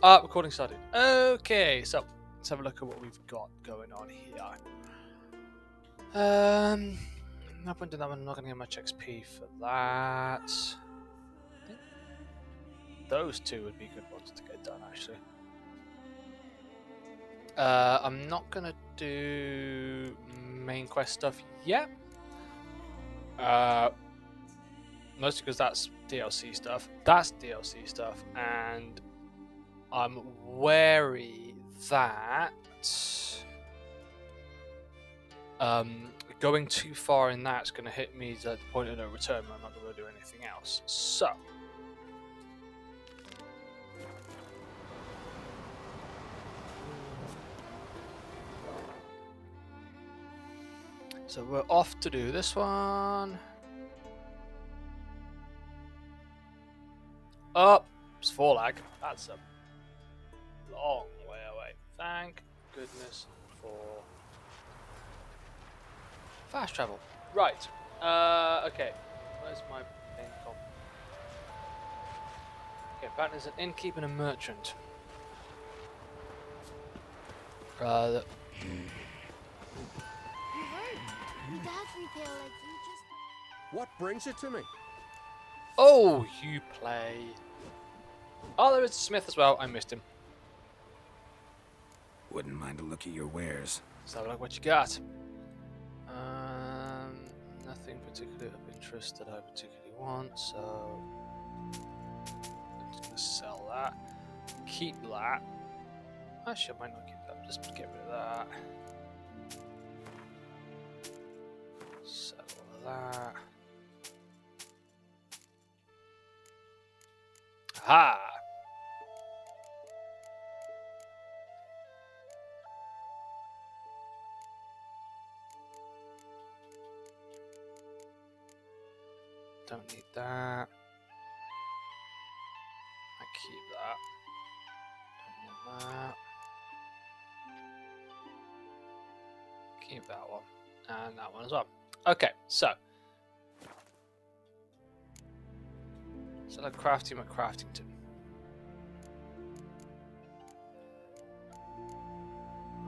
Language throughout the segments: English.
Recording started. Okay, so let's have a look at what we've got going on here. Up until that one, I'm not going to get much XP for that. I think those two would be good ones to get done, actually. I'm not going to do main quest stuff yet. Mostly because that's DLC stuff. That's DLC stuff, and I'm wary that going too far in that's going to hit me at the point of no return when I'm not going to do anything else. So we're off to do this one. Oh, it's 4 lag. That's a long way away. Thank goodness for fast travel. Right. Okay. Where's my main comp? Okay, apparently there's an innkeep and a merchant. What brings it to me? Oh, you play. Oh, there is a smith as well. I missed him. Wouldn't mind a look at your wares. Let's have a look what you got. Nothing particularly of interest that I particularly want, so I'm just gonna sell that. Keep that. Actually, I might not keep that. Just get rid of that. Sell all of that. Aha! Don't need that. I keep that. Don't need that. Keep that one. And that one as well. Okay, so. Select crafting at Craftington.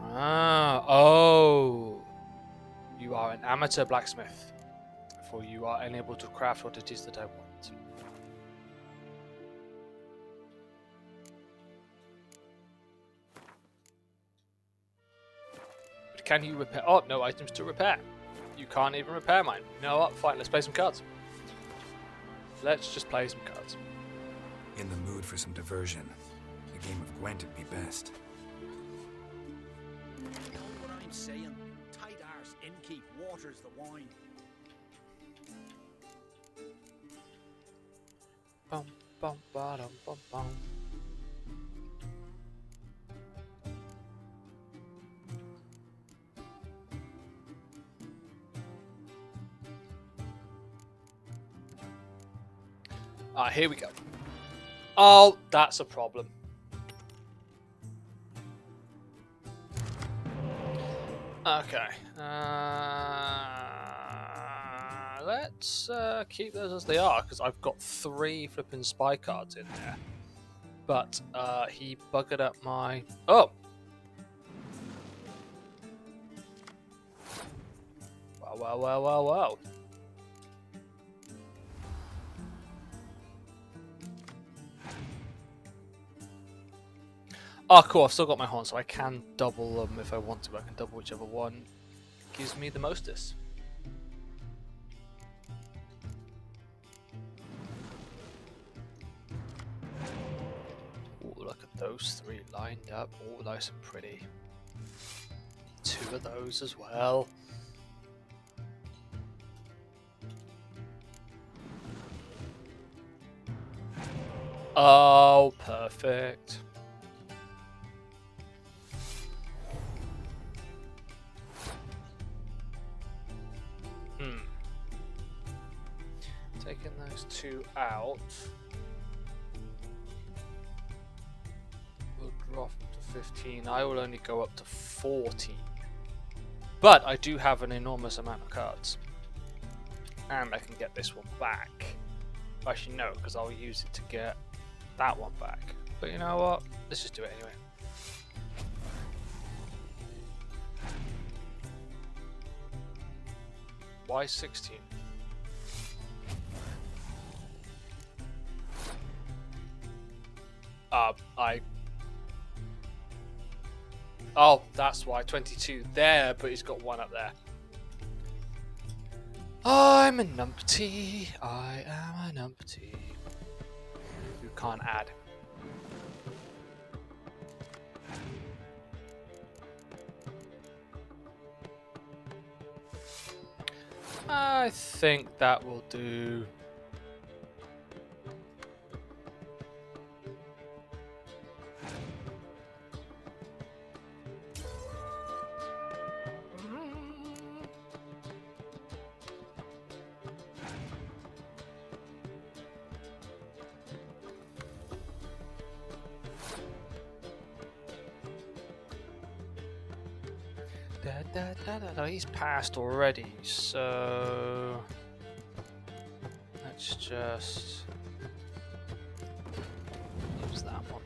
Oh. You are an amateur blacksmith. For you are unable to craft what it is that I want. But can you repair? Oh, no items to repair. You can't even repair mine. No, what? Fine, let's play some cards. Let's just play some cards. In the mood for some diversion. A game of Gwent would be best. You know what I'm saying? Tight arse innkeep waters the wine. Bum, bum, ba-dum, bum, bum. Here we go. Oh, that's a problem. Okay. Let's keep those as they are, because I've got 3 flipping spy cards in there. But he buggered up my... Oh! Well. Oh, cool, I've still got my horn, so I can double them if I want to. I can double whichever one gives me the mostest. Oh, look at those 3 lined up. Oh, nice and pretty. 2 of those as well. Oh, perfect. Taking those 2 out will drop to 15. I will only go up to 14. But I do have an enormous amount of cards. And I can get this one back. Actually, no, because I'll use it to get that one back. But you know what? let's just do it anyway. Why 16? Oh, that's why 22 there, but he's got one up there. I'm a numpty. I am a numpty. Who can't add? I think that will do. He's passed already, so let's just use that one.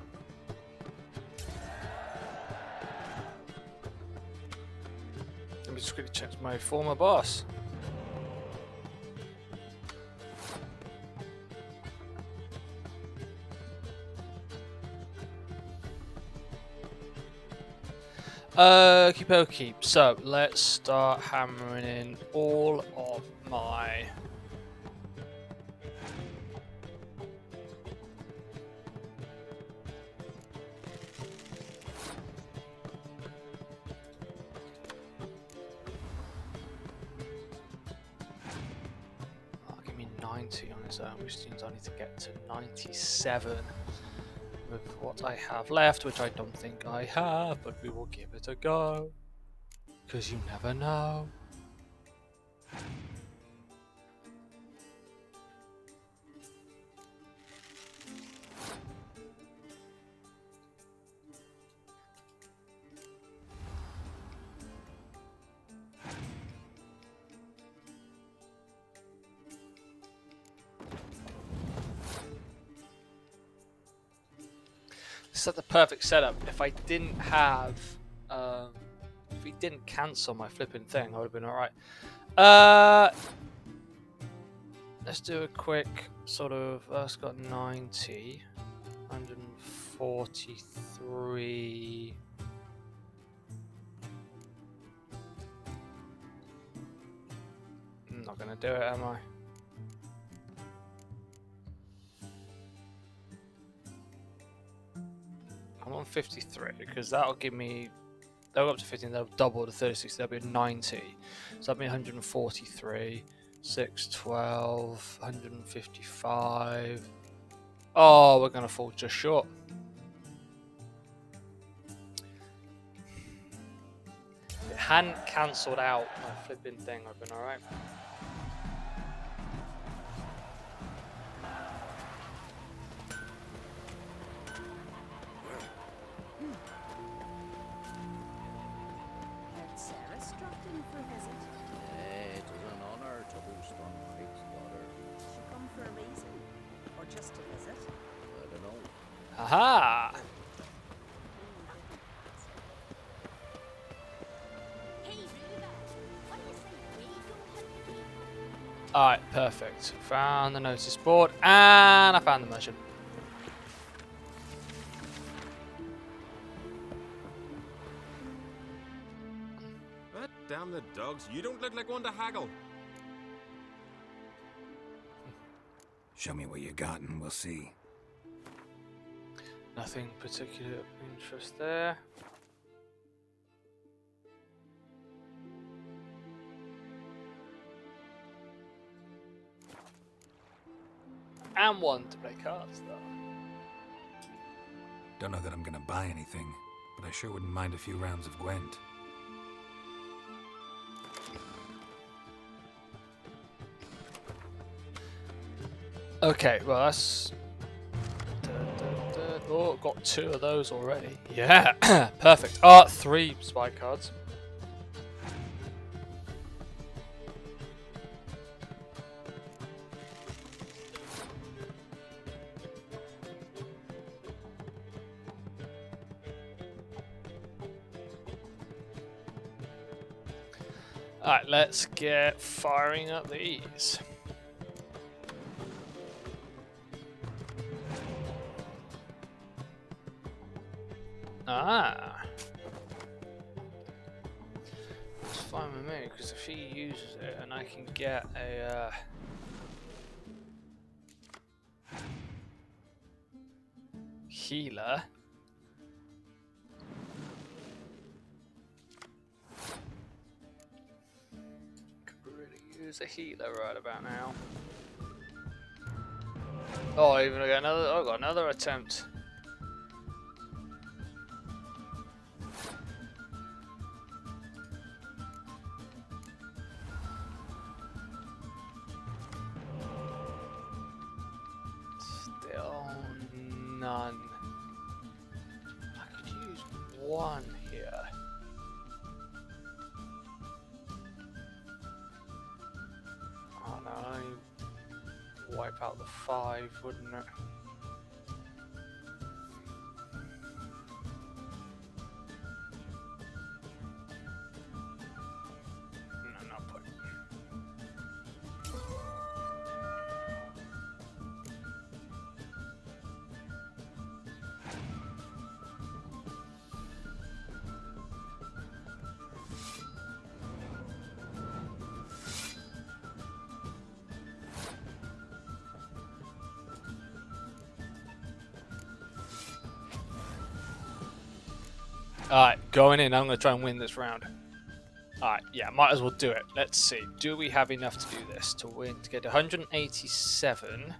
Let me just quickly check my former boss. Okie dokie. So let's start hammering in all of my give me 90 on his own, which means I need to get to 97 with what I have left, which I don't think I have, but we will give it a go, because you never know. This is the perfect setup. If I didn't have, if he didn't cancel my flipping thing, I would have been alright. Let's do a quick sort of, it's got 90, 143. I'm not gonna do it, am I? I'm on 53 because that'll give me, they'll go up to 15, they'll double to 36, that'll be 90. So that'll be 143, 6, 12, 155. Oh, we're gonna fall just short. If it hadn't cancelled out my flipping thing, I've been alright. Aha! Alright, perfect. Found the notice board and I found the merchant. God damn the dogs, you don't look like one to haggle. Show me what you got and we'll see. Nothing particular of interest there. And one to play cards, though. Don't know that I'm gonna buy anything, but I sure wouldn't mind a few rounds of Gwent. Okay, well that's... Oh, got 2 of those already. Yeah, perfect. 3 spy cards. Alright, let's get firing up these. Ah. It's fine with me, because if he uses it and I can get a healer. Could really use a healer right about now. Oh, even I got another attempt. Still none. I could use one here. Oh no, only wipe out the 5, wouldn't it? No, not point. Alright, going in. I'm going to try and win this round. Alright, yeah, might as well do it. Let's see. Do we have enough to do this? To win, to get 187.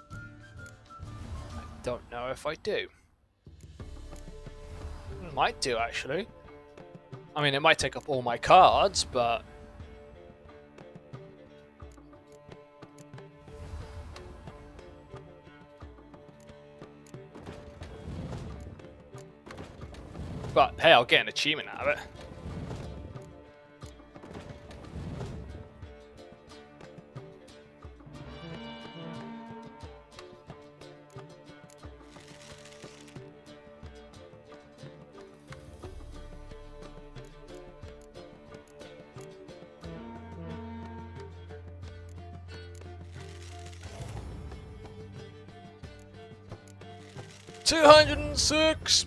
I don't know if I do. Might do, actually. I mean, it might take up all my cards, but... But hey, I'll get an achievement out of it. $206.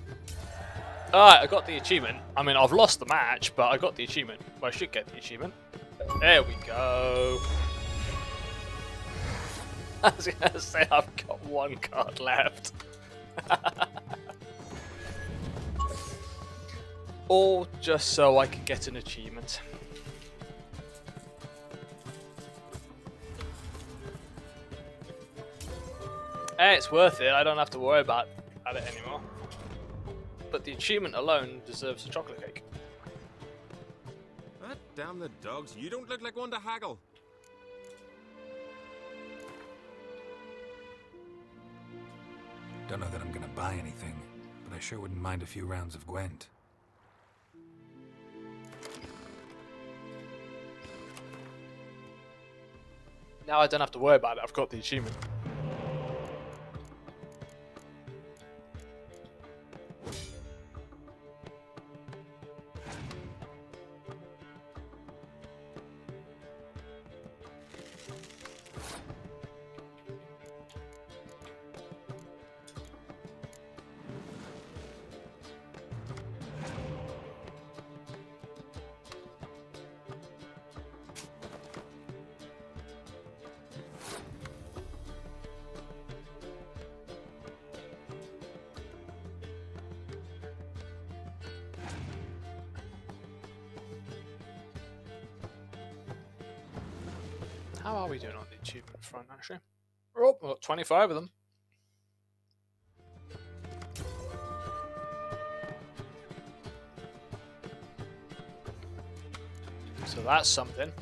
Alright, I got the achievement. I mean, I've lost the match, but I got the achievement. Well, I should get the achievement. There we go. I was going to say, I've got one card left. All just so I can get an achievement. Hey, it's worth it. I don't have to worry about it anymore. But the achievement alone deserves a chocolate cake. Ah, damn the dogs. You don't look like one to haggle. Don't know that I'm gonna buy anything, but I sure wouldn't mind a few rounds of Gwent. Now I don't have to worry about it. I've got the achievement. How are we doing on the achievement front, actually? Oh, we've got 25 of them. So that's something.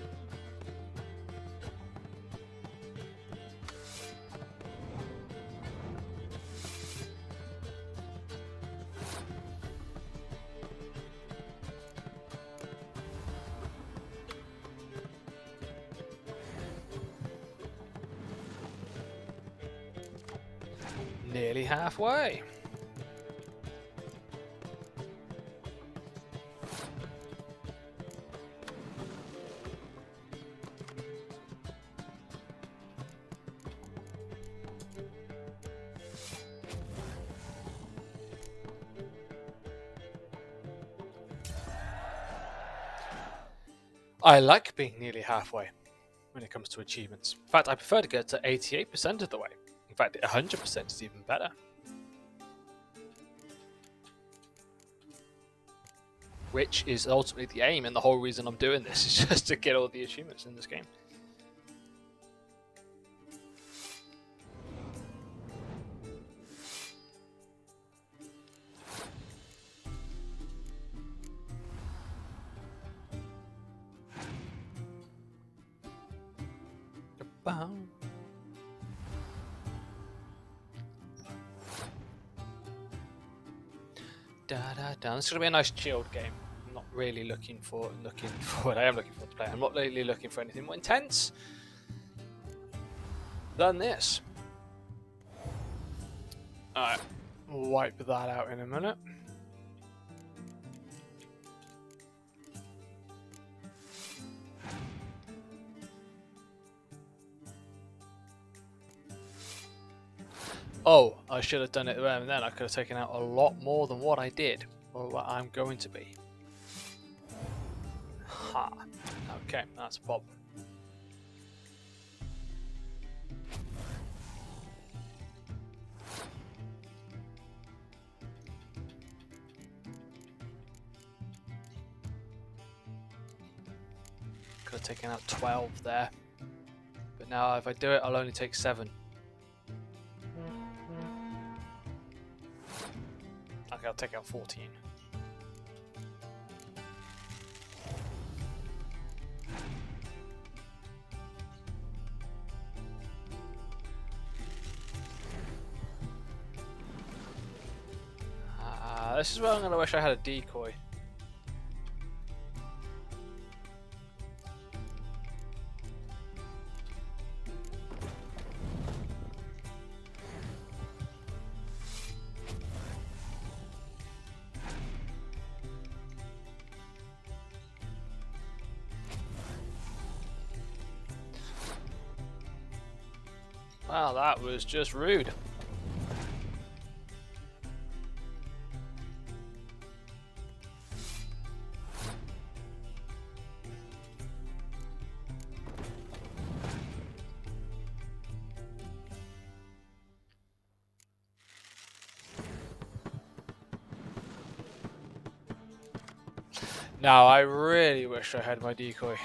Nearly halfway. I like being nearly halfway when it comes to achievements. In fact, I prefer to get to 88% of the way. In fact, 100% is even better. Which is ultimately the aim, and the whole reason I'm doing this is just to get all the achievements in this game. This is gonna be a nice chilled game. I'm not really looking for what I am looking for to play. I'm not really looking for anything more intense than this. Alright, we'll wipe that out in a minute. Oh, I should have done it there and then. I could have taken out a lot more than what I did, or what I'm going to be. Ha. Okay, that's a problem. Could have taken out 12 there. But now if I do it, I'll only take 7. Okay, I'll take out 14. This is where I'm going to wish I had a decoy. Wow, that was just rude. Now, I really wish I had my decoy.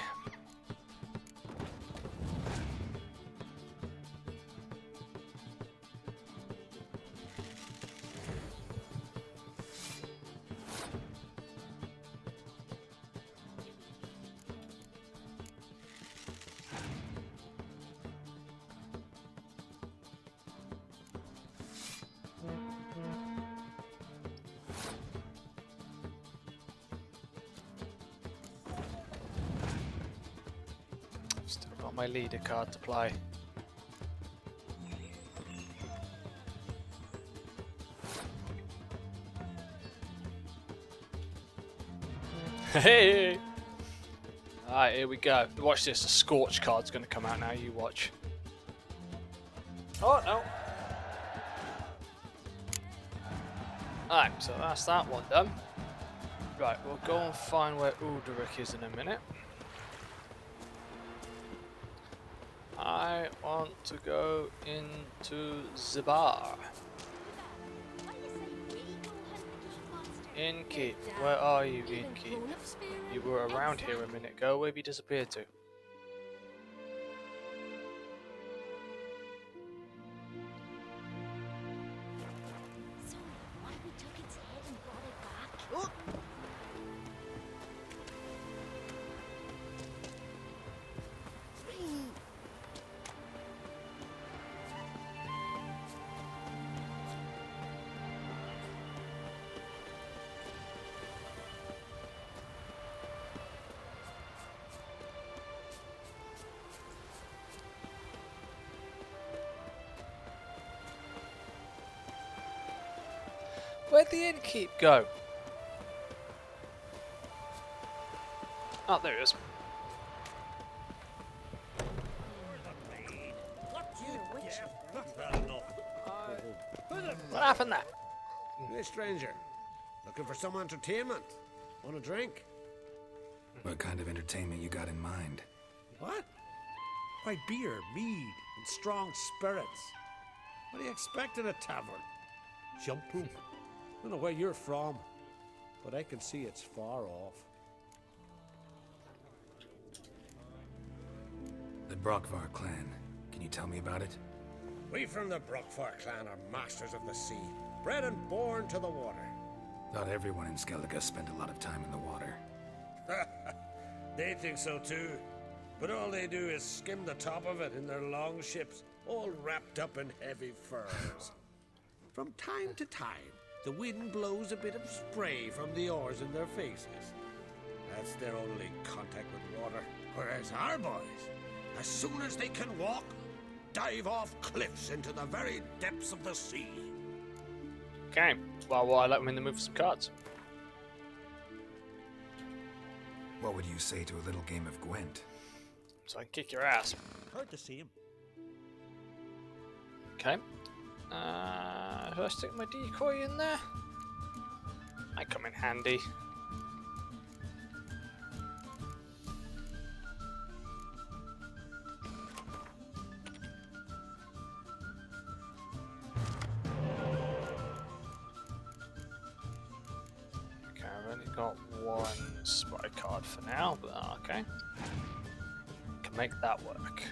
Still got my leader card to play. Hey! Alright, here we go. Watch this, the Scorch card's gonna come out now, you watch. Oh, no. Alright, so that's that one done. Right, we'll go and find where Ulderich is in a minute. I want to go into the bar. Innkeep, where are you, Innkeep? You were around here a minute ago. Where have you disappeared to? Where'd the innkeep go? Oh, there it is. What happened there? Hey, stranger. Looking for some entertainment? Want a drink? What kind of entertainment you got in mind? What? Why, beer, mead, and strong spirits. What do you expect in a tavern? Jumping? Don't know where you're from, but I can see it's far off. The Brockvar clan. Can you tell me about it? We from the Brockvar clan are masters of the sea, bred and born to the water. Thought everyone in Skellige spent a lot of time in the water. They think so too, but all they do is skim the top of it in their long ships, all wrapped up in heavy furs. From time to time, the wind blows a bit of spray from the oars in their faces. That's their only contact with water. Whereas our boys, as soon as they can walk, dive off cliffs into the very depths of the sea. Okay, well, I let them in the mood for some cards. What would you say to a little game of Gwent? So I can kick your ass. Hard to see him. Okay. Should I stick my decoy in there? Might come in handy. Okay, I've only got one spy card for now, but okay. Can make that work.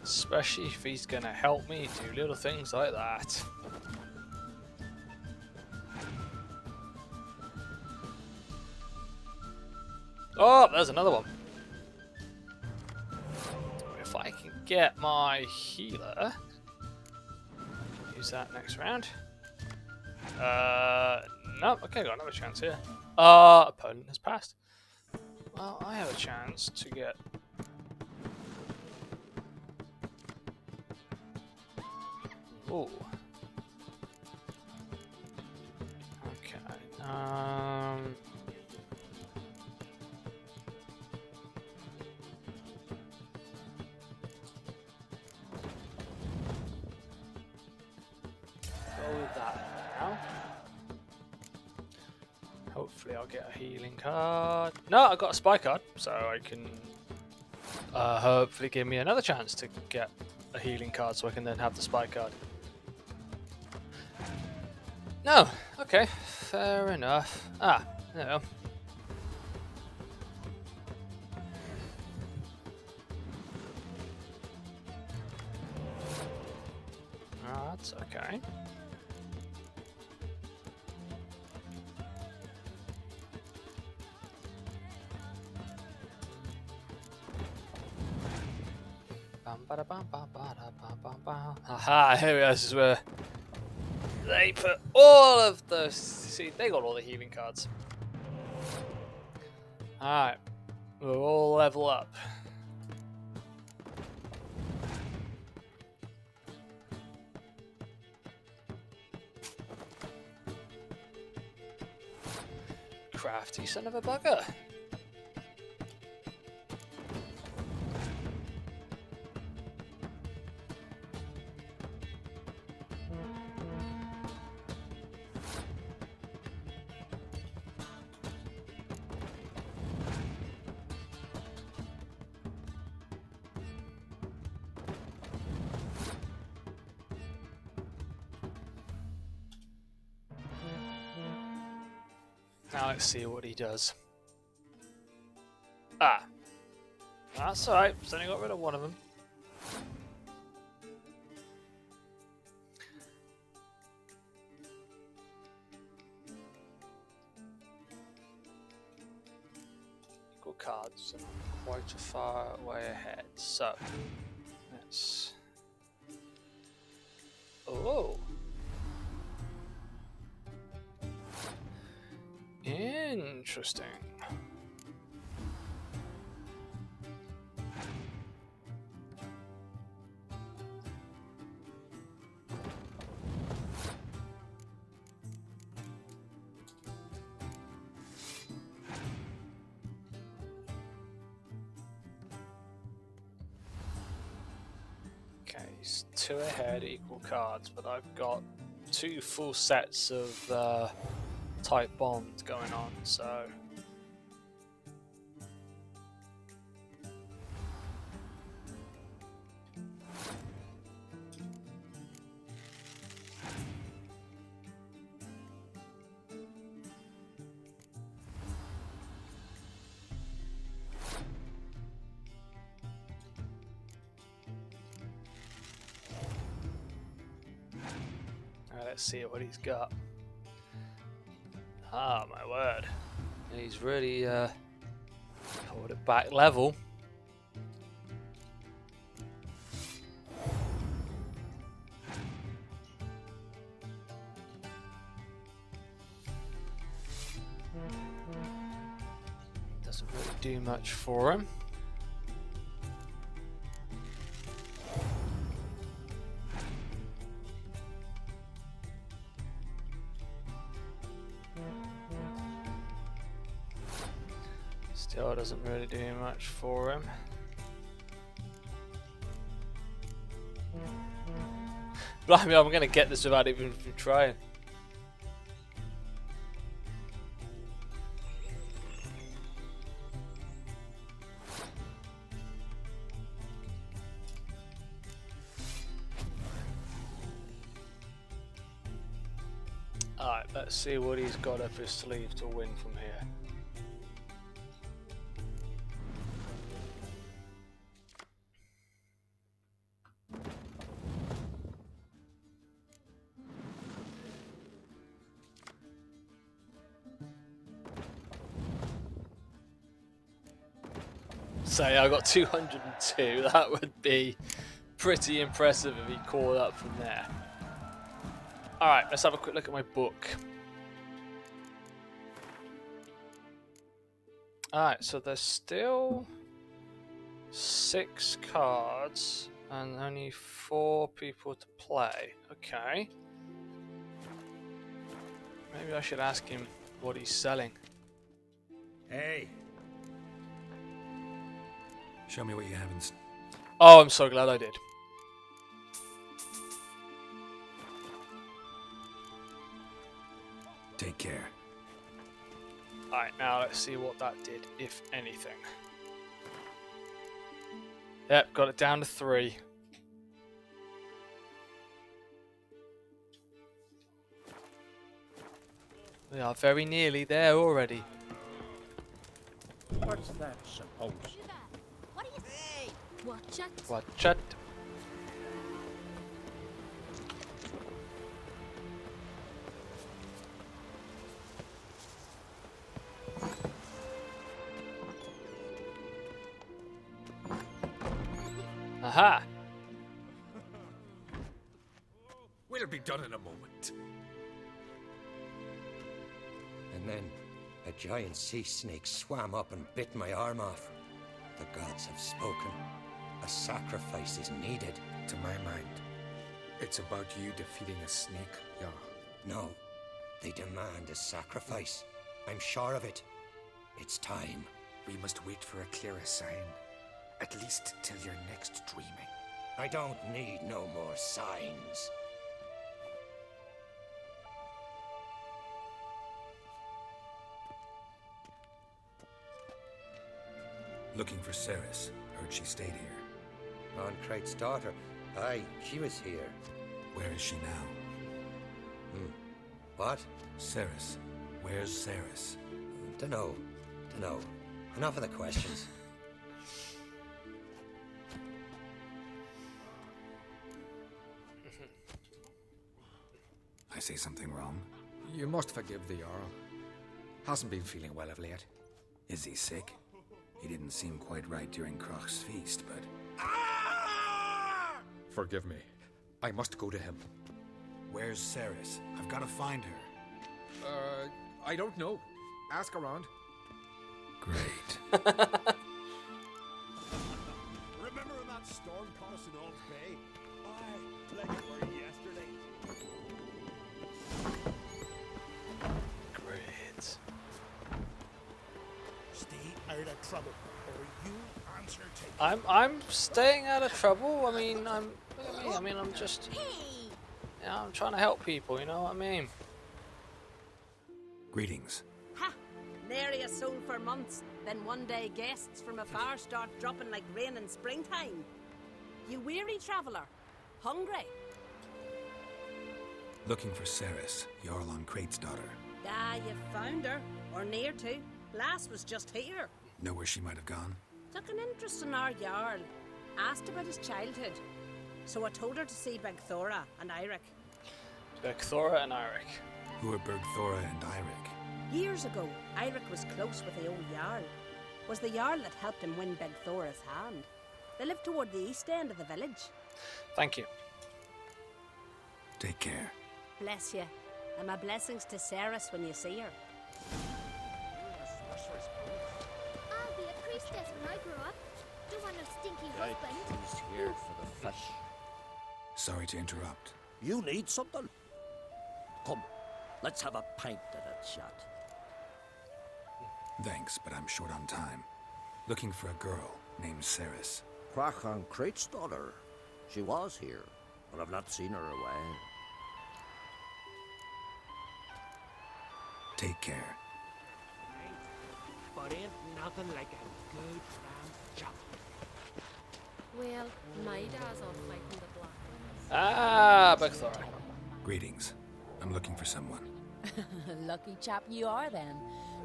Especially if he's gonna help me do little things like that. Oh, there's another one. If I can get my healer, use that next round. No, okay, got another chance here. Opponent has passed. Well, I have a chance to get. Ooh. Okay. Go with that now. Hopefully I'll get a healing card. No, I got a spy card, so I can hopefully give me another chance to get a healing card so I can then have the spy card. No, okay, fair enough. Ah, there we go. That's okay. Haha, here we are. This is where they put all of the. See, they got all the healing cards. Alright, we'll all level up. Crafty son of a bugger. Now let's see what he does. Ah. That's alright, he's only got rid of one of them. Equal cards and I'm quite a far way ahead. So, let's... Oh! Interesting. He's 2 ahead, equal cards, but I've got 2 full sets of type bombs going on, so. Let's see what he's got. Ah, my word. He's really pulled it back level. Doesn't really do much for him. Still doesn't really do much for him. Blimey, I'm going to get this without even trying. Alright, let's see what he's got up his sleeve to win from here. Say I got 202. That would be pretty impressive if he caught up from there. Alright, let's have a quick look at my book. Alright, so there's still 6 cards and only 4 people to play. Okay. Maybe I should ask him what he's selling. Hey, Show me what you have in. Oh, I'm so glad I did. Take care. Alright, now let's see what that did, if anything. Yep, got it down to 3. We are very nearly there already. what's that supposed? What do you say? Watch it. Watch it. Aha! We'll be done in a moment. And then a giant sea snake swam up and bit my arm off. The gods have spoken. A sacrifice is needed. To my mind, it's about you defeating a snake, yeah. No, they demand a sacrifice. I'm sure of it. It's time. We must wait for a clearer sign. At least till your next dreaming. I don't need no more signs. Looking for Ceres. Heard she stayed here. Ancrate's daughter. Aye, she was here. Where is she now? What? Ceres. Where's Ceres? Dunno. Enough of the questions. I say something wrong? You must forgive the Jarl. Hasn't been feeling well of late. Is he sick? He didn't seem quite right during Croc's feast, but... Forgive me. I must go to him. Where's Ceres? I've got to find her. I don't know. Ask around. Great. Remember when that storm caught us in Old's Bay? Aye, like it were yesterday. Great. Stay out of trouble, or you answer to. I'm staying out of trouble. I mean, I'm Look at me. I mean, I'm just. Hey! You know, I'm trying to help people. You know what I mean? Greetings. Ha! Nary a soul for months. Then one day guests from afar start dropping like rain in springtime. You weary traveller? Hungry? Looking for Ceres, Jarl on Crate's daughter. Ah, you found her. Or near to. Lass was just here. Know where she might have gone? Took an interest in our Jarl. Asked about his childhood. So I told her to see Begthora and Eirik. Thora and Eirik. Who are Bergthora and Eirik? Years ago, Eirik was close with the old Jarl. Was the Jarl that helped him win Begthora's hand. They live toward the east end of the village. Thank you. Take care. Bless you. And my blessings to Ceres when you see her. I'll be a priestess when I grow up. Don't want no stinky husband. He's here for the fish. Sorry to interrupt. You need something? Come, let's have a pint at it, shot. Thanks, but I'm short on time. Looking for a girl named Ceres. Crach on Crate's daughter. She was here, but I've not seen her a while. Take care. But ain't nothing like a good round chop. Well, my dad's off fighting the Black Ones. Ah, Begthora. Greetings. I'm looking for someone. Lucky chap you are then.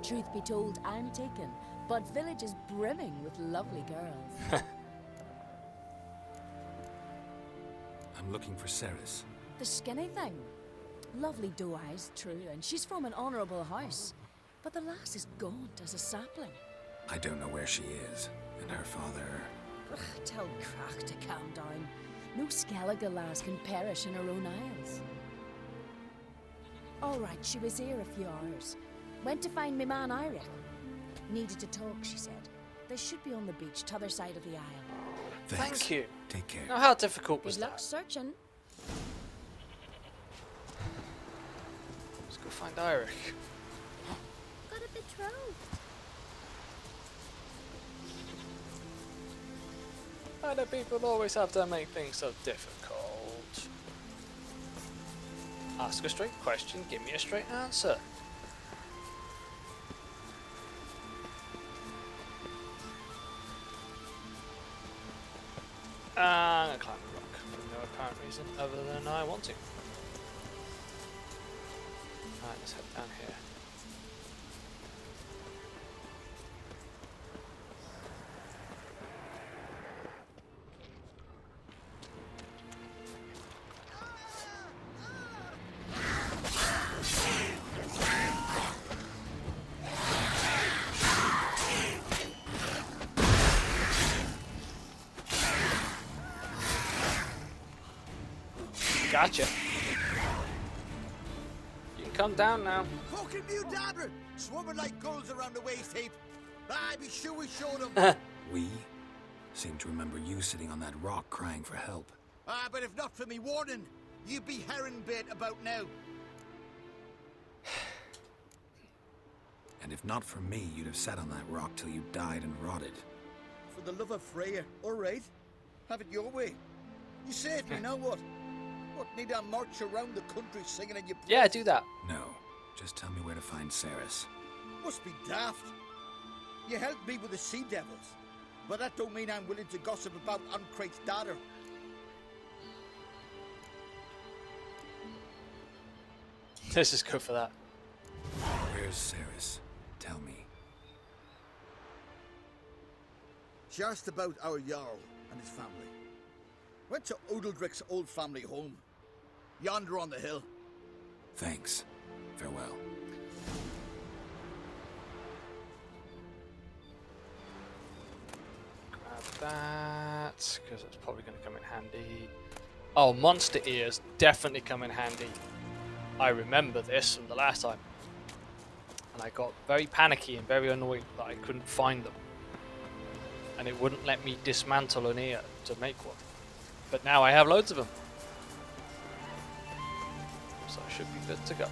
Truth be told, I'm taken, but village is brimming with lovely girls. I'm looking for Ceres. The skinny thing. Lovely doe eyes, true, and she's from an honourable house. But the lass is gaunt as a sapling. I don't know where she is, and her father... Ugh, tell Crach to calm down. No Skellige lass can perish in her own isles. All right, she was here a few hours. Went to find me man Eirik. Needed to talk, she said. They should be on the beach, t'other side of the aisle. Thanks. Thank you. Take care. Now, how difficult was Good luck that? searching. Let's go find Eirik. Got a betrothed. Why do people always have to make things so difficult? Ask a straight question, give me a straight answer. I'm gonna climb the rock for no apparent reason other than I want to. Alright, let's head down here. Gotcha. You can come down now. Fucking mute dabber! Swarming like gulls around the waist heap. I be sure we showed them. We seem to remember you sitting on that rock crying for help. But if not for me warning, you'd be herring bait about now. And if not for me, you'd have sat on that rock till you died and rotted. For the love of Freya, all right. Have it your way. You saved me, now what? What, need I march around the country singing in your... Yeah, do that. No, just tell me where to find Ceres. Must be daft. You helped me with the sea devils, but that don't mean I'm willing to gossip about Uncrate's daughter. Let's just go for that. Where's Ceres? Tell me. She asked about our Jarl and his family. Went to Odeldrick's old family home. Yonder on the hill. Thanks. Farewell. Grab that, because it's probably going to come in handy. Oh, monster ears definitely come in handy. I remember this from the last time. And I got very panicky and very annoyed that I couldn't find them. And it wouldn't let me dismantle an ear to make one. But now I have loads of them. So I should be good to go.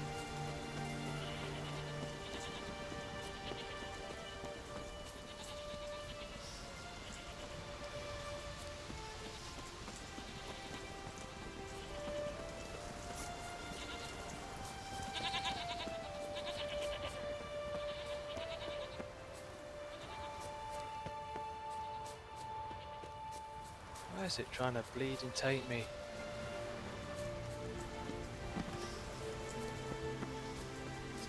Why is it trying to bleed and take me?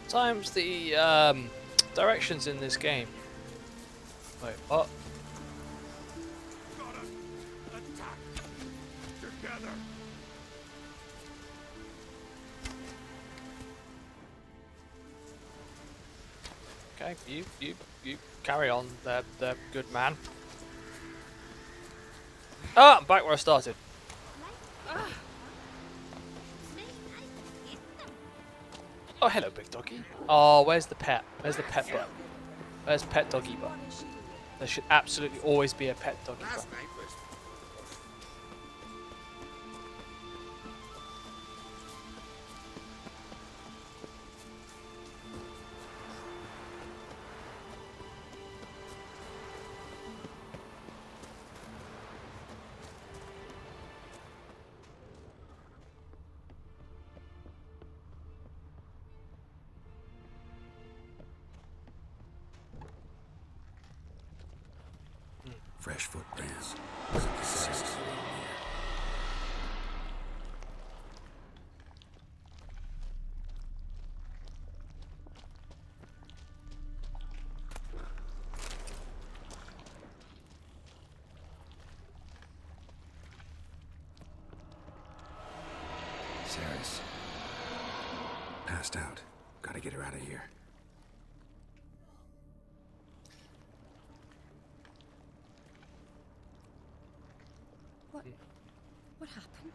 Sometimes the directions in this game. Wait, what? Gotta attack together. Okay, you carry on, the good man. Ah, I'm back where I started. Oh, hello, big doggy. Oh, where's the pet? Where's the pet butt? Where's pet doggy butt? There should absolutely always be a pet doggy butt. Last night was Fresh footprints. Looks like the stairs is along here. Sarah's passed out. Gotta get her out of here. What happened?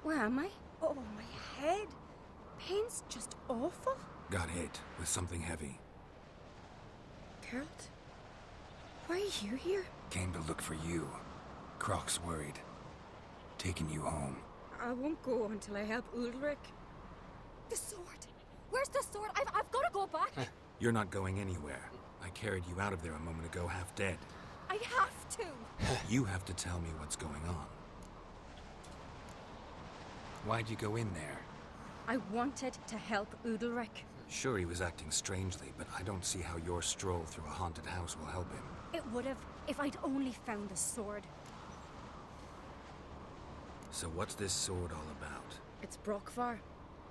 Where am I? Oh, my head. Pain's just awful. Got hit with something heavy. Geralt? Why are you here? Came to look for you. Croc's worried. Taking you home. I won't go until I help Ulrich. The sword! Where's the sword? I've got to go back! You're not going anywhere. I carried you out of there a moment ago, half dead. I have to! You have to tell me what's going on. Why'd you go in there? I wanted to help Ulrich. Sure, he was acting strangely, but I don't see how your stroll through a haunted house will help him. It would have if I'd only found the sword. So what's this sword all about? It's Brockvar,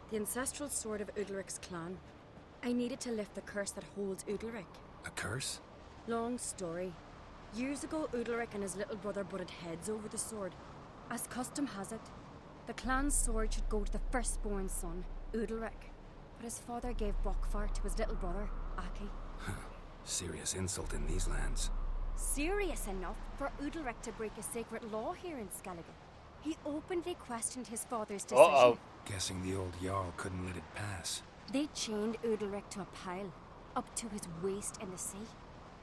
the ancestral sword of Udalric's clan. I needed to lift the curse that holds Udalric. A curse? Long story. Years ago, Udalric and his little brother butted heads over the sword. As custom has it, the clan's sword should go to the firstborn son, Udalric. But his father gave Brockvar to his little brother, Aki. Serious insult in these lands. Serious enough for Udalric to break a sacred law here in Skellige. He openly questioned his father's decision. Uh-oh. Guessing the old Jarl couldn't let it pass. They chained Udalric to a pile, up to his waist in the sea.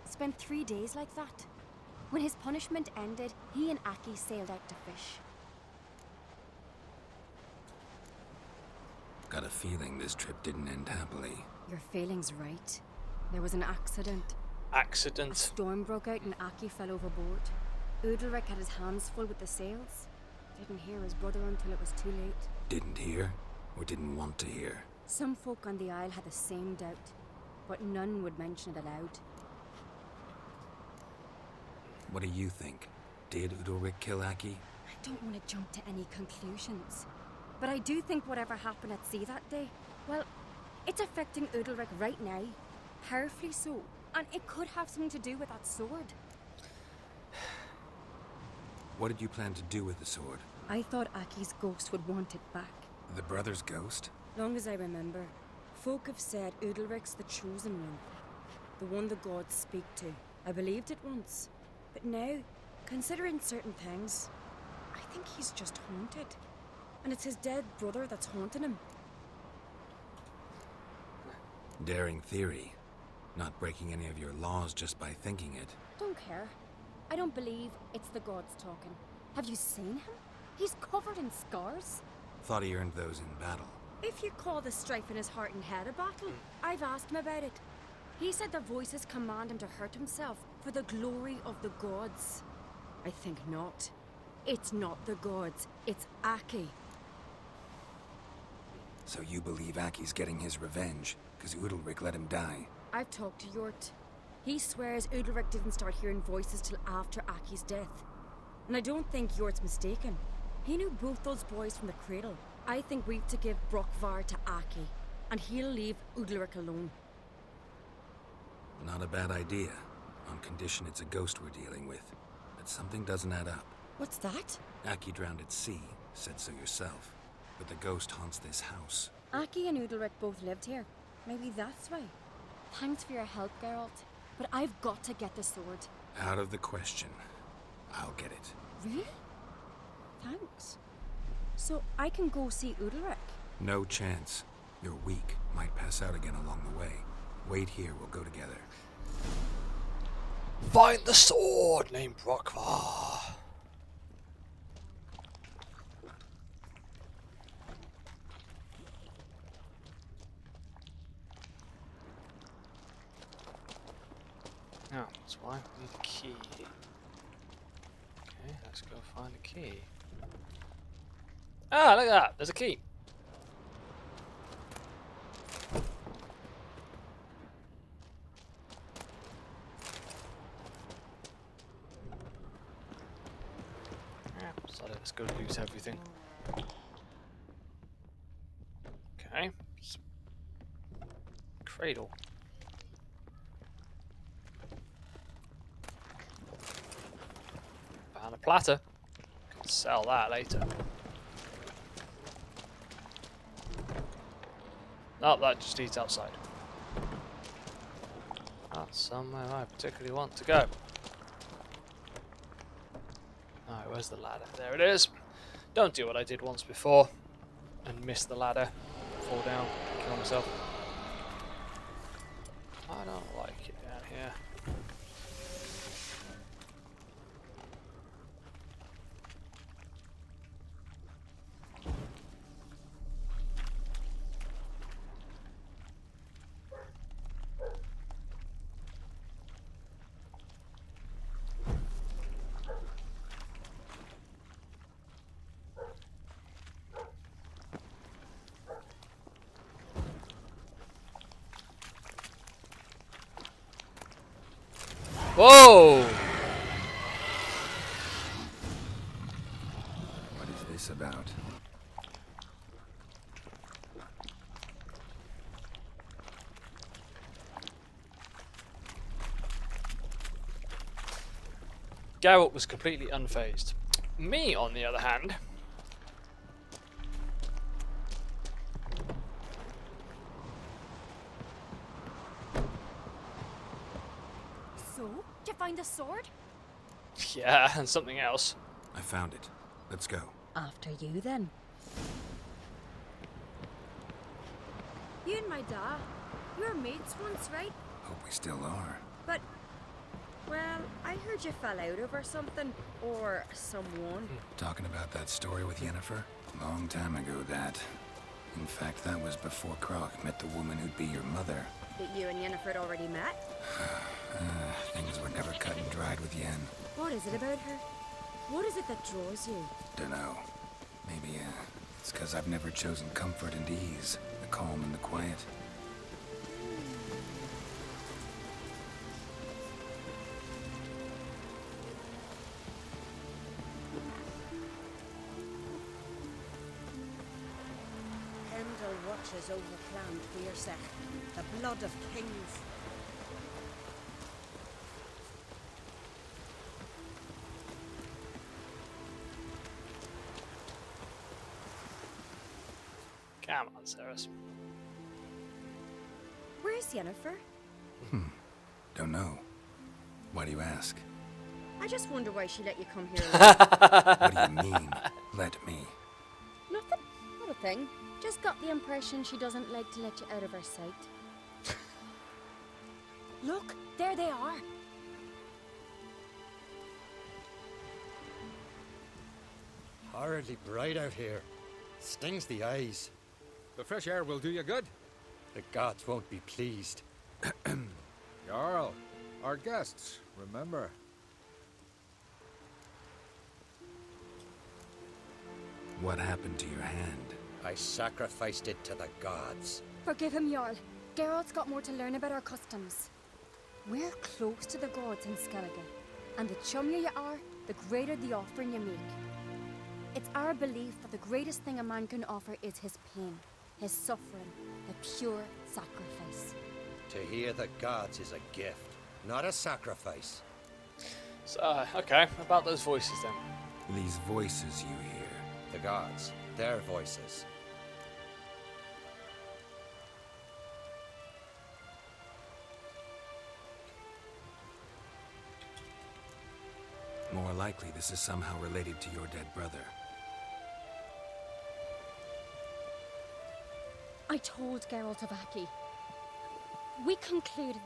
Spent 3 days like that. When his punishment ended, he and Aki sailed out to fish. Got a feeling this trip didn't end happily. Your feeling's right. There was an accident. A Accident. storm broke out and Aki fell overboard. Udalric had his hands full with the sails. Didn't hear his brother until it was too late. Didn't hear, or didn't want to hear. Some folk on the Isle had the same doubt, but none would mention it aloud. What do you think? Did Udalric kill Aki? I don't want to jump to any conclusions, but I do think whatever happened at sea that day, well, it's affecting Udalric right now, powerfully so, and it could have something to do with that sword. What did you plan to do with the sword? I thought Aki's ghost would want it back. The brother's ghost? Long as I remember, folk have said Udalric's the chosen one, the one the gods speak to. I believed it once, but now, considering certain things, I think he's just haunted. And it's his dead brother that's haunting him. Daring theory. Not breaking any of your laws just by thinking it. Don't care. I don't believe it's the gods talking. Have you seen him? He's covered in scars. Thought he earned those in battle. If you call the strife in his heart and head a battle, I've asked him about it. He said the voices command him to hurt himself for the glory of the gods. I think not. It's not the gods, it's Aki. So you believe Aki's getting his revenge, because Udalric let him die? I've talked to Yort. He swears Udalric didn't start hearing voices till after Aki's death. And I don't think Jort's mistaken. He knew both those boys from the cradle. I think we've to give Brockvar to Aki, and he'll leave Udalric alone. Not a bad idea, on condition it's a ghost we're dealing with. But something doesn't add up. What's that? Aki drowned at sea, said so yourself. But the ghost haunts this house. Aki and Udalric both lived here. Maybe that's why. Thanks for your help, Geralt. But I've got to get the sword. Out of the question. I'll get it. Really? Thanks. So I can go see Udalric? No chance. You're weak. Might pass out again along the way. Wait here, we'll go together. Find the sword named Brockvar. Oh, that's why we need a key. Okay, let's go find a key. Ah, look at that! There's a key. Yeah, so let's go lose everything. Okay. Cradle. And a platter. Can sell that later. No, that just eats outside. That's somewhere I particularly want to go. Alright, where's the ladder? There it is. Don't do what I did once before and miss the ladder, fall down, kill myself. I don't like it down here. Whoa! What is this about? Geralt was completely unfazed. Me, on the other hand, So, did you find the sword? yeah, and something else. I found it. Let's go. After you, then. You and my dad, we were mates once, right? Hope we still are. But, well, I heard you fell out over something, or someone. Talking about that story with Yennefer? Long time ago, that. In fact, that was before Croc met the woman who'd be your mother. That you and Yennefer had already met? Things were never cut and dried with Yen. What is it about her? What is it that draws you? Dunno. Maybe, it's because I've never chosen comfort and ease. The calm and the quiet. Pendle watches over Clan Fiersech, the blood of kings. Come on, Ceres. Where's Yennefer? Don't know. Why do you ask? I just wonder why she let you come here. What do you mean, let me? Nothing. Not a thing. Just got the impression she doesn't like to let you out of her sight. Look, there they are. Horridly bright out here. Stings the eyes. The fresh air will do you good. The gods won't be pleased. Jarl, our guests, remember. What happened to your hand? I sacrificed it to the gods. Forgive him, Jarl. Geralt's got more to learn about our customs. We're close to the gods in Skellige. And the chummier you are, the greater the offering you make. It's our belief that the greatest thing a man can offer is his pain, his suffering, the pure sacrifice. To hear the gods is a gift, not a sacrifice. So, okay, about those voices then. These voices you hear. The gods, their voices. More likely, this is somehow related to your dead brother. I told Geralt of Aki. We concluded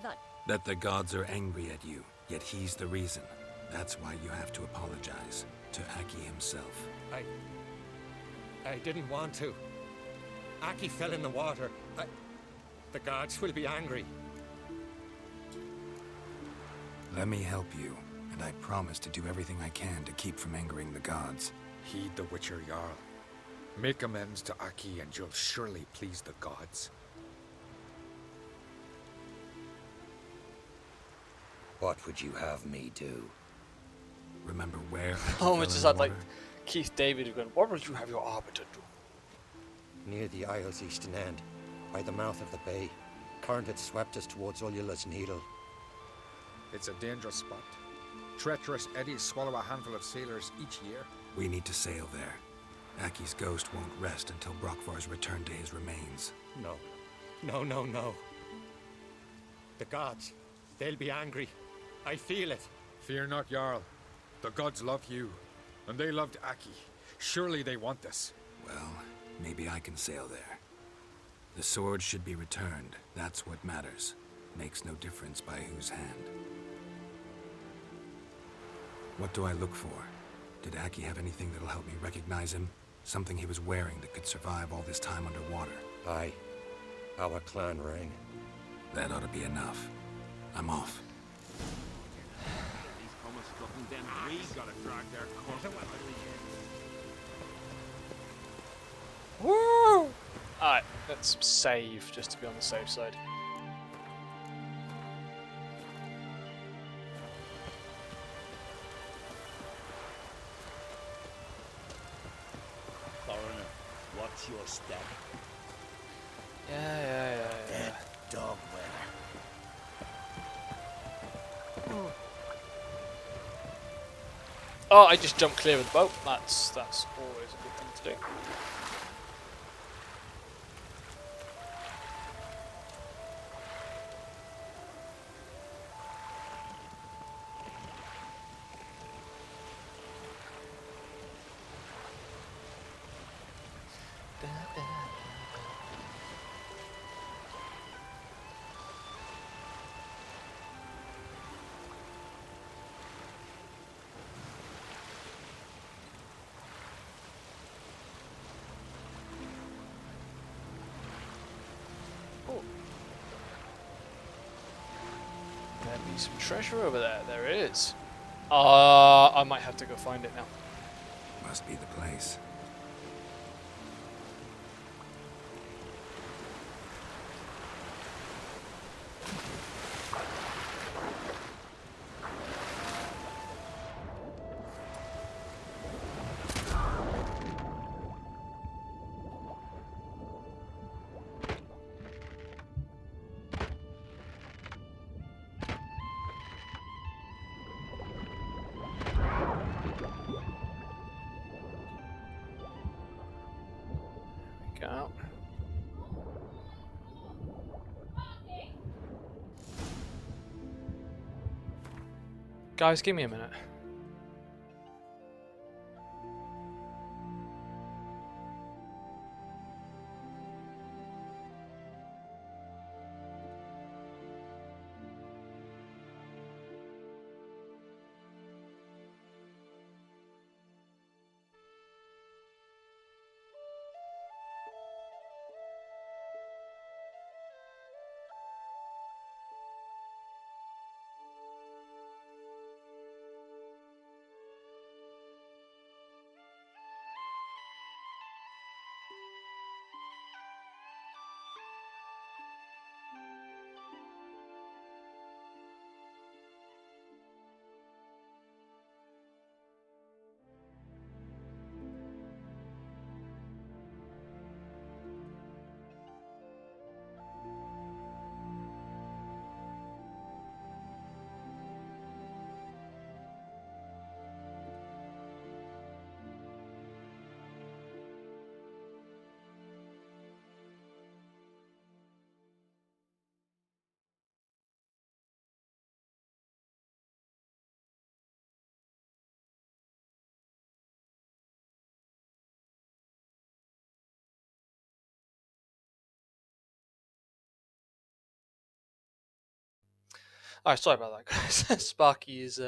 that the gods are angry at you, yet he's the reason. That's why you have to apologize to Aki himself. I didn't want to. Aki fell in the water. The gods will be angry. Let me help you, and I promise to do everything I can to keep from angering the gods. Heed the Witcher Jarl. Make amends to Aki and you'll surely please the gods. What would you have me do? Remember where? Oh, we just had like Keith David going, what would you have your arbiter do? Near the Isle's eastern end, by the mouth of the bay. Current had swept us towards Ullula's Needle. It's a dangerous spot. Treacherous eddies swallow a handful of sailors each year. We need to sail there. Aki's ghost won't rest until Brokvar's returned to his remains. No. No. The gods, they'll be angry. I feel it. Fear not, Jarl. The gods love you, and they loved Aki. Surely they want this. Well, maybe I can sail there. The sword should be returned. That's what matters. Makes no difference by whose hand. What do I look for? Did Aki have anything that'll help me recognize him? Something he was wearing that could survive all this time underwater? Aye. Our clan ring. That ought to be enough. I'm off. Woo! Alright, let's save just to be on the safe side. Foreigner, what's your step? Yeah. Dead dog wear. Oh, I just jumped clear of the boat. That's always a good thing to do. There be some treasure over there. There is. I might have to go find it now. Must be the place. Go. Guys, give me a minute. Alright, sorry about that, guys. Sparky is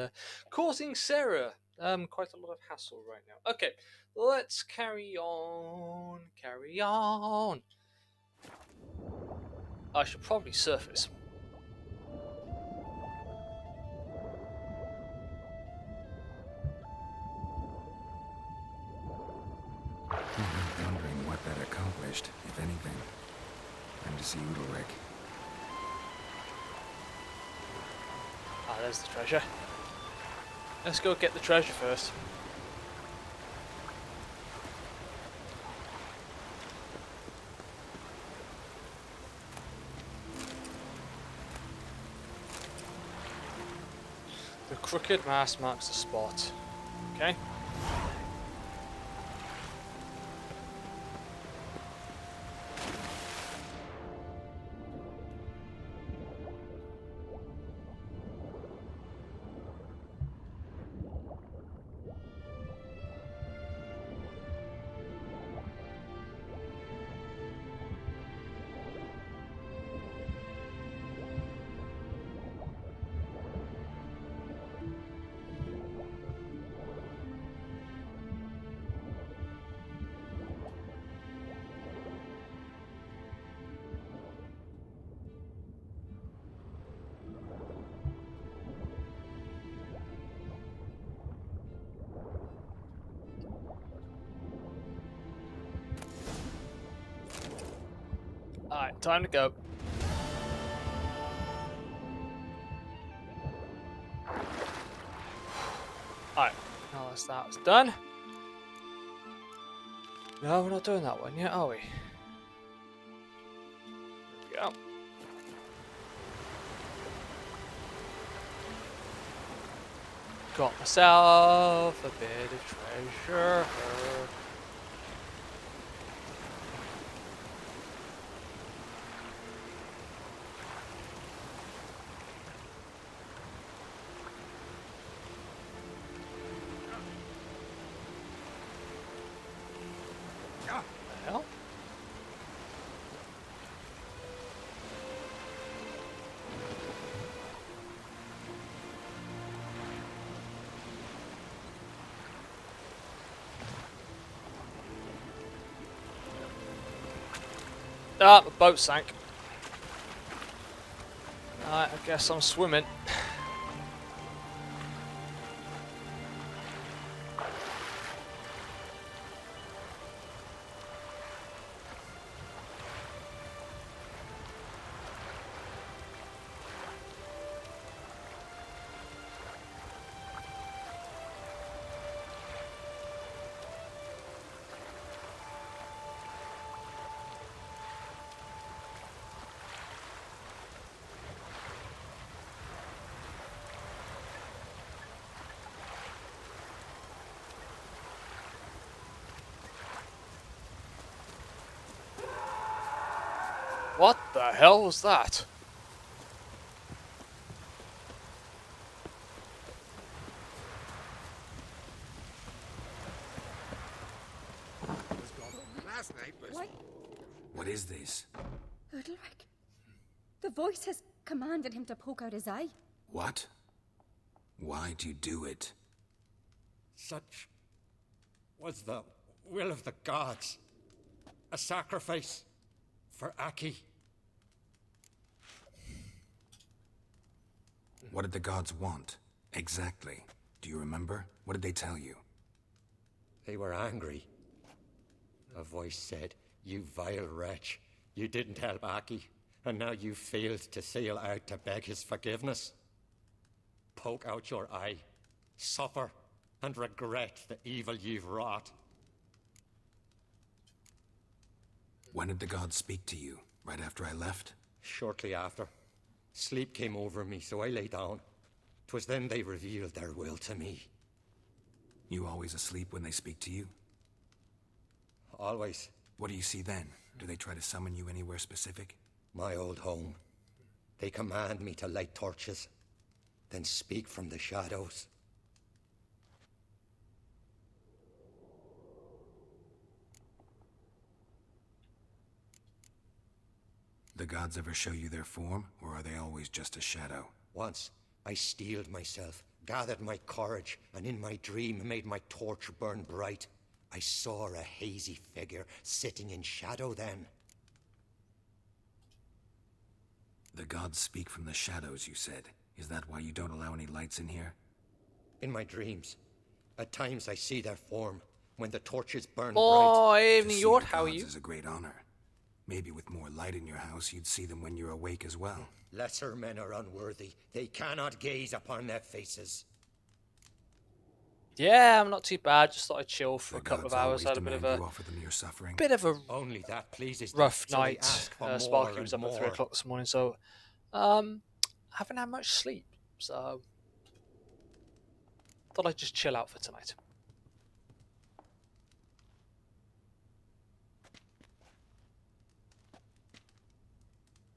causing Sarah quite a lot of hassle right now. Okay, let's carry on. Carry on. I should probably surface. I'm wondering what that accomplished, if anything. Time to see Udalric. Ah, there's the treasure. Let's go get the treasure first. The crooked mast marks the spot. Okay. Alright, time to go. Alright, now that's done. No, we're not doing that one yet, are we? There we go. Got myself a bit of treasure. Hell? Ah, the boat sank. Alright, I guess I'm swimming. What the hell was that? Last night was... What? What is this? Udalric. The voice has commanded him to poke out his eye. What? Why'd you do it? Such was the will of the gods. A sacrifice for Aki. What did the gods want? Exactly. Do you remember? What did they tell you? They were angry. A voice said, "You vile wretch, you didn't help Aki, and now you failed to sail out to beg his forgiveness. Poke out your eye, suffer, and regret the evil you've wrought." When did the gods speak to you? Right after I left? Shortly after. Sleep came over me, so I lay down. 'Twas then they revealed their will to me. You always asleep when they speak to you? Always. What do you see then? Do they try to summon you anywhere specific? My old home. They command me to light torches, then speak from the shadows. The gods ever show you their form, or are they always just a shadow? Once, I steeled myself, gathered my courage, and in my dream made my torch burn bright. I saw a hazy figure sitting in shadow then. The gods speak from the shadows, you said. Is that why you don't allow any lights in here? In my dreams. At times I see their form, when the torches burn Oh, bright. evening, Yort, how are gods you? is a great honor. Maybe with more light in your house, you'd see them when you're awake as well. Lesser men are unworthy. They cannot gaze upon their faces. Yeah, I'm not too bad. Just thought I'd chill for The a couple of gods hours. always Had a bit of demand a you offer them your suffering. Only that pleases them, rough so they night. ask for more Sparky was and up at 3 more. o'clock this morning, so haven't had much sleep. So thought I'd just chill out for tonight.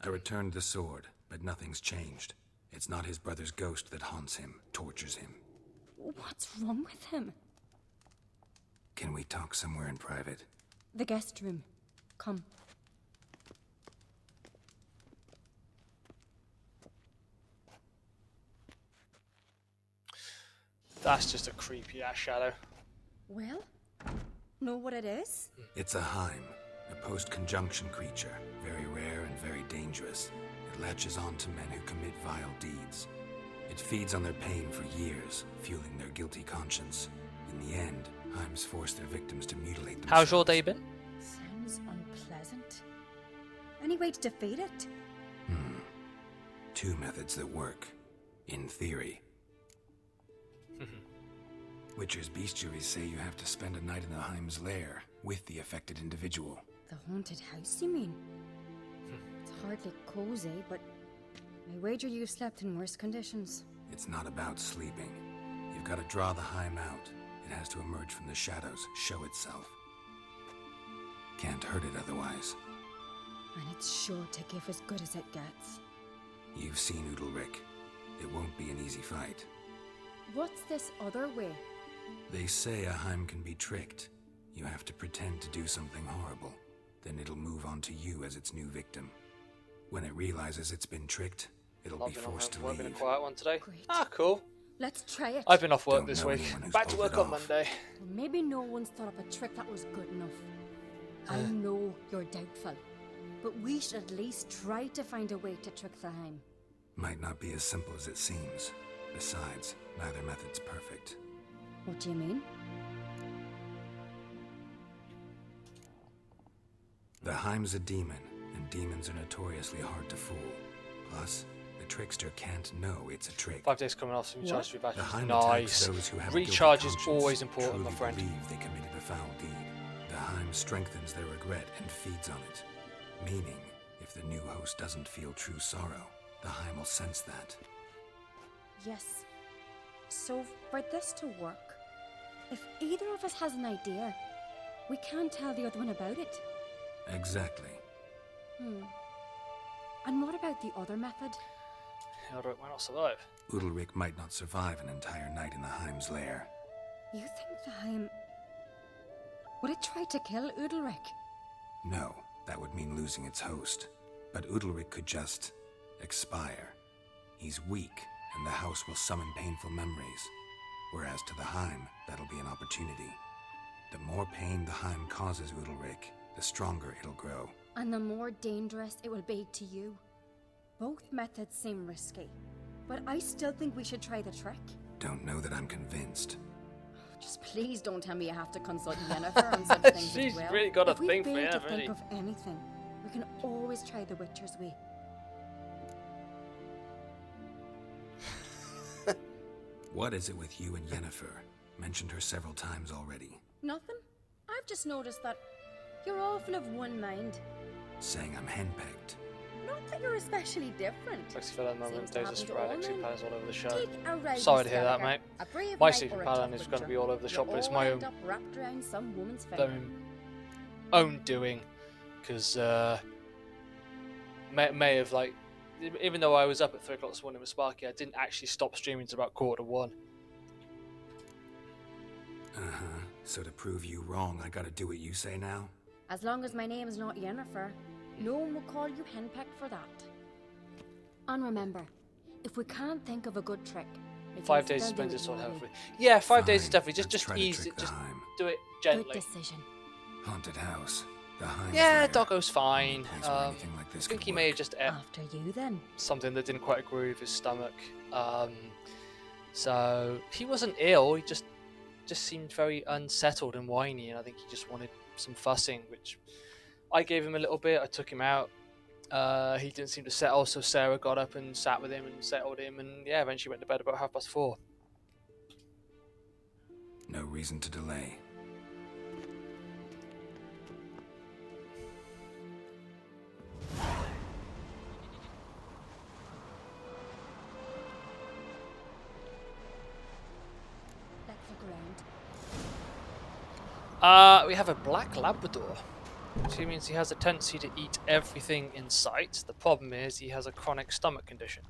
I returned the sword, but nothing's changed. It's not his brother's ghost that haunts him, tortures him. What's wrong with him? Can we talk somewhere in private? The guest room. Come. That's just a creepy ass shadow. Well, know what it is? It's a Heim, a post-conjunction creature, very rare and very dangerous. It latches on to men who commit vile deeds. It feeds on their pain for years, fueling their guilty conscience. In the end, Heims force their victims to mutilate themselves. How's your day been? Sounds unpleasant. Any way to defeat it? Two methods that work, in theory. Witcher's bestiaries say you have to spend a night in the Heim's lair with the affected individual. The haunted house, you mean? It's hardly cozy, but I wager you've slept in worse conditions. It's not about sleeping. You've got to draw the Heim out. It has to emerge from the shadows, show itself. Can't hurt it otherwise. And it's sure to give as good as it gets. You've seen Udalric. It won't be an easy fight. What's this other way? They say a Heim can be tricked. You have to pretend to do something horrible. Then it'll move on to you as its new victim. When it realizes it's been tricked, it'll be forced to I've been a leave. quiet one today. Great. Ah, cool. Let's try it. I've been off work Don't this know week. anyone who's Back to pulled work it on off. Monday. Maybe no one's thought up a trick that was good enough. I know you're doubtful, but we should at least try to find a way to trick the Heim. Might not be as simple as it seems. Besides, neither method's perfect. What do you mean? The Heim's a demon, and demons are notoriously hard to fool. Plus, the trickster can't know it's a trick. 5 days coming off, so recharge 3 The batteries. Heim attacks Nice. those who have a guilty Recharge is conscience, always important, my truly friend. believe they committed a foul deed. The Heim strengthens their regret and feeds on it. Meaning, if the new host doesn't feel true sorrow, the Heim will sense that. Yes. So, for this to work, if either of us has an idea, we can't tell the other one about it. Exactly. And what about the other method? Udalric might not survive. Udalric might not survive an entire night in the Heim's lair. You think the Heim... Would it try to kill Udalric? No, that would mean losing its host. But Udalric could just expire. He's weak, and the house will summon painful memories. Whereas to the Heim, that'll be an opportunity. The more pain the Heim causes Udalric, the stronger it'll grow. And the more dangerous it will be to you. Both methods seem risky, but I still think we should try the trick. Don't know that I'm convinced. Just please don't tell me you have to consult Yennefer on such things She's as well. really got a If we thing for fail to Yennefer, think hasn't of anything, we can always try the Witcher's way. What is it with you and Yennefer? Mentioned her several times already. Nothing. I've just noticed that you're often of one mind. Saying I'm henpecked. Not that you're especially different. Lexi fell in Seems to days of happen to sporadic all sleep men. patterns all over the show. Take a rowdy Sorry to hear that, Skelliger, mate. a brave My knight sleeping or a pattern tough is going to be butcher. all over the shop, You but it's all my end own, up wrapped around some woman's finger. own doing. Because may have, like, even though I was up at 3 o'clock this morning with Sparky, I didn't actually stop streaming until about 1:45. So to prove you wrong, I gotta do what you say now? As long as my name is not Yennefer, no one will call you henpecked for that. And remember, If we can't think of a good trick, we 5 can days still do splendid it sword slowly. hopefully. Yeah, 5 days is Fine, definitely let's just try to ease trick it. Just the Heim. do it Good gently. decision. Haunted house. The Heim's Yeah, lair. Doggo's fine. Only place where anything like this I think could he may have work. just ate After you then. something that didn't quite agree with his stomach. So he wasn't ill. He just seemed very unsettled and whiny, and I think he just wanted some fussing, which I gave him a little bit. I took him out. He didn't seem to settle, so Sarah got up and sat with him and settled him, and yeah, eventually went to bed about 4:30. No reason to delay. Let's look around. We have a black Labrador, which means he has a tendency to eat everything in sight. The problem is he has a chronic stomach condition.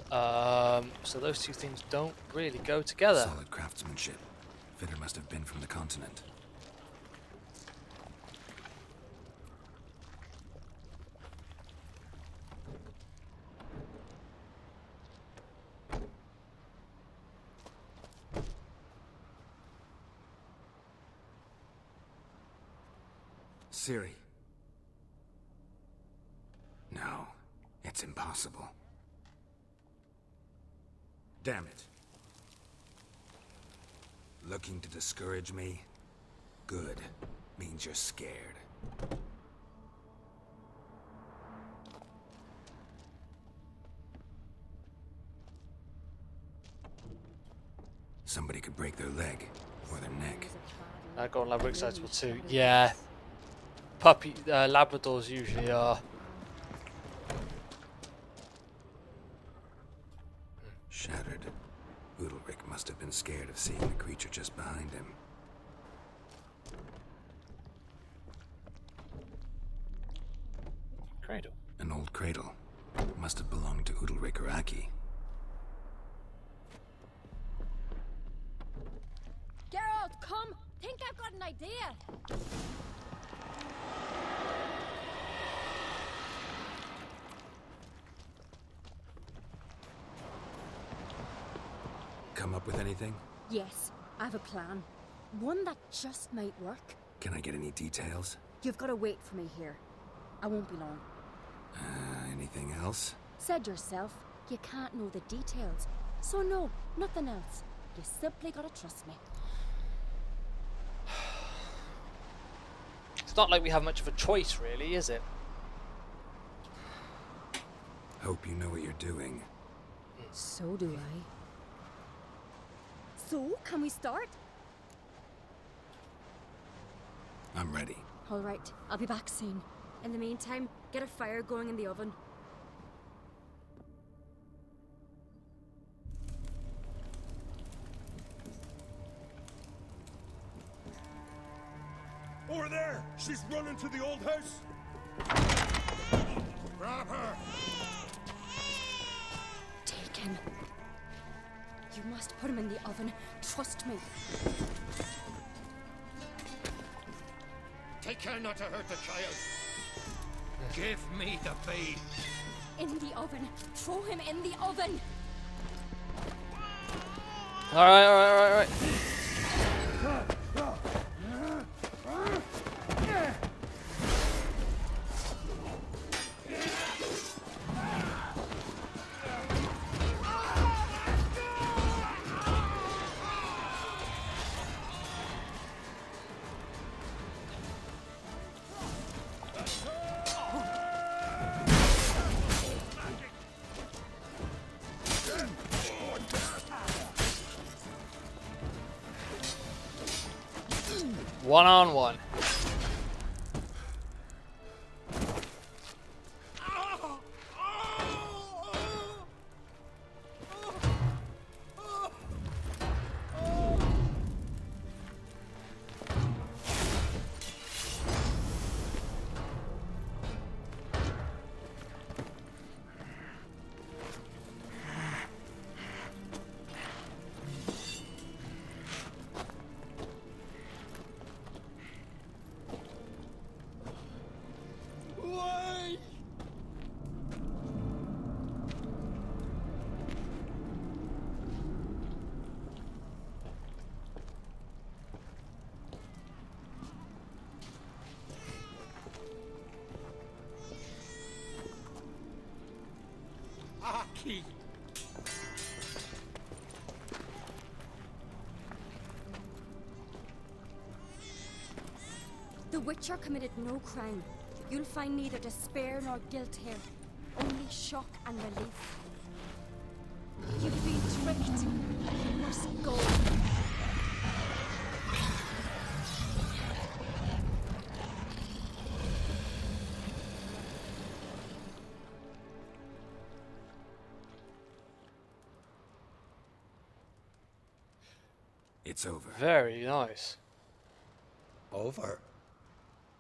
So those two things don't really go together. Solid craftsmanship. Fitter must have been from the continent. Siri. No, it's impossible. Damn it. Looking to discourage me? Good. Means you're scared. Somebody could break their leg or their neck. Golden Labrador excitable too. Yeah. Puppy Labradors usually are. Shattered. Udalric must have been scared of seeing the creature just behind him. Cradle. An old cradle. Must have belonged to Udalric or Aki. Geralt, come! Think I've got an idea! Come up with anything? Yes, I have a plan. One that just might work. Can I get any details? You've got to wait for me here. I won't be long. Anything else? Said yourself, you can't know the details. So no, nothing else. You simply gotta trust me. It's not like we have much of a choice, really, is it? Hope you know what you're doing. So do I. So, can we start? I'm ready. All right, I'll be back soon. In the meantime, get a fire going in the oven. Over there! She's running to the old house! Grab her! Take him. You must put him in the oven. Trust me. Take care not to hurt the child. Give me the babe. In the oven. Throw him in the oven. Alright. One-on-one. Aki! The Witcher committed no crime. You'll find neither despair nor guilt here. Only shock and relief. You've been tricked. You must go. It's over. Very nice. Over?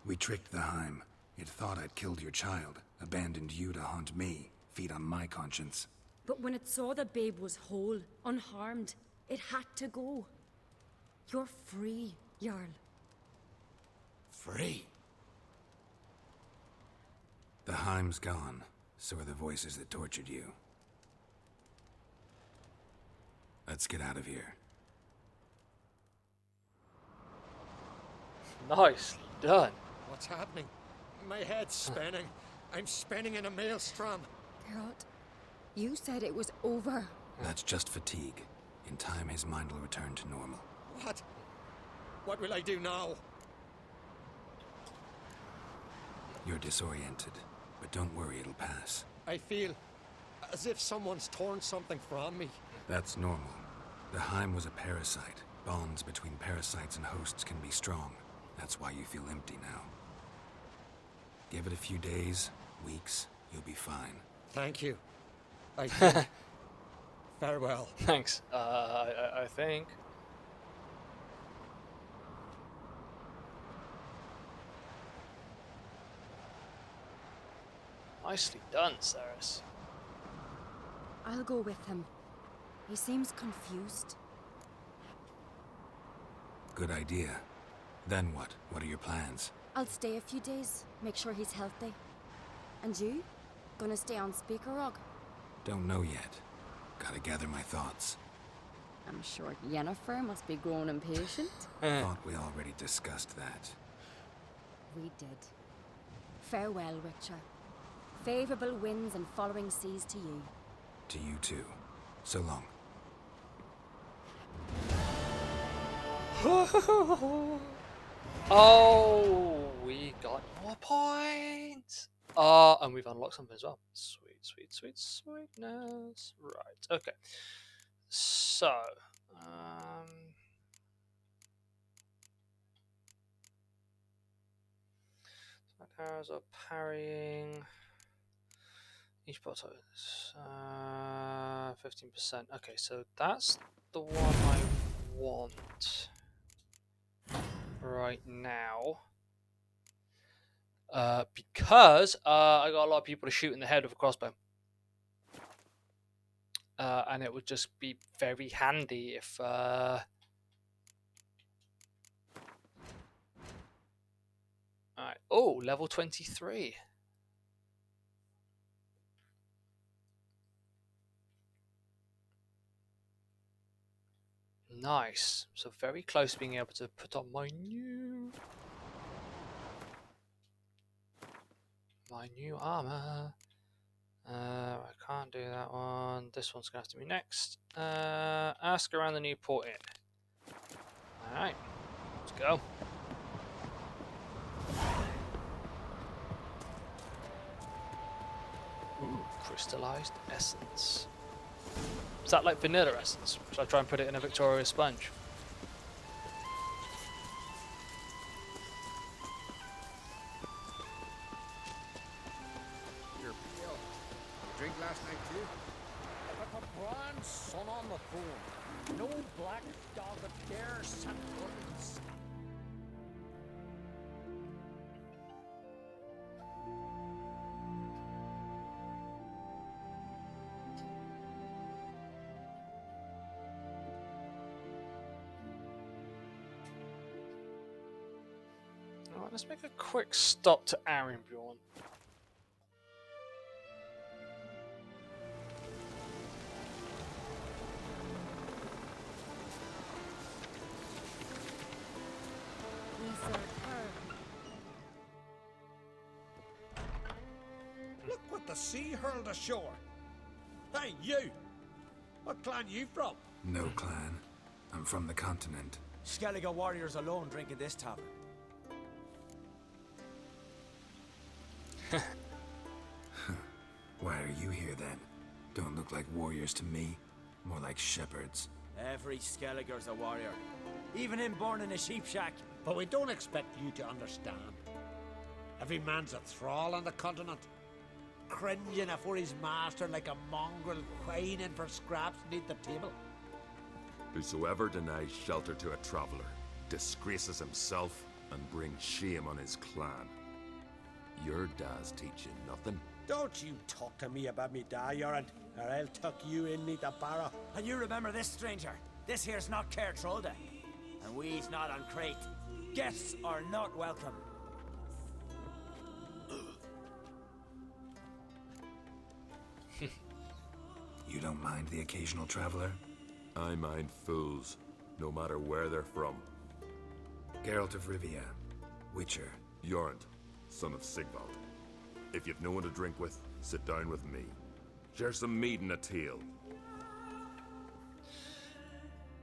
We tricked the Heim. It thought I'd killed your child, abandoned you to haunt me, feed on my conscience. But when it saw the babe was whole, unharmed, it had to go. You're free, Jarl. Free? The Heim's gone, so are the voices that tortured you. Let's get out of here. Nicely done. What's happening? My head's spinning. I'm spinning in a maelstrom. Geralt, you said it was over. That's just fatigue. In time, his mind will return to normal. What? What will I do now? You're disoriented, but don't worry, it'll pass. I feel as if someone's torn something from me. That's normal. The Heim was a parasite. Bonds between parasites and hosts can be strong. That's why you feel empty now. Give it a few days, weeks, you'll be fine. Thank you. I think. Farewell. Thanks. I think. Nicely done, Saris. I'll go with him. He seems confused. Good idea. Then what? What are your plans? I'll stay a few days, make sure he's healthy. And you? Gonna stay on Speaker Rock? Don't know yet. Gotta gather my thoughts. I'm sure Yennefer must be growing impatient. Thought we already discussed that. We did. Farewell, Witcher. Favorable winds and following seas to you. To you too. So long. Oh, we got more points. And we've unlocked something as well. Sweet, sweet, sweet, sweetness. Right, okay. So, arrows are parrying. Each bot is 15%. Okay, so that's the one I want right now. Because I got a lot of people to shoot in the head with a crossbow. And it would just be very handy if... Alright. Oh, level 23. Nice. So very close to being able to put on my new armor. I can't do that one. This one's gonna have to be next. Ask around the new port inn. Alright, let's go. Ooh, crystallized essence. Is that like vanilla essence? Should I try and put it in a Victoria sponge? You're pale. You drink last night too? Like a grand sun on the throne. No black dog that dares send words. Alright, let's make a quick stop to Arinbjorn. Look what the sea hurled ashore. Hey, you! What clan you from? No clan. I'm from the continent. Skellige warriors alone drink in this tavern. Why are you here then? Don't look like warriors to me. More like shepherds. Every Skellige's a warrior. Even him born in a sheep shack. But we don't expect you to understand. Every man's a thrall on the continent, cringing afore his master like a mongrel whining for scraps beneath the table. Whosoever denies shelter to a traveller disgraces himself and brings shame on his clan. Your da's teach you nothing. Don't you talk to me about me da, Yoran, or I'll tuck you in me the barrow. And you remember this, stranger. This here's not Cair Trolde, and we's not on Crate. Guests are not welcome. You don't mind the occasional traveler? I mind fools, no matter where they're from. Geralt of Rivia, Witcher. Jorund, son of Sigvald. If you've no one to drink with, sit down with me. Share some mead and a tale.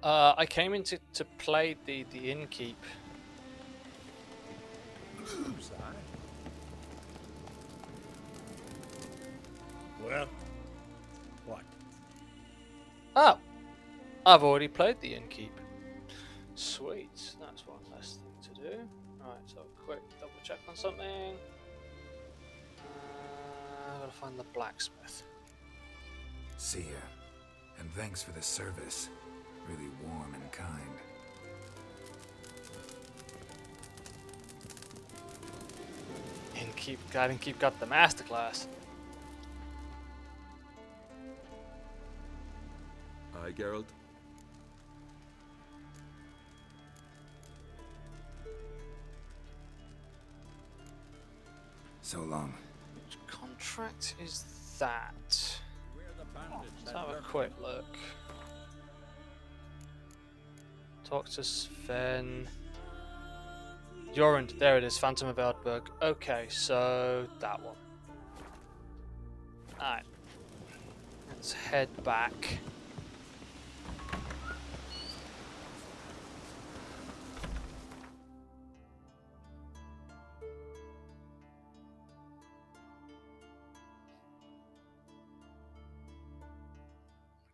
I came in to play the innkeep. Who's that? Well, what? Oh, I've already played the innkeep. Sweet, that's one less thing to do. Right, so quick double check on something. I've got to find the blacksmith. See ya. And thanks for the service. Really warm and kind. Innkeep got the masterclass. Aye, Geralt? So long. Which contract is that? Let's have a quick look. Talk to Sven. Jorund, there it is, Phantom of Eldberg. Okay, so that one. Alright. Let's head back.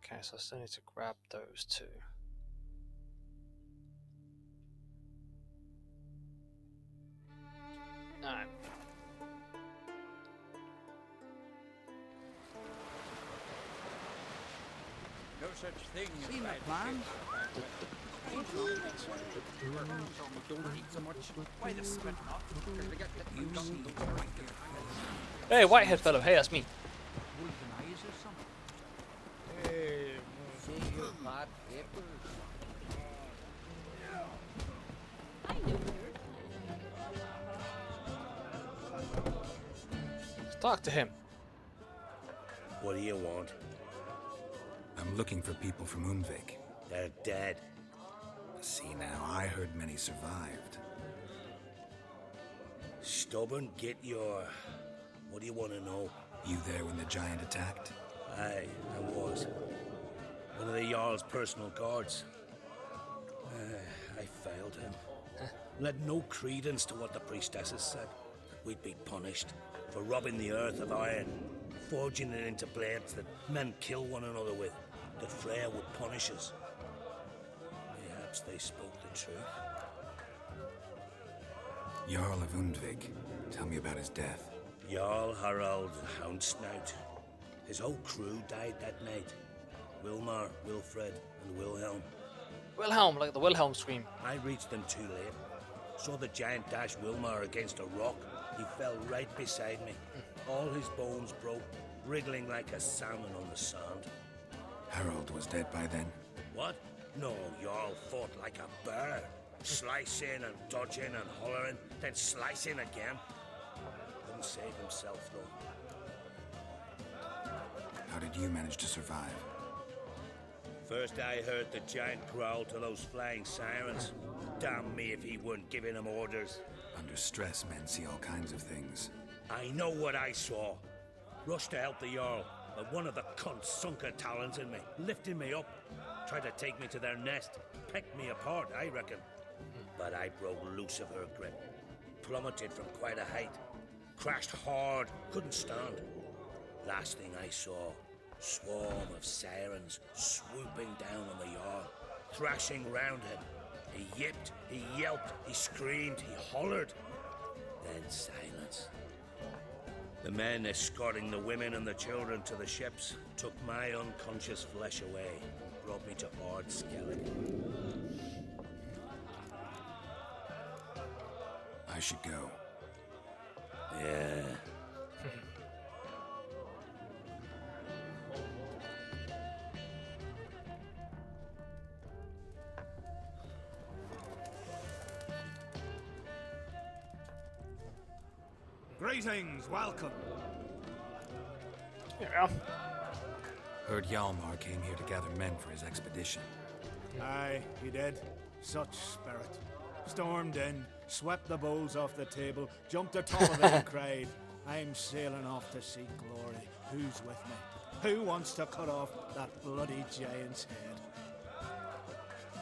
Okay, so I still need to grab those two. Alright. No such thing as bad plan. Hey, whitehead fellow, hey, that's me. Talk to him. What do you want? I'm looking for people from Unvik. They're dead. See now, I heard many survived. Stubborn, get your... What do you want to know? You there when the giant attacked? Aye, I was. One of the Jarl's personal guards. I failed him. Led no credence to what the priestesses said. That we'd be punished for robbing the earth of iron, forging it into blades that men kill one another with, that Freya would punish us. Perhaps they spoke the truth. Jarl of Undvik. Tell me about his death. Jarl Harald Houndsnout. His whole crew died that night. Wilmar, Wilfred, and Wilhelm. Wilhelm, like the Wilhelm scream. I reached them too late. Saw the giant dash Wilmar against a rock. He fell right beside me. All his bones broke, wriggling like a salmon on the sand. Harold was dead by then? What? No, Jarl fought like a bear. Slicing and dodging and hollering, then slicing again. Couldn't save himself, though. How did you manage to survive? First I heard the giant growl to those flying sirens. Damn me if he weren't giving them orders. Under stress, men see all kinds of things. I know what I saw. Rushed to help the Jarl. But one of the cunts sunk a talent in me, lifting me up. Tried to take me to their nest. Pecked me apart, I reckon. But I broke loose of her grip. Plummeted from quite a height. Crashed hard. Couldn't stand. Last thing I saw, swarm of sirens swooping down on the Jarl, thrashing round him. He yipped, he yelped, he screamed, he hollered. Then silence. The men escorting the women and the children to the ships took my unconscious flesh away, brought me to Ord Skellig. I should go. Yeah. Greetings, welcome. Yeah. Heard Hjalmar came here to gather men for his expedition. Aye, he did. Such spirit. Stormed in, swept the bowls off the table, jumped atop of it and cried, I'm sailing off to seek glory. Who's with me? Who wants to cut off that bloody giant's head?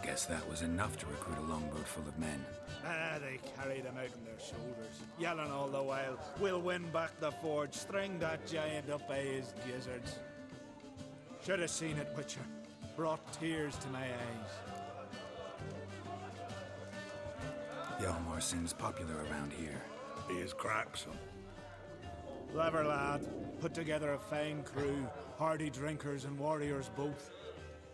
Guess that was enough to recruit a longboat full of men. They carried him out on their shoulders, yelling all the while, we'll win back the forge, string that giant up by his gizzards. Should have seen it, Witcher. Brought tears to my eyes. Hjalmar seems popular around here. He is cracksome. Clever lad. Put together a fine crew, hardy drinkers and warriors both.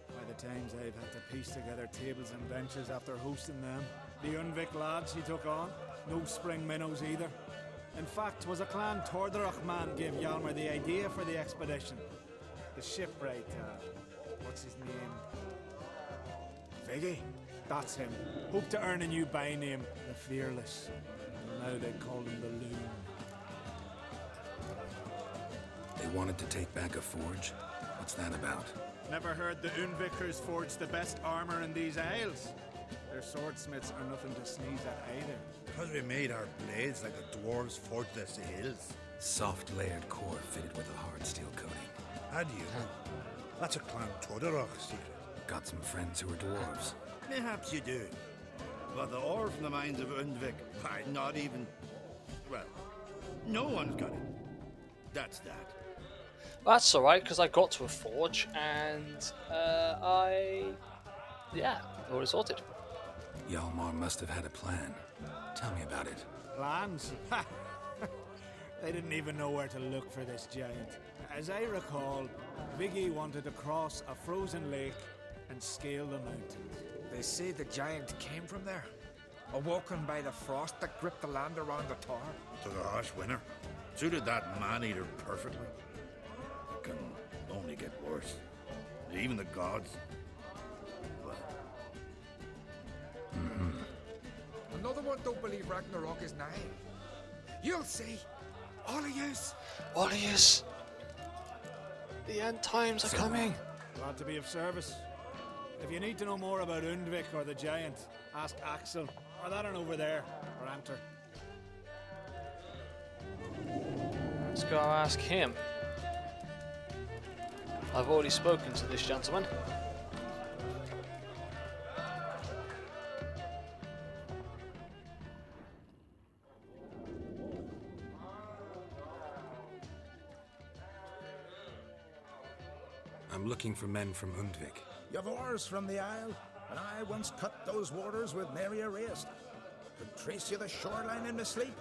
By the times I've had to piece together tables and benches after hosting them. The Unvik lads he took on, no spring minnows either. In fact, 'twas a clan Tordarach man gave Hjalmar the idea for the expedition. The shipwright, what's his name? Viggy? That's him. Hope to earn a new by name, the Fearless. Now they call him the Loon. They wanted to take back a forge? What's that about? Never heard the Unvikers forge the best armor in these isles. Their swordsmiths are nothing to sneeze at either. Because we made our blades like the dwarves forged their sails. Soft layered core fitted with a hard steel coating. How do you know? That's a clan Tordarach secret. Got some friends who are dwarves. Perhaps you do. But the ore from the mines of Undvik, why, not even... Well, no one's got it. That's that. That's alright, because I got to a forge and yeah, all sorted. Hjalmar must have had a plan. Tell me about it. Plans? Ha! They didn't even know where to look for this giant. As I recall, Viggy wanted to cross a frozen lake and scale the mountains. They say the giant came from there, awoken by the frost that gripped the land around the tower. Took a harsh winter. Suited that man-eater perfectly. It can only get worse. Even the gods. Well. Another one don't believe Ragnarok is nigh. You'll see. All of yous. All of yous. The end times are coming. Glad to be of service. If you need to know more about Undvik or the giant, ask Axel, or that one over there, or Anter. Let's go ask him. I've already spoken to this gentleman. I'm looking for men from Undvik. You've oars from the Isle, and I once cut those waters with Mary Arrest. Could trace you the shoreline in my sleep.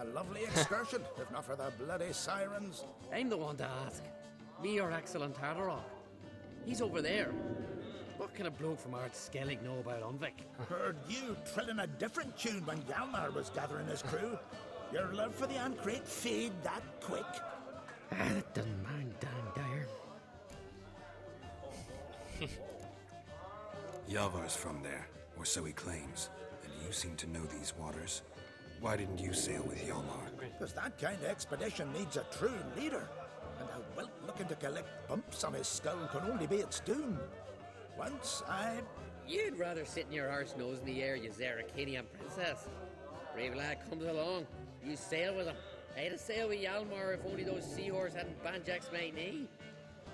A lovely excursion, if not for the bloody sirens. I'm the one to ask. Me or Axel and Tardarok. He's over there. What can a bloke from Ard Skellig know about Undvik? Heard you trilling a different tune when Hjalmar was gathering his crew. Your love for the Ancrate fade that quick. That doesn't mind Dan Dyer. Yavar's from there, or so he claims, and you seem to know these waters. Why didn't you sail with Hjalmar? Because that kind of expedition needs a true leader, and a whelp looking to collect bumps on his skull can only be its doom. Once I... You'd rather sit in your arse nose in the air, you Zaracanian princess. Brave lad comes along, you sail with him. I'd have sailed with Hjalmar if only those seahorse hadn't banjaxed my knee.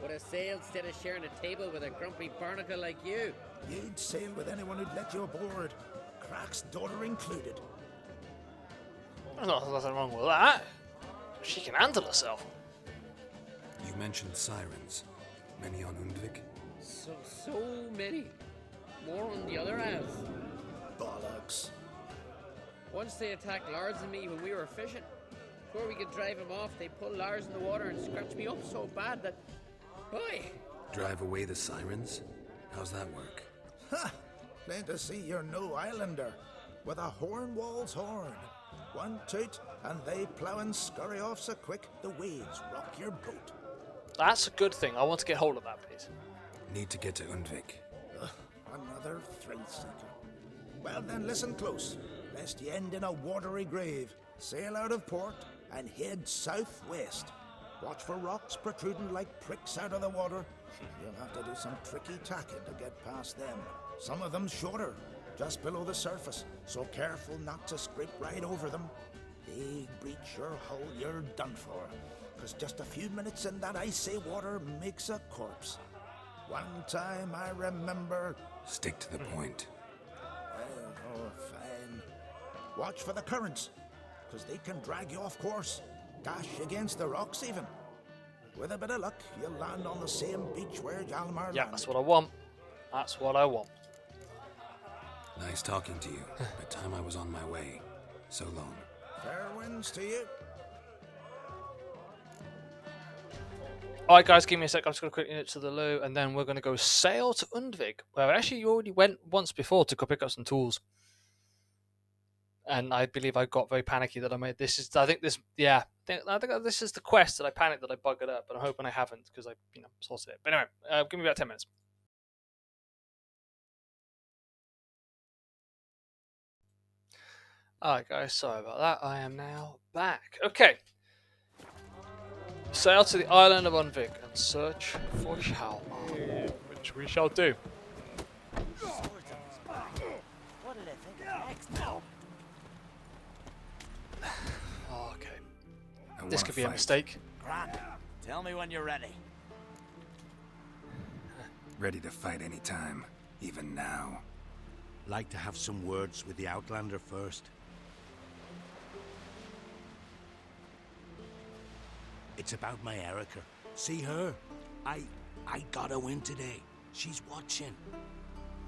Would have sailed instead of sharing a table with a grumpy barnacle like you. You'd sail with anyone who'd let you aboard. Crack's daughter included. There's nothing wrong with that. She can handle herself. You mentioned sirens. Many on Undvik? So many. More on the other isles. Bollocks. Once they attacked Lars and me when we were fishing. Before we could drive him off, they pulled Lars in the water and scratched me up so bad that... Boy! Drive away the sirens? How's that work? Ha! Plain to see you're no islander. With a horn wall's horn. One toot, and they plough and scurry off so quick the waves rock your boat. That's a good thing. I want to get hold of that, please. Need to get to Undvik. Another thrill-seeker. Well then, listen close, lest ye end in a watery grave. Sail out of port and head southwest. Watch for rocks protruding like pricks out of the water. You'll have to do some tricky tacking to get past them. Some of them shorter, just below the surface, so careful not to scrape right over them. They breach your hull, you're done for. Because just a few minutes in that icy water makes a corpse. One time I remember... Stick to the point. Oh, fine. Watch for the currents, because they can drag you off course. Dash against the rocks even. With a bit of luck, you'll land on the same beach where Hjalmar landed. Yeah, that's what I want. That's what I want. Nice talking to you. By the time I was on my way. So long. Fair winds to you. Alright guys, give me a sec. I'm just going to quickly nip to the loo and then we're going to go sail to Undvik. Well, actually you already went once before to go pick up some tools. And I believe I got very panicky that I made this is I think this this is the quest that I panicked that I buggered up, but I'm hoping I haven't because I sorted it. But anyway, give me about 10 minutes. Alright guys, sorry about that. I am now back. Okay. Sail to the island of Undvik and search for Hjalmar, which we shall do. What did I think of next now? Okay. This could be a mistake. Grant, tell me when you're ready. Ready to fight any time, even now. Like to have some words with the Outlander first. It's about my Erica. See her? I got a win today. She's watching.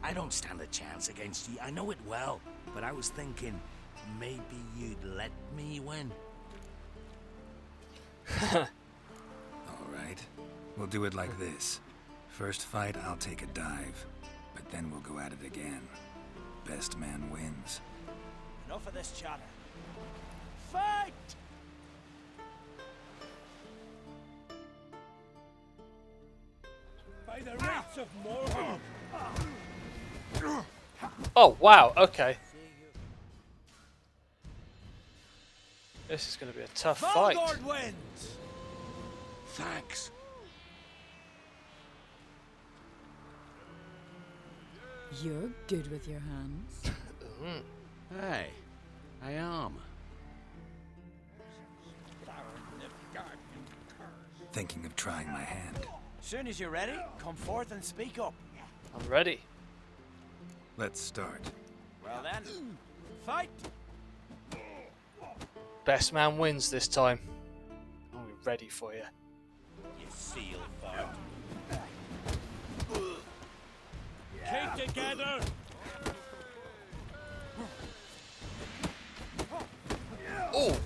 I don't stand a chance against you. I know it well. But I was thinking, maybe you'd let me win. All right. We'll do it like this. First fight, I'll take a dive. But then we'll go at it again. Best man wins. Enough of this chatter. Fight! By the rights of Morgan. Oh wow, okay. This is going to be a tough fight. Wins. Thanks. You're good with your hands. Hey, I am. Thinking of trying my hand. Soon as you're ready, come forth and speak up. I'm ready. Let's start. Well then, fight! Best man wins this time. I'll be ready for you. You seal fart. Keep together! Oh!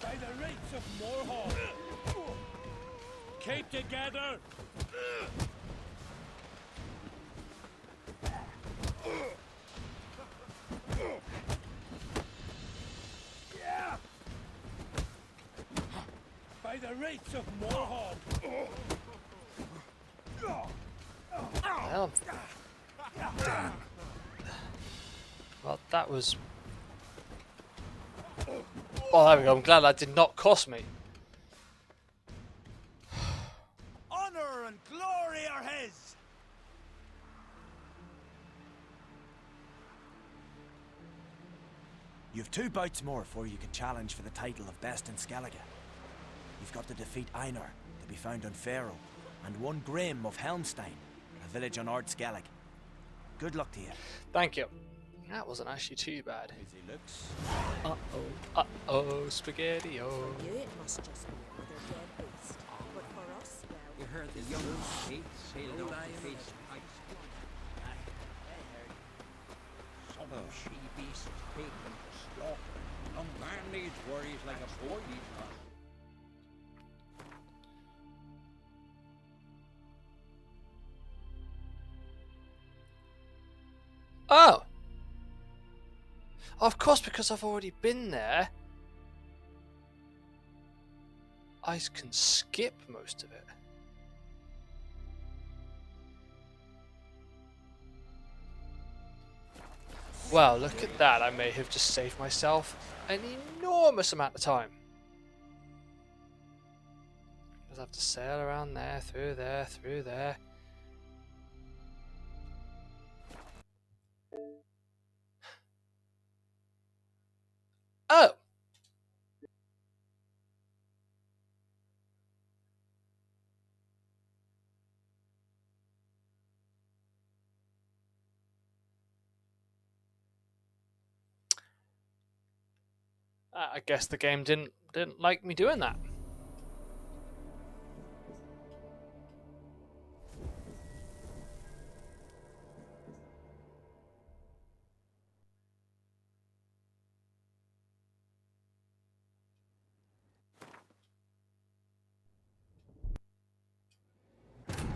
By the rights of Morhall! Keep together! By the rights of Morhall! Well, damn. Well, that was... Oh, there we go. I'm glad that did not cost me. Honor and glory are his! You've 2 bouts more before you can challenge for the title of Best in Skellige. You've got to defeat Einar, to be found on Faroe, and 1 Grim of Helmstein, a village on Ard Skellig. Good luck to you. Thank you. That wasn't actually too bad. Easy looks. Uh-oh. Uh-oh, spaghetti-o. For you, it must just be another dead beast. But for us, well... You heard the young Kate sailed off the face of ice. Some she-beasts taken to slaughter. Young man needs worries like a boy needs not. Oh! Of course, because I've already been there, I can skip most of it. Well, look at that. I may have just saved myself an enormous amount of time. Because I have to sail around there, through there, through there. Oh! I guess the game didn't like me doing that.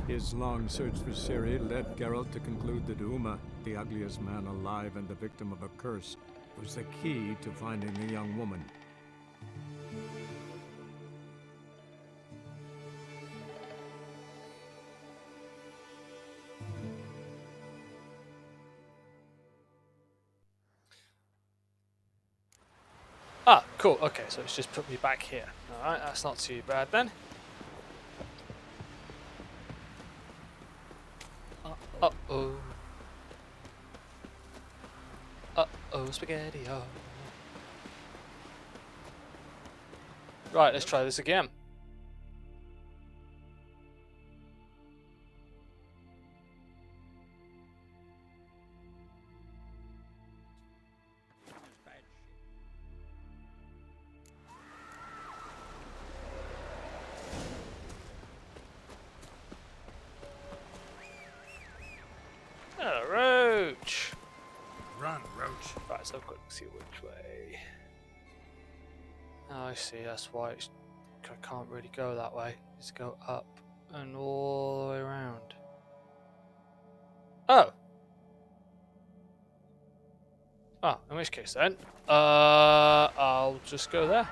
His long search for Ciri led Geralt to conclude that Uma, the ugliest man alive and the victim of a curse, was the key to finding the young woman. Ah, cool. Okay, so it's just put me back here. Alright, that's not too bad then. Uh-oh. Uh-oh, spaghetti-o. Right, let's try this again. Roach! Run, Roach. Right, so I've got to see which way. Oh, I see, that's why I can't really go that way. Just go up and all the way around. Oh! Oh, in which case then, I'll just go there.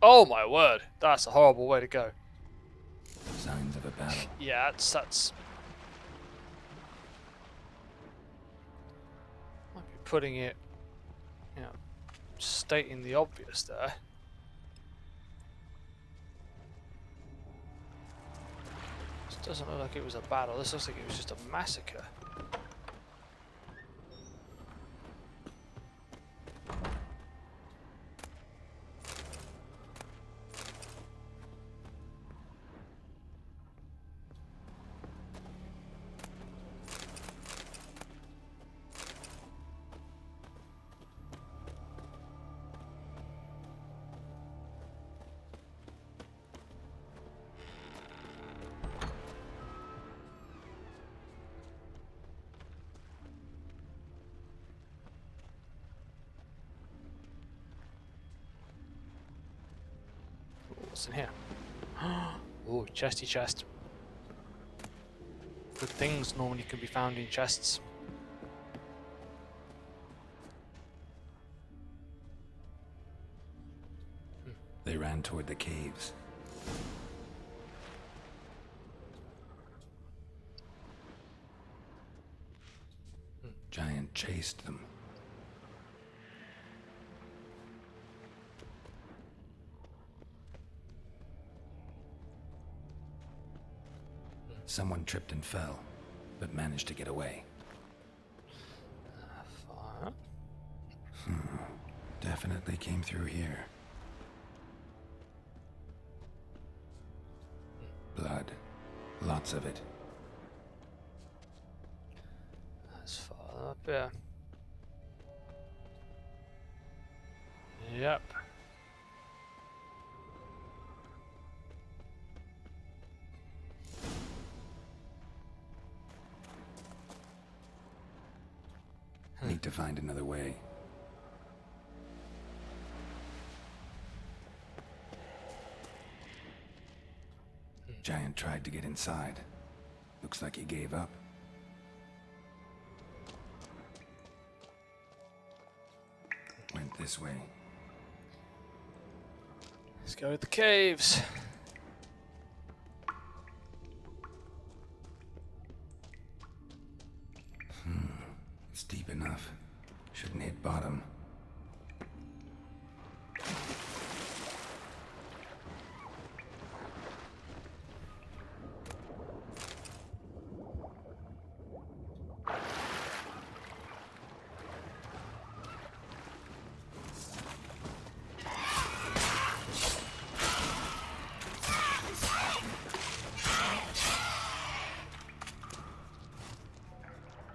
Oh my word, that's a horrible way to go. Signs of a battle. Yeah, that's might be putting it, you know, stating the obvious there. This doesn't look like it was a battle, this looks like it was just a massacre. What's in here? Oh, chesty chest. good things normally can be found in chests. They ran toward the caves. Giant chased them. Someone tripped and fell, but managed to get away. Definitely came through here. Blood. Lots of it. That's far up here. Yep. Need to find another way. Giant tried to get inside. Looks like he gave up. Went this way. Let's go to the caves. It's deep enough. Shouldn't hit bottom.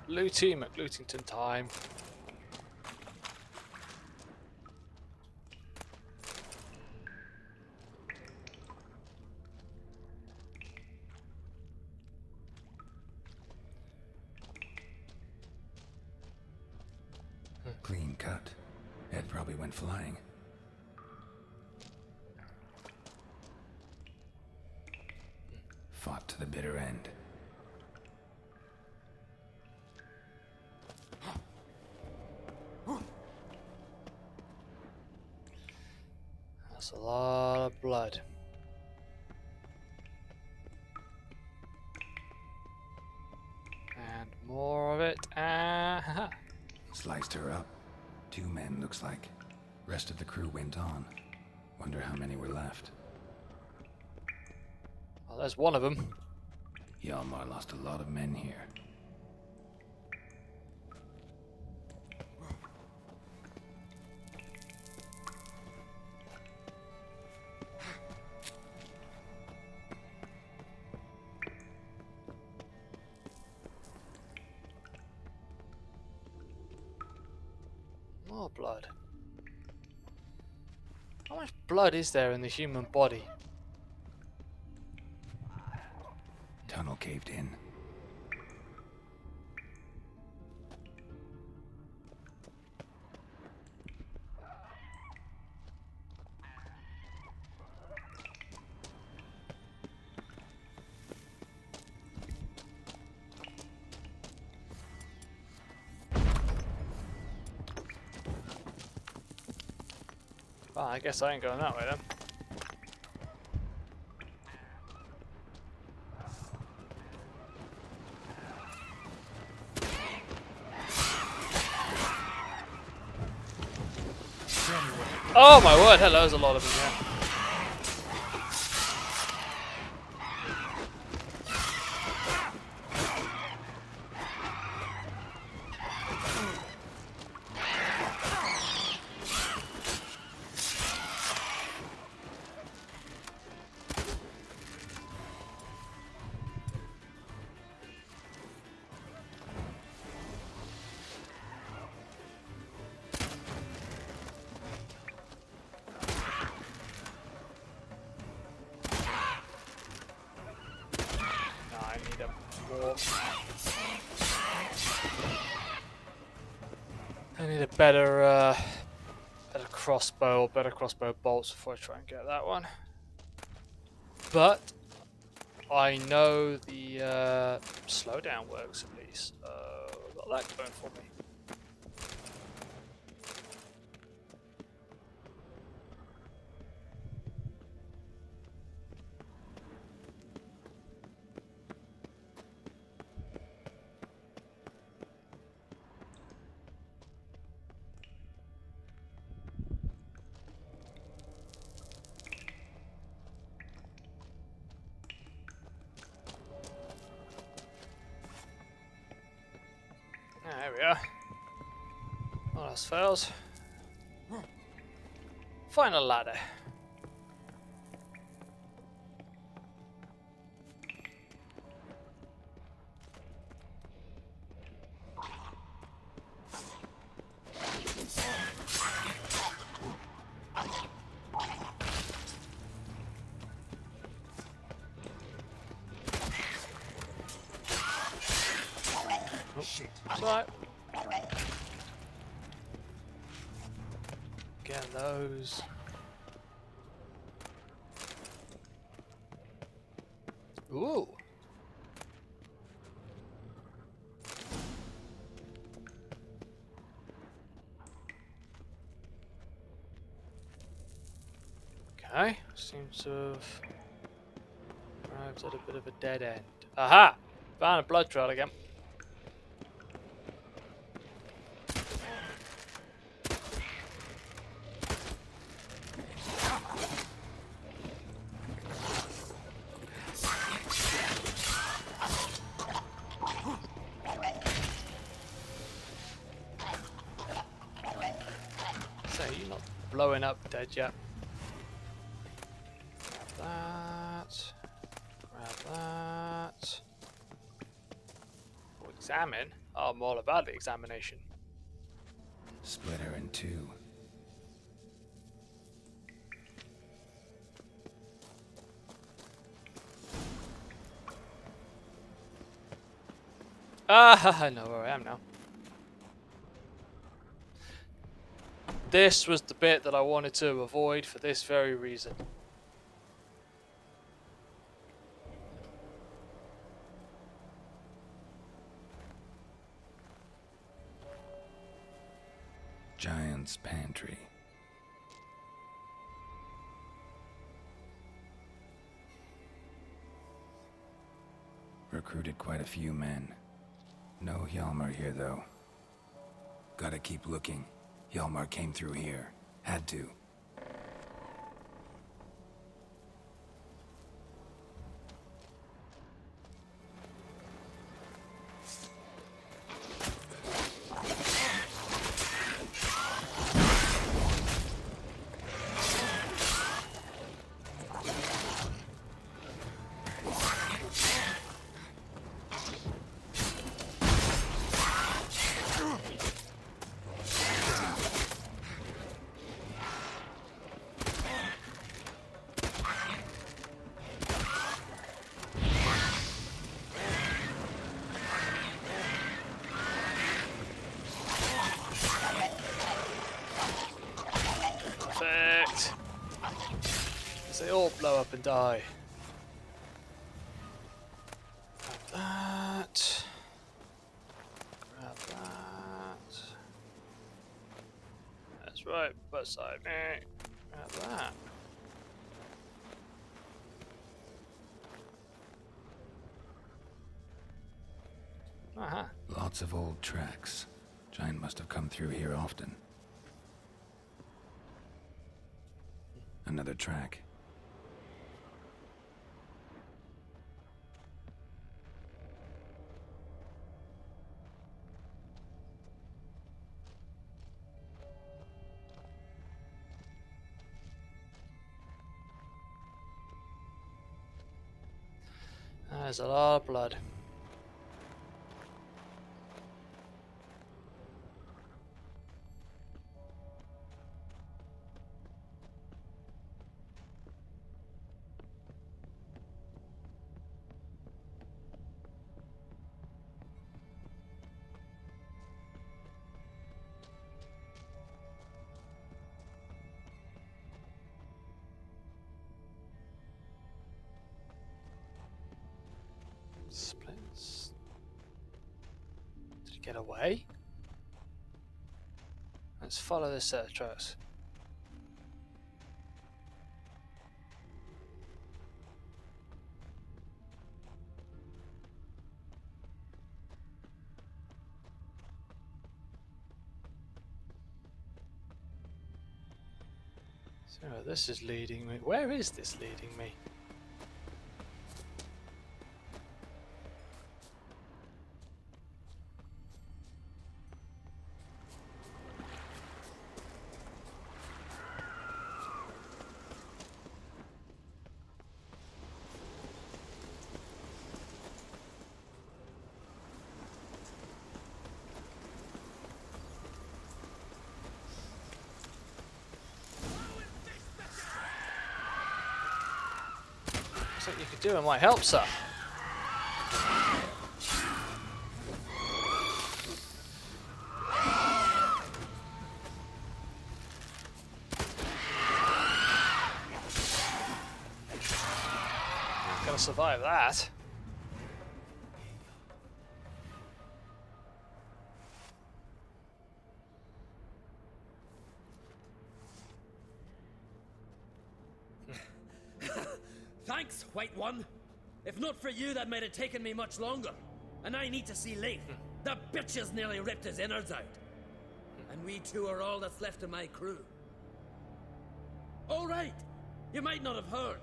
Looty McLootington time. Clean cut. Head probably went flying. Fought to the bitter end. That's a lot of blood. And more of it. Sliced her up. 2 men, looks like. Rest of the crew went on. Wonder how many were left. Well, there's one of them. Hjalmar lost a lot of men here. More blood. How much blood is there in the human body? Tunnel caved in. Well, I guess I ain't going that way then. Oh my word, hello, there's a lot of them here. I need a better crossbow, better crossbow bolts before I try and get that one. But I know the slowdown works at least. I've got that going for me. There we are. All else fails. Final ladder. Oh, shit. Sorry. Get those. Ooh. Okay, seems to have arrived at a bit of a dead end. Aha! Found a blood trail again. So you're not blowing up dead yet. Grab that. Grab that. Oh, examine? Oh, I'm all about the examination. Split her in two. Ah, I know where I am now. This was the bit that I wanted to avoid for this very reason. Giant's pantry. Recruited quite a few men. No Hjalmar here, though. Gotta keep looking. Hjalmar came through here. Had to. Perfect. As they all blow up and die. Grab that. Grab that. That's right, beside me. Grab that. Aha. Lots of old tracks. Giant must have come through here often. Another track. There's a lot of blood. Splits. Did he get away? Let's follow this set of tracks. So this is leading me. Where is this leading me? What you could do, it might help, sir. Gotta survive that. Thanks, White One. If not for you, that might have taken me much longer. And I need to see Leif. The bitch has nearly ripped his innards out. And we two are all that's left of my crew. All right. You might not have heard.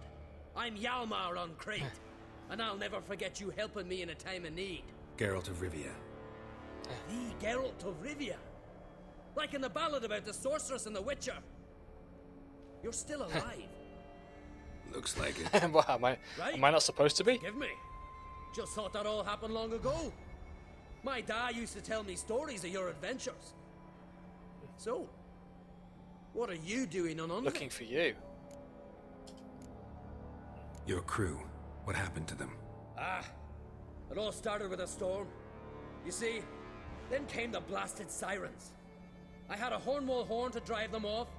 I'm Hjalmar on Crete. And I'll never forget you helping me in a time of need. Geralt of Rivia. The Geralt of Rivia. Like in the ballad about the sorceress and the witcher. You're still alive. Looks like it. Well, am I not supposed to be? Give me. Just thought that all happened long ago. My dad used to tell me stories of your adventures. So, what are you doing on Unvik? Looking for you. Your crew. What happened to them? It all started with a storm. You see, then came the blasted sirens. I had a Hornwall horn to drive them off,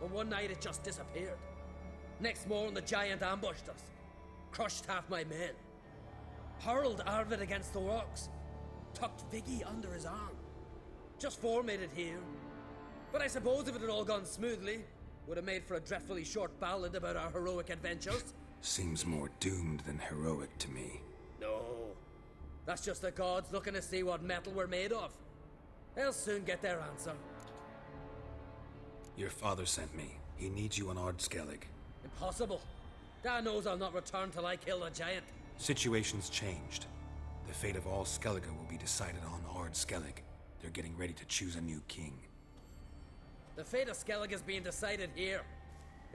but one night it just disappeared. Next morning, the giant ambushed us, crushed half my men, hurled Arvid against the rocks, tucked Viggy under his arm. Just four made it here. But I suppose if it had all gone smoothly, would have made for a dreadfully short ballad about our heroic adventures. Seems more doomed than heroic to me. No, that's just the gods looking to see what metal we're made of. They'll soon get their answer. Your father sent me. He needs you on Ard Skellig. Impossible. Dad knows I'll not return till I kill the giant. Situation's changed. The fate of all Skellige will be decided on Ard Skellig. They're getting ready to choose a new king. The fate of Skellig is being decided here.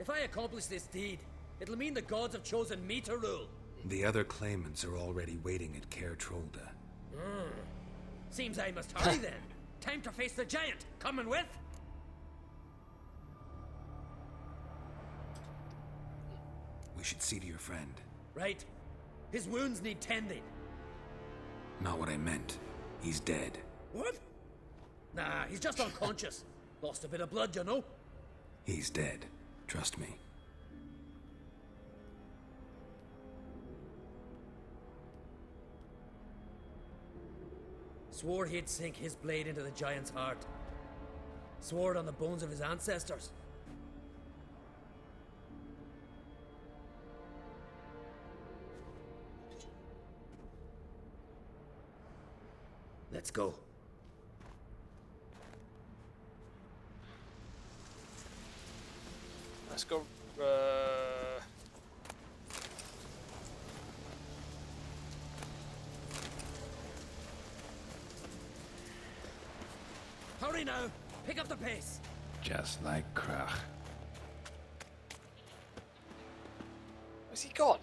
If I accomplish this deed, it'll mean the gods have chosen me to rule. The other claimants are already waiting at Caer Trolda. Seems I must hurry then. Time to face the giant. Coming with? We should see to your friend. Right. His wounds need tending. Not what I meant. He's dead. What? Nah, he's just unconscious. Lost a bit of blood, you know. He's dead. Trust me. Swore he'd sink his blade into the giant's heart. Swore it on the bones of his ancestors. Let's go. Let's go. Hurry now! Pick up the pace! Just like Krach. Where's he gone?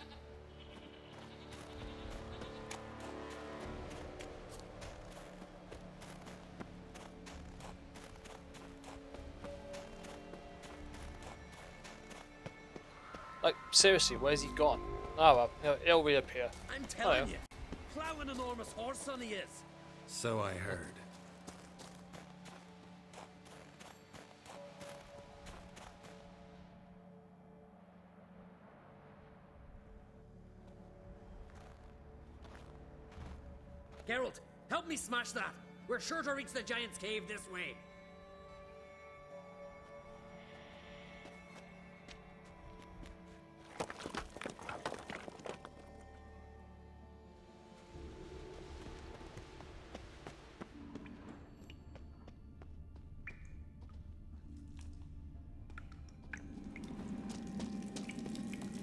Like, seriously, where's he gone? Oh well, he'll reappear. I'm telling you, plow an enormous horse on he is. So I heard. Geralt, help me smash that. We're sure to reach the giant's cave this way.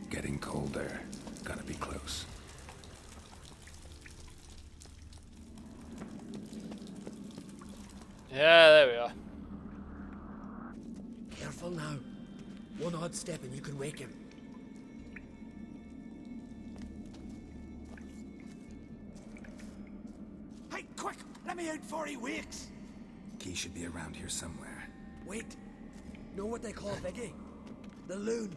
Getting colder. Gotta be close. Yeah, there we are. Careful now. One odd step and you can wake him. Hey, quick! Let me out before he wakes! Key should be around here somewhere. Wait. Know what they call Viggy? The loon.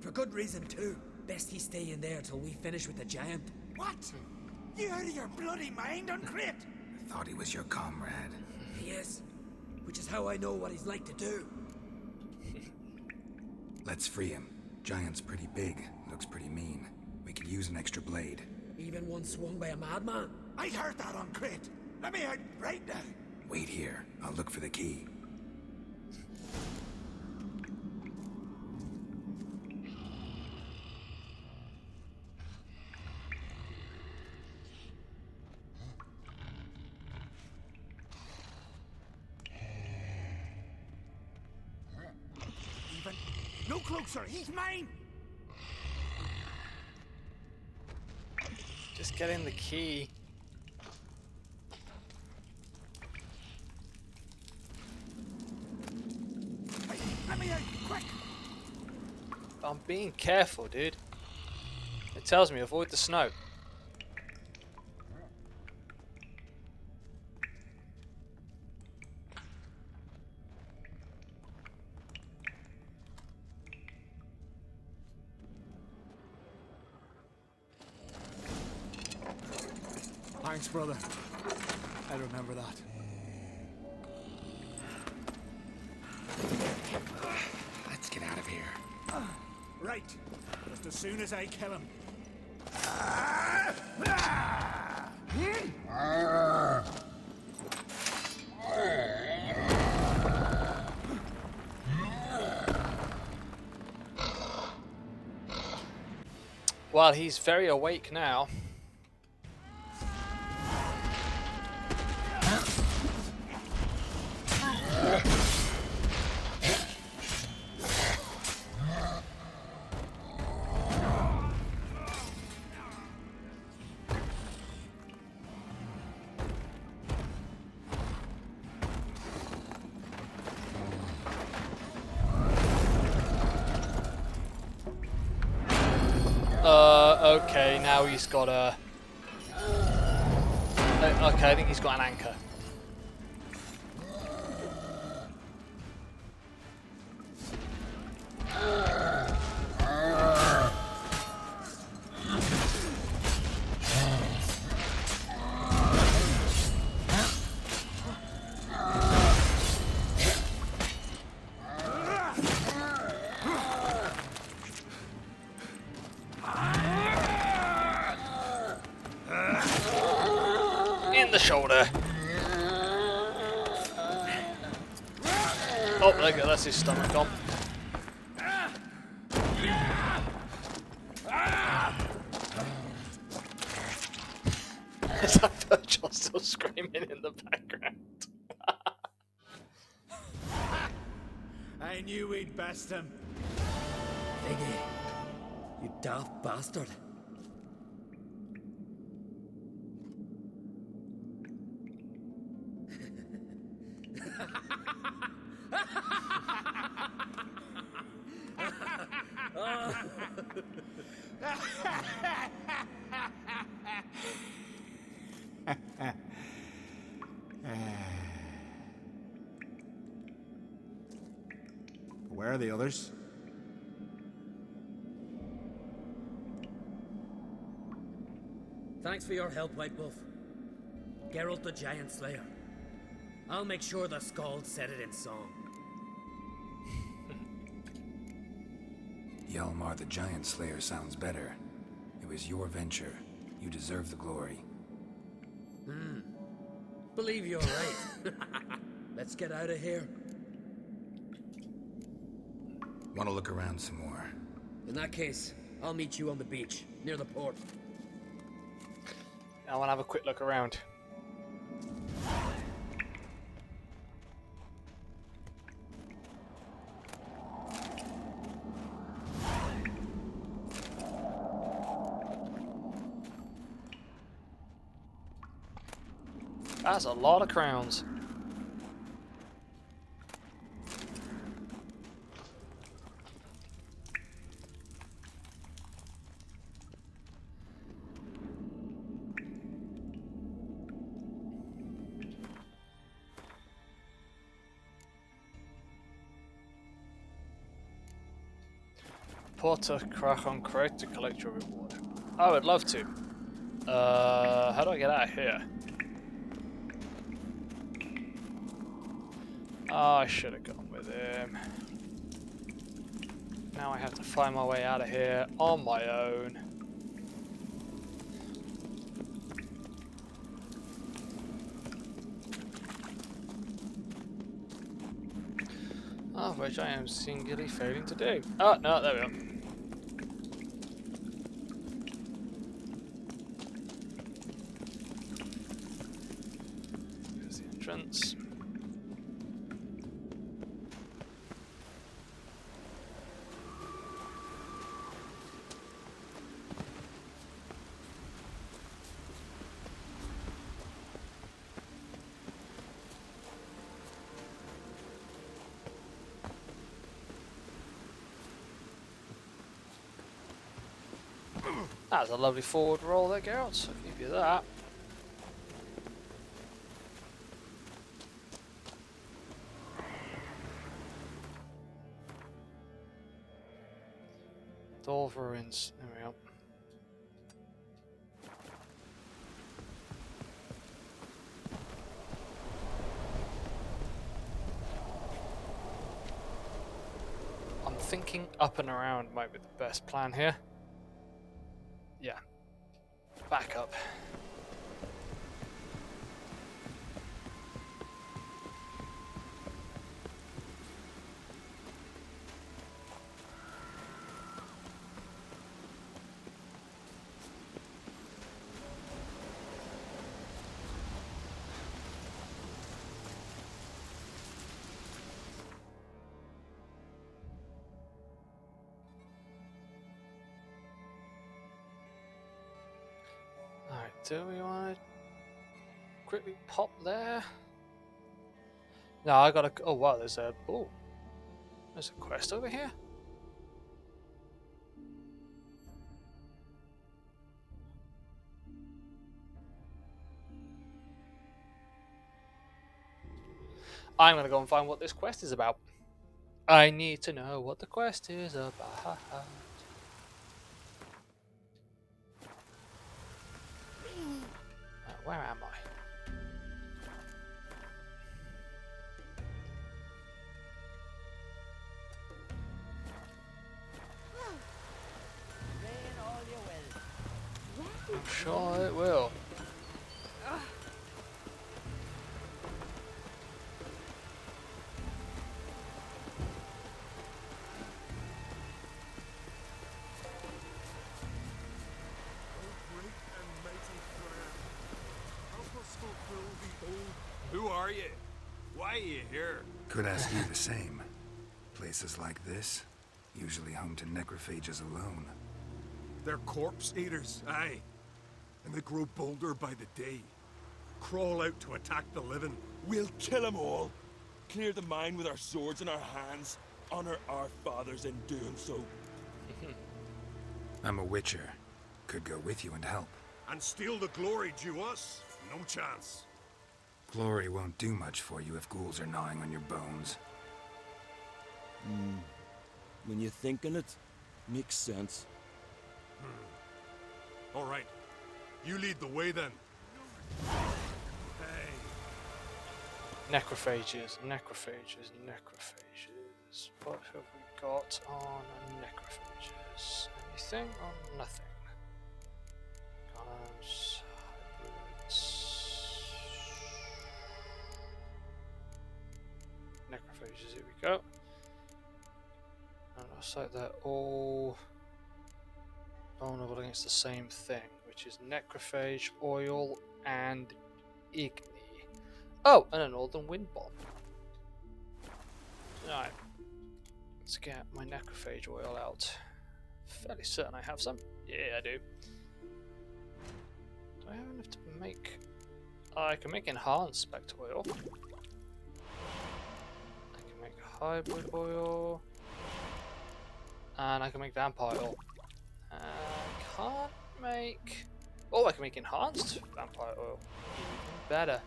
For good reason, too. Best he stay in there till we finish with the giant. What? You out of your bloody mind, Uncrate? I thought he was your comrade. He is. Which is how I know what he's like to do. Let's free him. Giant's pretty big. Looks pretty mean. We could use an extra blade. Even one swung by a madman. I heard that, Uncrate. Let me out right now. Wait here. I'll look for the key. No closer, he's mine! Just getting the key. Hey, let me out, quick! I'm being careful, dude. It tells me avoid the snow. Thanks, brother. I remember that. Let's get out of here. Right. Just as soon as I kill him. Well, he's very awake now. Okay, now he's got a... Okay, I think he's got an anchor. The shoulder. Oh, there you go, that's his stomach gone. Is that Virgil still screaming in the background? I knew we'd best him. Iggy, you daft bastard. Where are the others? Thanks for your help, White Wolf. Geralt the Giant Slayer. I'll make sure the Scald said it in song. Hjalmar the Giant Slayer sounds better. It was your venture. You deserve the glory. Believe you're right. Let's get out of here. Want to look around some more? In that case, I'll meet you on the beach, near the port. I want to have a quick look around. That's a lot of crowns. Put a crack on crate to collect your reward. I would love to. How do I get out of here? Oh, I should have gone with him. Now I have to find my way out of here on my own. Of which I am singularly failing to do. Oh, no, there we go. There's the entrance. That's a lovely forward roll there, Geralt. I'll give you that. Dolverins. There we go. I'm thinking up and around might be the best plan here. Yeah. Back up. Do we want to quickly pop there? No, I gotta. Oh wow, there's a. Oh, there's a quest over here. I'm gonna go and find what this quest is about. I need to know what the quest is about. Where am I? I'm sure it will. Who are you? Why are you here? Could ask you the same. Places like this, usually home to necrophages alone. They're corpse eaters, aye. And they grow bolder by the day. Crawl out to attack the living. We'll kill them all. Clear the mine with our swords in our hands. Honor our fathers in doing so. I'm a witcher. Could go with you and help. And steal the glory due us? No chance. Glory won't do much for you if ghouls are gnawing on your bones. When you're thinking it, makes sense. All right. You lead the way then. Hey. Necrophages, necrophages, necrophages. What have we got on necrophages? Anything or nothing? Guns, hybrids. necrophages. Here we go. And looks like they're all vulnerable against the same thing, which is necrophage, oil, and igni. Oh, and a northern wind bomb. Alright. Let's get my necrophage oil out. Fairly certain I have some. Yeah, I do. Do I have enough to make... I can make enhanced spectre oil. I can make hybrid oil. And I can make vampire oil. I can't make... Oh, I can make enhanced vampire oil. Even better.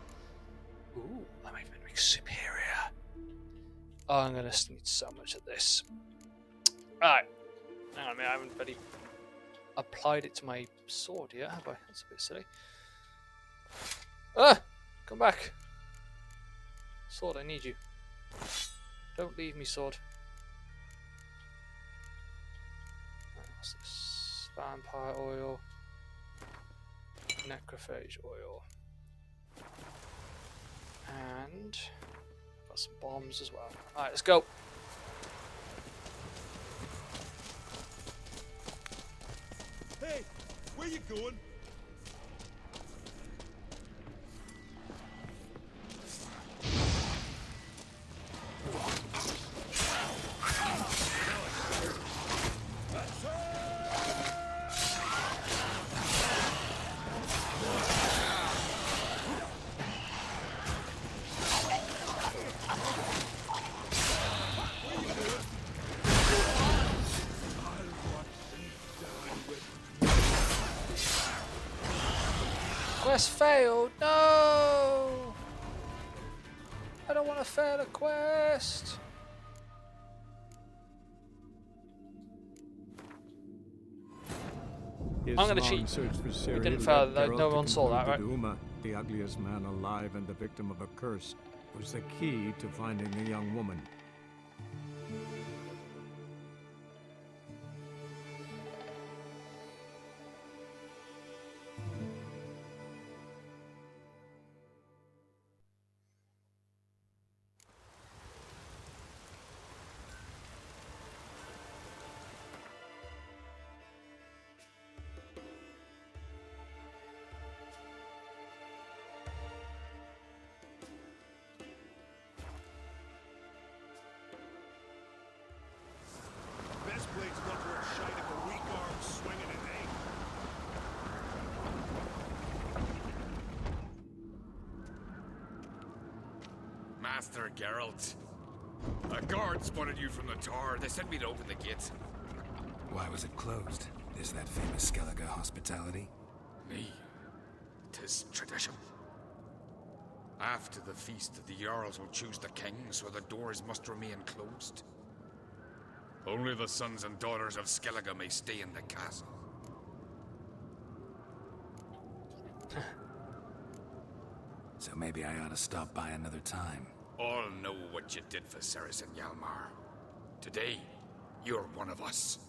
Ooh, I might even make superior. Oh, I'm gonna need so much of this. Alright. Hang on a minute, I haven't really applied it to my sword yet, have I? That's a bit silly. Ah! Come back. Sword, I need you. Don't leave me, sword. Right, what's this? Vampire oil. Necrophage oil. And got some bombs as well. Alright, let's go. Hey, where you going? Quest failed. No! I don't want to fail a quest. His I'm gonna long cheat. search for We Ciri didn't led fail that. Geralt No to one saw that, right? conclude that Uma, the ugliest man alive and the victim of a curse, was the key to finding the young woman. Best blade's not worth shite if a weak arm swinging it, eh? Master Geralt. A guard spotted you from the tower. They sent me to open the gate. Why was it closed? Is that famous Skellige hospitality? Me. 'Tis tradition. After the feast, the Jarls will choose the king, so the doors must remain closed. Only the sons and daughters of Skellige may stay in the castle. So maybe I ought to stop by another time. All know what you did for Ceres and Hjalmar. Today, you're one of us.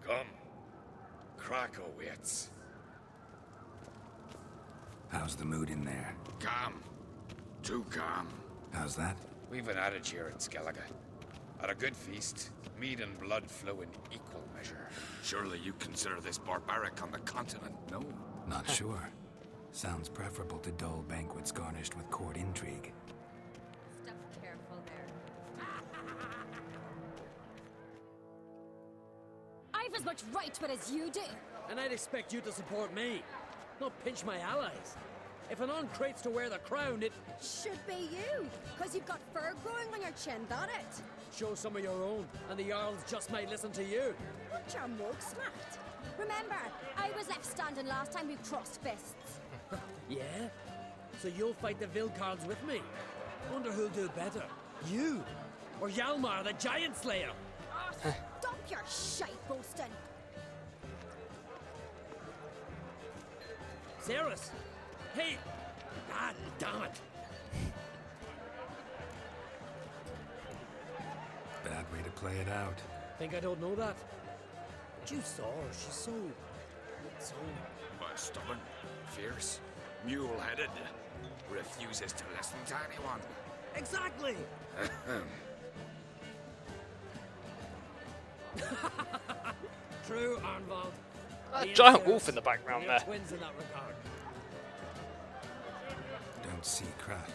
Come. Krakow waits. How's the mood in there? Calm. Too calm. How's that? We've an adage here in Skellige. At a good feast, mead and blood flow in equal measure. Surely you consider this barbaric on the continent, no? Not sure. Sounds preferable to dull banquets garnished with court intrigue. Stuff careful there. I've as much right to it as you do. And I'd expect you to support me, not pinch my allies. If an uncrate's to wear the crown, it Should be you, because you've got fur growing on your chin, that it? show some of your own, and the Jarls just might listen to you. Aren't your mug smacked? Remember, I was left standing last time we crossed fists. Yeah? So you'll fight the Vilcards with me? Wonder who'll do better, you or Hjalmar the Giant Slayer? Oh, stop your shite boasting. Ceres! Hey! God damn it! Bad way to play it out. Think I don't know that? But you saw her, she's so... Stubborn, fierce, mule-headed, refuses to listen to anyone. Exactly! True, Arnvald. That Me giant and wolf Ceres, in the background we are there. twins in that regard. Don't see Krat.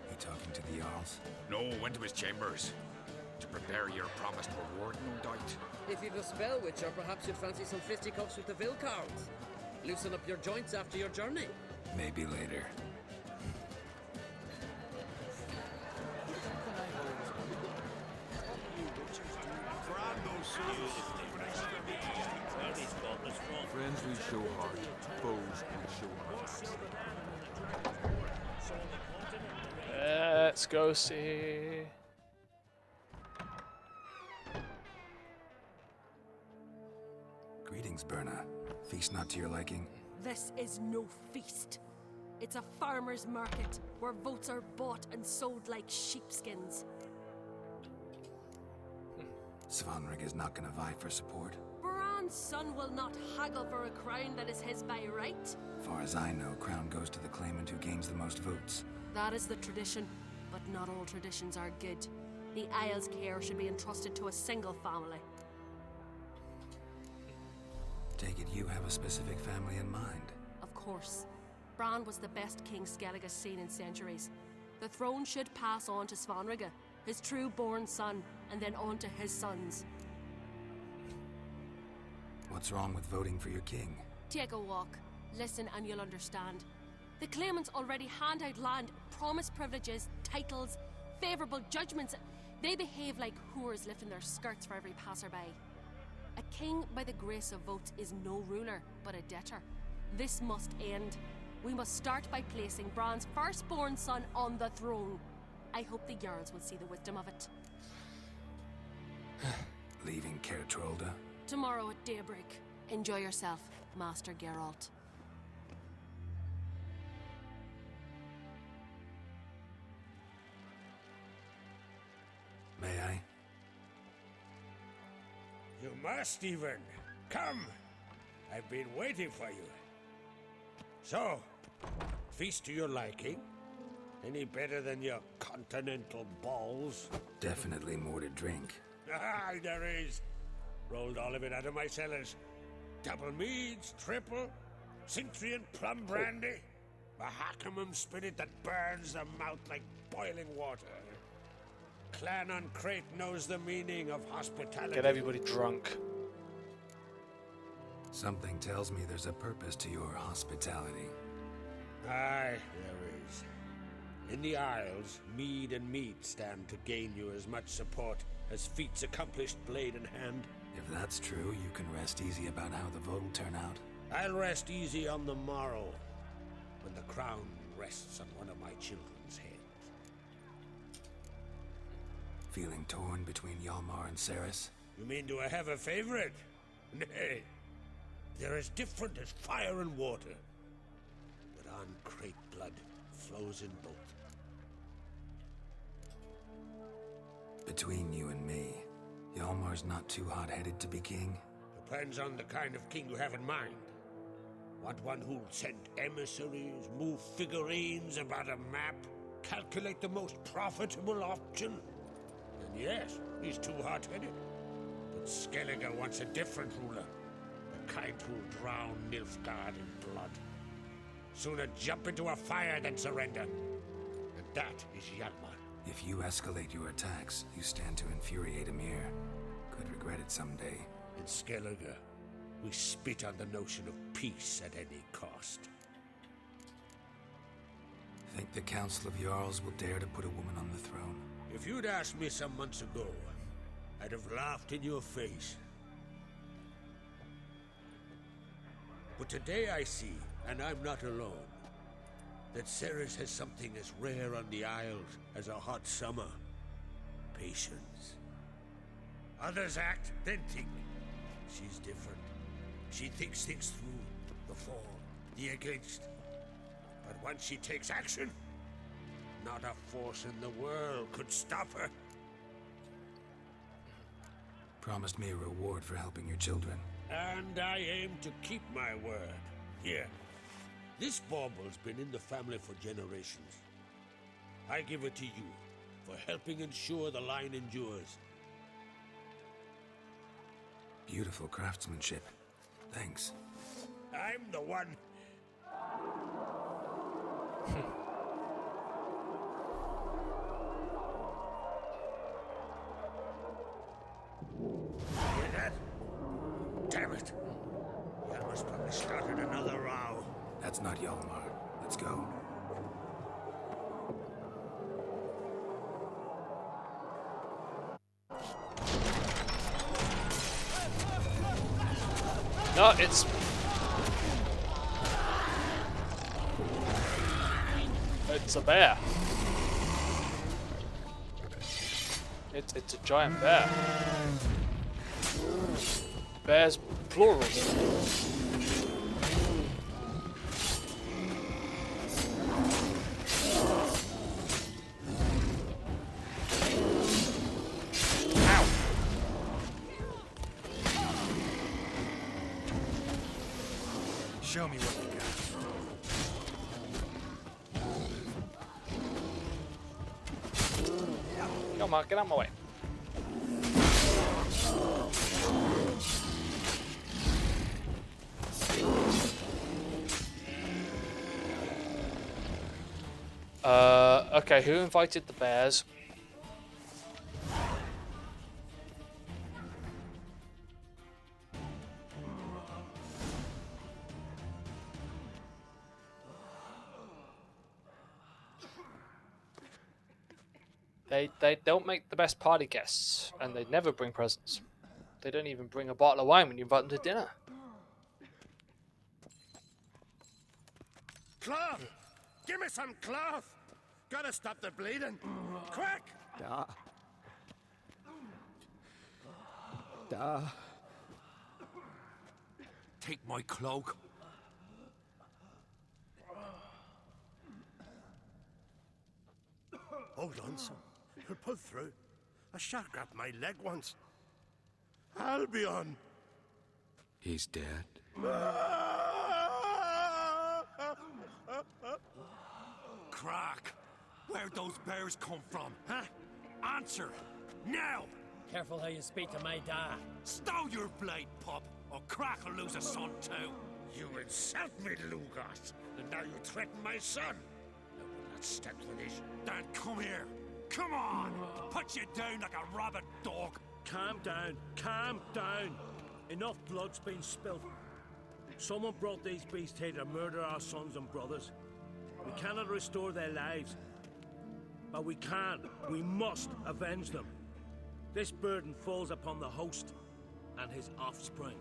He talking to the Jarls? No, went to his chambers. To prepare your promised reward, no doubt. If you've a spell witcher, perhaps you'd fancy some fisticuffs with the Vilcarls. Loosen up your joints after your journey. Maybe later. Friends we show heart, foes we show hearts. Let's go see. Greetings, Berna. Feast not to your liking? This is no feast. It's a farmer's market where votes are bought and sold like sheepskins. Svanrig is not gonna vie for support. Bran's son will not haggle for a crown that is his by right. Far as I know, crown goes to the claimant who gains the most votes. That is the tradition, but not all traditions are good. The Isle's care should be entrusted to a single family. Take it you have a specific family in mind. Of course. Bran was the best king Skellige's seen in centuries. The throne should pass on to Svanrige, his true-born son, and then on to his sons. What's wrong with voting for your king? Take a walk, listen and you'll understand. The claimants already hand out land, promise privileges, titles, favourable judgments. They behave like whores lifting their skirts for every passerby. A king by the grace of votes is no ruler, but a debtor. This must end. We must start by placing Bran's firstborn son on the throne. I hope the Jarls will see the wisdom of it. Leaving Caer Trolda? Tomorrow at daybreak. Enjoy yourself, Master Geralt. May I? You must even. Come. I've been waiting for you. So, feast to your liking? Any better than your continental balls? Definitely more to drink. Ah, there is. Rolled all of it out of my cellars. Double meads, triple, Cintrian plum brandy, a Hackamum spirit that burns the mouth like boiling water. Clan on Crate knows the meaning of hospitality. Get everybody drunk. Something tells me there's a purpose to your hospitality. Aye, there is. In the Isles, mead and meat stand to gain you as much support as feats accomplished blade in hand. If that's true, you can rest easy about how the vote will turn out. I'll rest easy on the morrow, when the crown rests on one of my children's heads. Feeling torn between Hjalmar and Ceres? You mean do I have a favorite? Nay. They're as different as fire and water. But on Crate blood flows in both. Between you and me, Hjalmar's not too hot-headed to be king. Depends on the kind of king you have in mind. Want one who'll send emissaries, move figurines about a map, calculate the most profitable option? And yes, he's too hot-headed. But Skellige wants a different ruler. The kind who'll drown Nilfgaard in blood. Sooner jump into a fire than surrender. And that is Hjalmar. If you escalate your attacks, you stand to infuriate Emir. Could regret it someday. In Skellige, we spit on the notion of peace at any cost. Think the Council of Jarls will dare to put a woman on the throne? If you'd asked me some months ago, I'd have laughed in your face. But today I see, and I'm not alone, that Ceres has something as rare on the Isles as a hot summer. Patience. Others act, then think. She's different. She thinks things through. The for, the against. But once she takes action, not a force in the world could stop her. Promised me a reward for helping your children. And I aim to keep my word. Here. This bauble's been in the family for generations. I give it to you, for helping ensure the line endures. Beautiful craftsmanship. Thanks. I'm the one. Hear that? Damn it. Yalmar's probably started another row. That's not Yalmar. Let's go. No, it's... It's a bear. It's a giant bear. Bears plural. Show me what you got. Come on, get out of my way. Okay, who invited the bears? They don't make the best party guests, and they never bring presents. They don't even bring a bottle of wine when you invite them to dinner. Cloth! Give me some cloth! Gotta stop the bleeding! Quick! Take my cloak. Hold on, son. You'll pull through. A shark grabbed my leg once. Albion! He's dead. Crack! Where'd those bears come from, huh? Answer! Now! Careful how you speak to my dad. Stow your blade, pup, or Crack will lose a son too. You insult me, Lugas, and now you threaten my son. I will not stand for this. Dan, come here. Come on! Put you down like a rabid dog. Calm down. Calm down. Enough blood's been spilt. Someone brought these beasts here to murder our sons and brothers. We cannot restore their lives. But we can. We must avenge them. This burden falls upon the host and his offspring.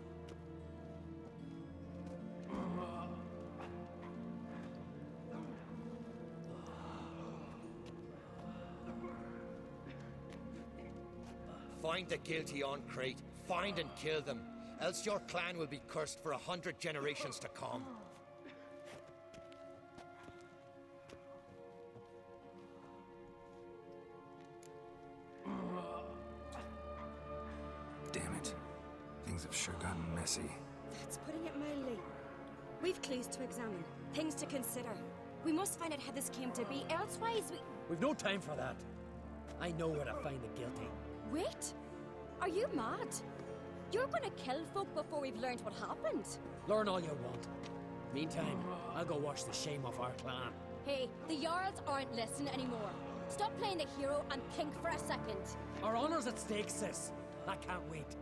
Find the guilty on Crate. Find and kill them. Else your clan will be cursed for 100 generations to come. Damn it. Things have sure gotten messy. That's putting it mildly. We've clues to examine, things to consider. We must find out how this came to be, elsewise We've no time for that. I know where to find the guilty. Wait! Are you mad? You're gonna kill folk before we've learned what happened. Learn all you want. Meantime, I'll go wash the shame off our clan. Hey, the Jarls aren't listening anymore. Stop playing the hero and think for a second. Our honor's at stake, sis. I can't wait.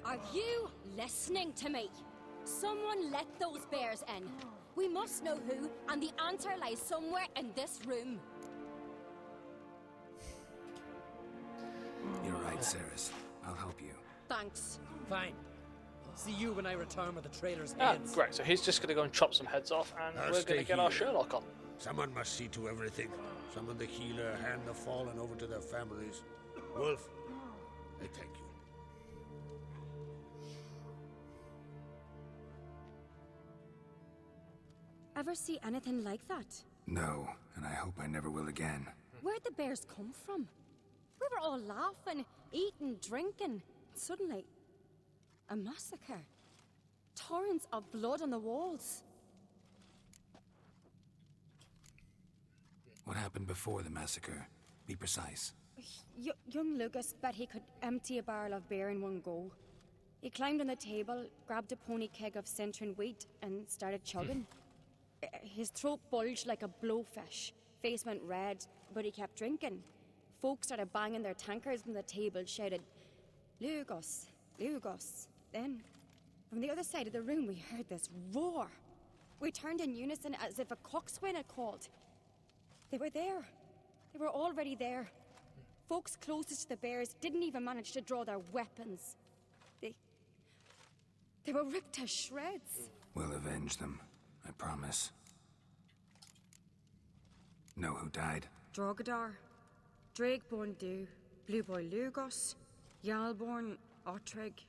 Are you listening to me? Someone let those bears in. We must know who, and the answer lies somewhere in this room. You're right, Ceres. I'll help you. Thanks. Fine. See you when I return with the traitors' Ah, heads. great. So he's just going to go and chop some heads off, and I'll we're going stay to get our here. Sherlock on. Someone must see to everything. Summon the healer, hand the fallen over to their families. Wolf, I thank you. Ever see anything like that? No, and I hope I never will again. Where'd the bears come from? We were all laughing, eating, drinking. Suddenly, a massacre. Torrents of blood on the walls. What happened before the massacre? Be precise. Young Lucas bet he could empty a barrel of beer in one go. He climbed on the table, grabbed a pony keg of Centron wheat, and started chugging. His throat bulged like a blowfish. Face went red, but he kept drinking. Folks started banging their tankards on the table, shouted, "Lugos, Lugos." Then, from the other side of the room, we heard this roar. We turned in unison as if a coxswain had called. They were there. They were already there. Folks closest to the bears didn't even manage to draw their weapons. They were ripped to shreds. We'll avenge them, I promise. Know who died? Drogadar, Drakeborn Du, Blue Boy Lugos, Yalborn, Ottrig.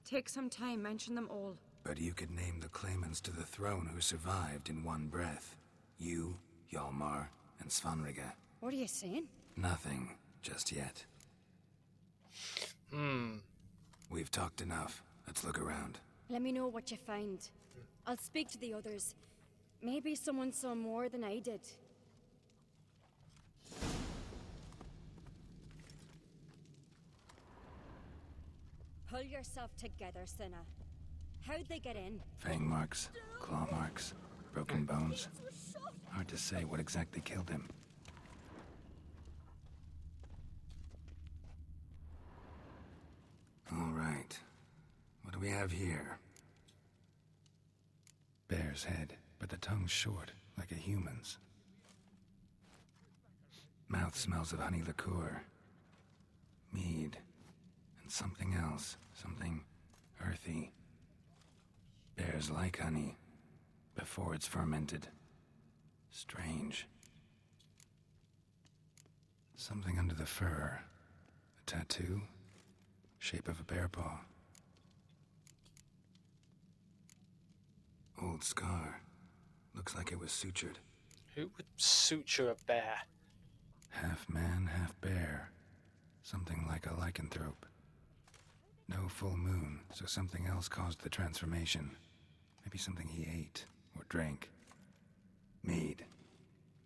Take some time, mention them all. But you could name the claimants to the throne who survived in one breath. You, Hjalmar, and Svanrige. What are you saying? Nothing, just yet. We've talked enough. Let's look around. Let me know what you find. I'll speak to the others. Maybe someone saw more than I did. Pull yourself together, Cinna. How'd they get in? Fang marks, claw marks, broken bones. Hard to say what exactly killed him. All right. What do we have here? Bear's head, but the tongue's short, like a human's. Mouth smells of honey liqueur. Mead. And something else. Something earthy. Bears like honey, before it's fermented. Strange. Something under the fur. A tattoo? Shape of a bear paw. Old scar. Looks like it was sutured. Who would suture a bear? Half man, half bear. Something like a lycanthrope. No full moon, so something else caused the transformation. Maybe something he ate or drank. Mead.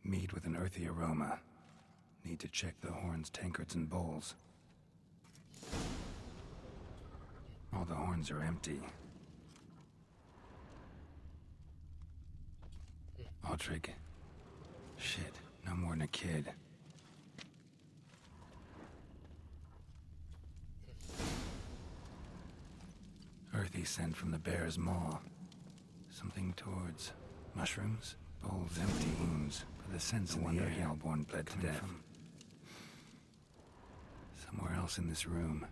Mead with an earthy aroma. Need to check the horns, tankards, and bowls. All the horns are empty. Ottrig. Shit, no more than a kid. Earthy scent from the bear's maw. Something towards mushrooms, bowls, empty wounds. For the scents in the air, Hjalborn bled to death. Somewhere else in this room.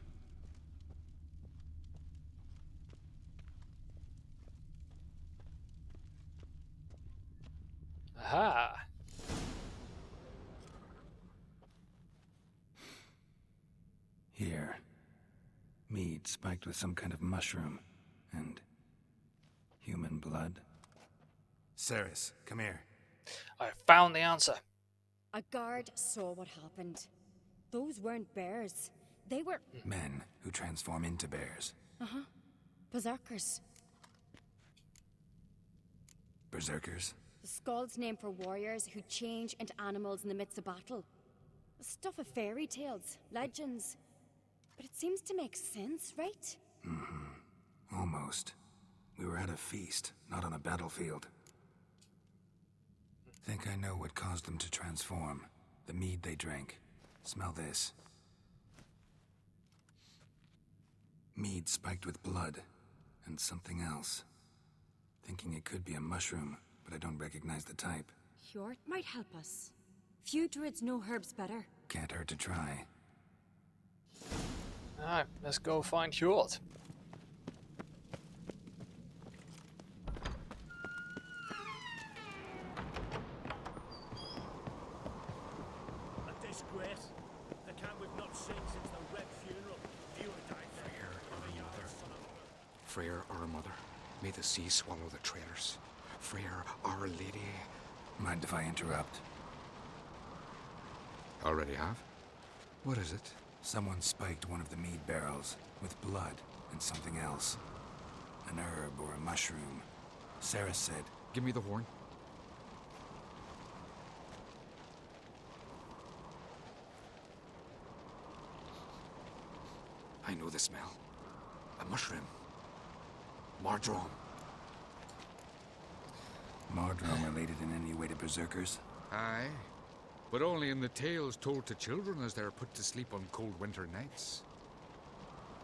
Aha! Here. Mead spiked with some kind of mushroom. And human blood. Ceres, come here. I found the answer. A guard saw what happened. Those weren't bears. They were... Men who transform into bears. Uh-huh. Berserkers. Berserkers? The Skald's name for warriors who change into animals in the midst of battle. The stuff of fairy tales, legends. But it seems to make sense, right? Mm-hmm. Almost. We were at a feast, not on a battlefield. Think I know what caused them to transform. The mead they drank. Smell this. Mead spiked with blood. And something else. Thinking it could be a mushroom, but I don't recognize the type. Hjort might help us. Few druids know herbs better. Can't hurt to try. Alright, let's go find Hjort. A disgrace. The camp we've not seen since the Red funeral. You and I, Freyr, our mother. May the sea swallow the traitors. Freyr, our lady. Mind if I interrupt? Already have? What is it? Someone spiked one of the mead barrels with blood and something else. An herb or a mushroom. Sarah said... Give me the horn. I know the smell. A mushroom. Mardrome. Mardrome related in any way to berserkers? Aye, but only in the tales told to children as they're put to sleep on cold winter nights.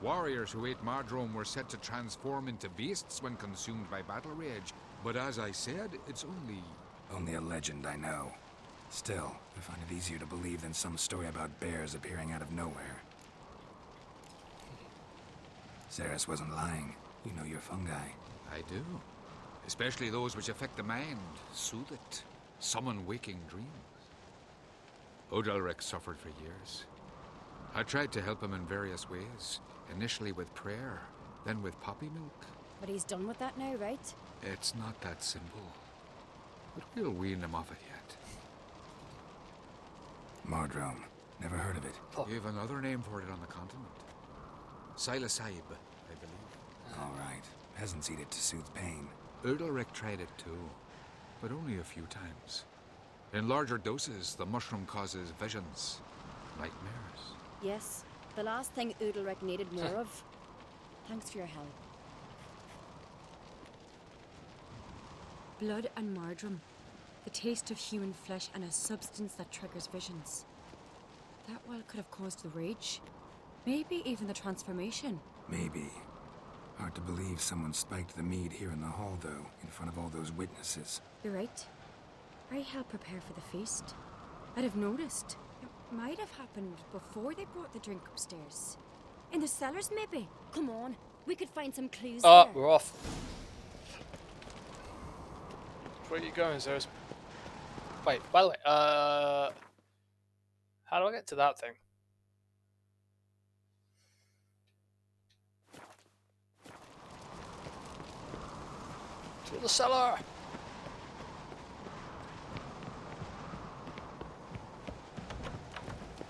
Warriors who ate Mardrome were said to transform into beasts when consumed by battle rage, but as I said, it's only... Only a legend, I know. Still, I find it easier to believe than some story about bears appearing out of nowhere. Ceres wasn't lying. You know your fungi. I do. Especially those which affect the mind, soothe it, summon waking dreams. Odalric suffered for years. I tried to help him in various ways, initially with prayer, then with poppy milk. But he's done with that now, right? It's not that simple, but we'll wean him off it yet. Mardrome. Never heard of it. You have another name for it on the continent. Silasaib, I believe. All right. Peasants eat it to soothe pain. Udalric tried it too, but only a few times. In larger doses, the mushroom causes visions, nightmares. Yes, the last thing Udalric needed more of. Thanks for your help. Blood and Mardrome. The taste of human flesh and a substance that triggers visions. That well could have caused the rage. Maybe even the transformation. Maybe. Hard to believe someone spiked the mead here in the hall, though, in front of all those witnesses. You're right. I helped prepare for the feast. I'd have noticed. It might have happened before they brought the drink upstairs. In the cellars, maybe. Come on, we could find some clues there. We're off. Where are you going, Zeus? Wait, by the way, how do I get to that thing? To the cellar!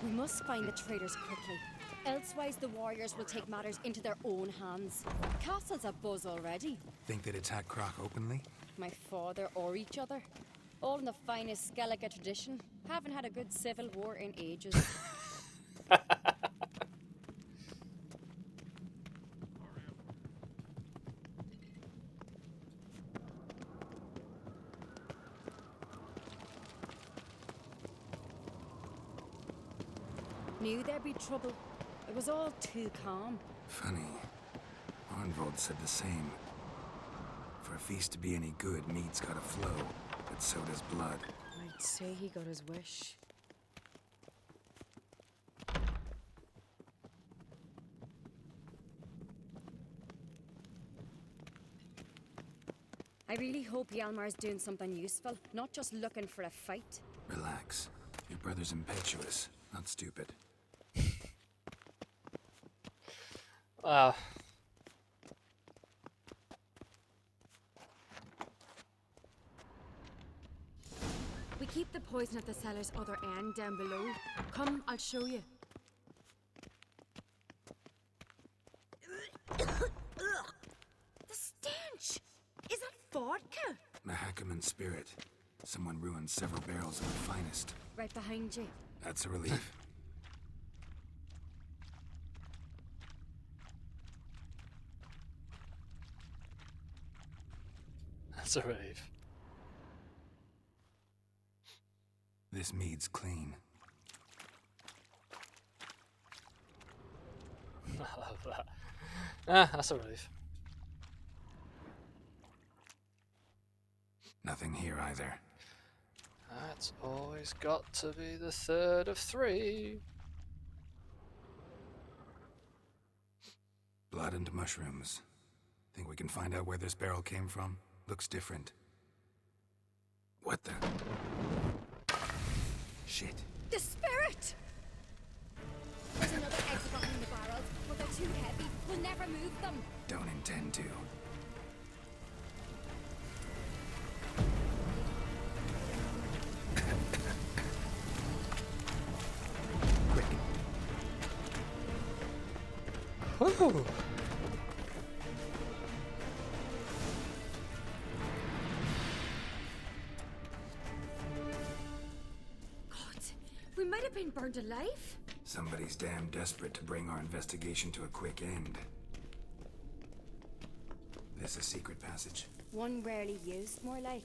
We must find the traitors quickly. Elsewise, the warriors will take matters into their own hands. Castle's abuzz already. Think they'd attack Croc openly? My father or each other. All in the finest Skellige tradition. Haven't had a good civil war in ages. Knew there'd be trouble. It was all too calm. Funny. Arnvold said the same. For a feast to be any good, mead's gotta flow, but so does blood. I'd say he got his wish. I really hope Hjalmar's doing something useful, not just looking for a fight. Relax. Your brother's impetuous, not stupid. We keep the poison at the cellar's other end, down below. Come, I'll show you. The stench! Is that vodka? Mahakaman spirit. Someone ruined several barrels of the finest. Right behind you. That's a relief. That's a relief. This mead's clean. I love that. That's a relief. Nothing here either. That's always got to be the third of three. Blood and mushrooms. Think we can find out where this barrel came from? Looks different. What the? Shit. The spirit! There's another exit behind the barrels, but they're too heavy. We'll never move them. Don't intend to. Quick. Woo! We might have been burned alive. Somebody's damn desperate to bring our investigation to a quick end. This a secret passage? One rarely used, more like.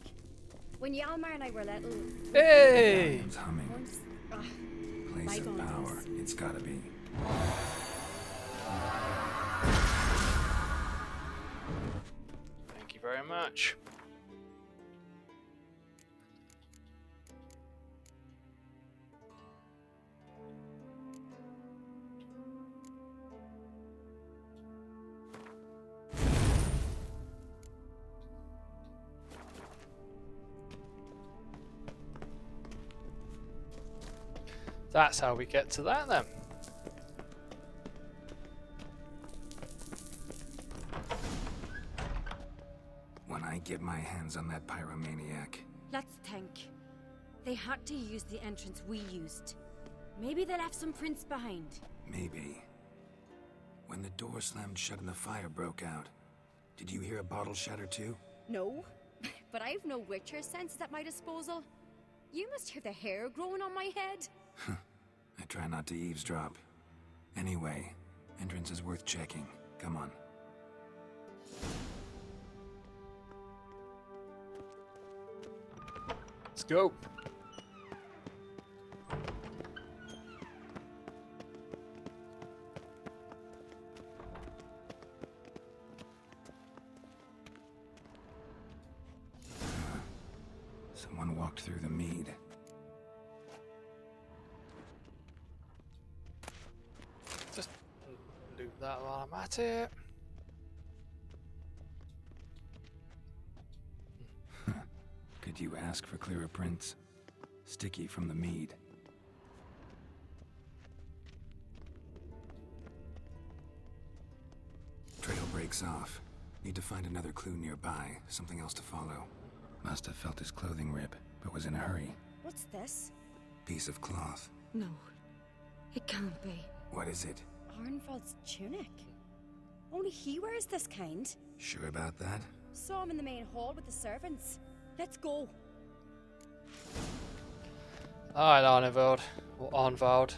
When Yalmar and I were little... Hey! It's humming. Once... Place of power. It's gotta be. Thank you very much. That's how we get to that then. When I get my hands on that pyromaniac. Let's think. They had to use the entrance we used. Maybe they left some prints behind. Maybe. When the door slammed shut and the fire broke out, did you hear a bottle shatter too? No, but I've no Witcher senses at my disposal. You must hear the hair growing on my head. I try not to eavesdrop. Anyway, entrance is worth checking. Come on. Let's go. Someone walked through the mead. Just loot that while I'm at it. Could you ask for clearer prints? Sticky from the mead. Trail breaks off. Need to find another clue nearby, something else to follow. Must have felt his clothing rip, but was in a hurry. What's this? Piece of cloth. No. It can't be. What is it? Arnvald's tunic. Only he wears this kind. Sure about that? Saw him in the main hall with the servants. Let's go. Alright, Arnvald. Or Arnvald.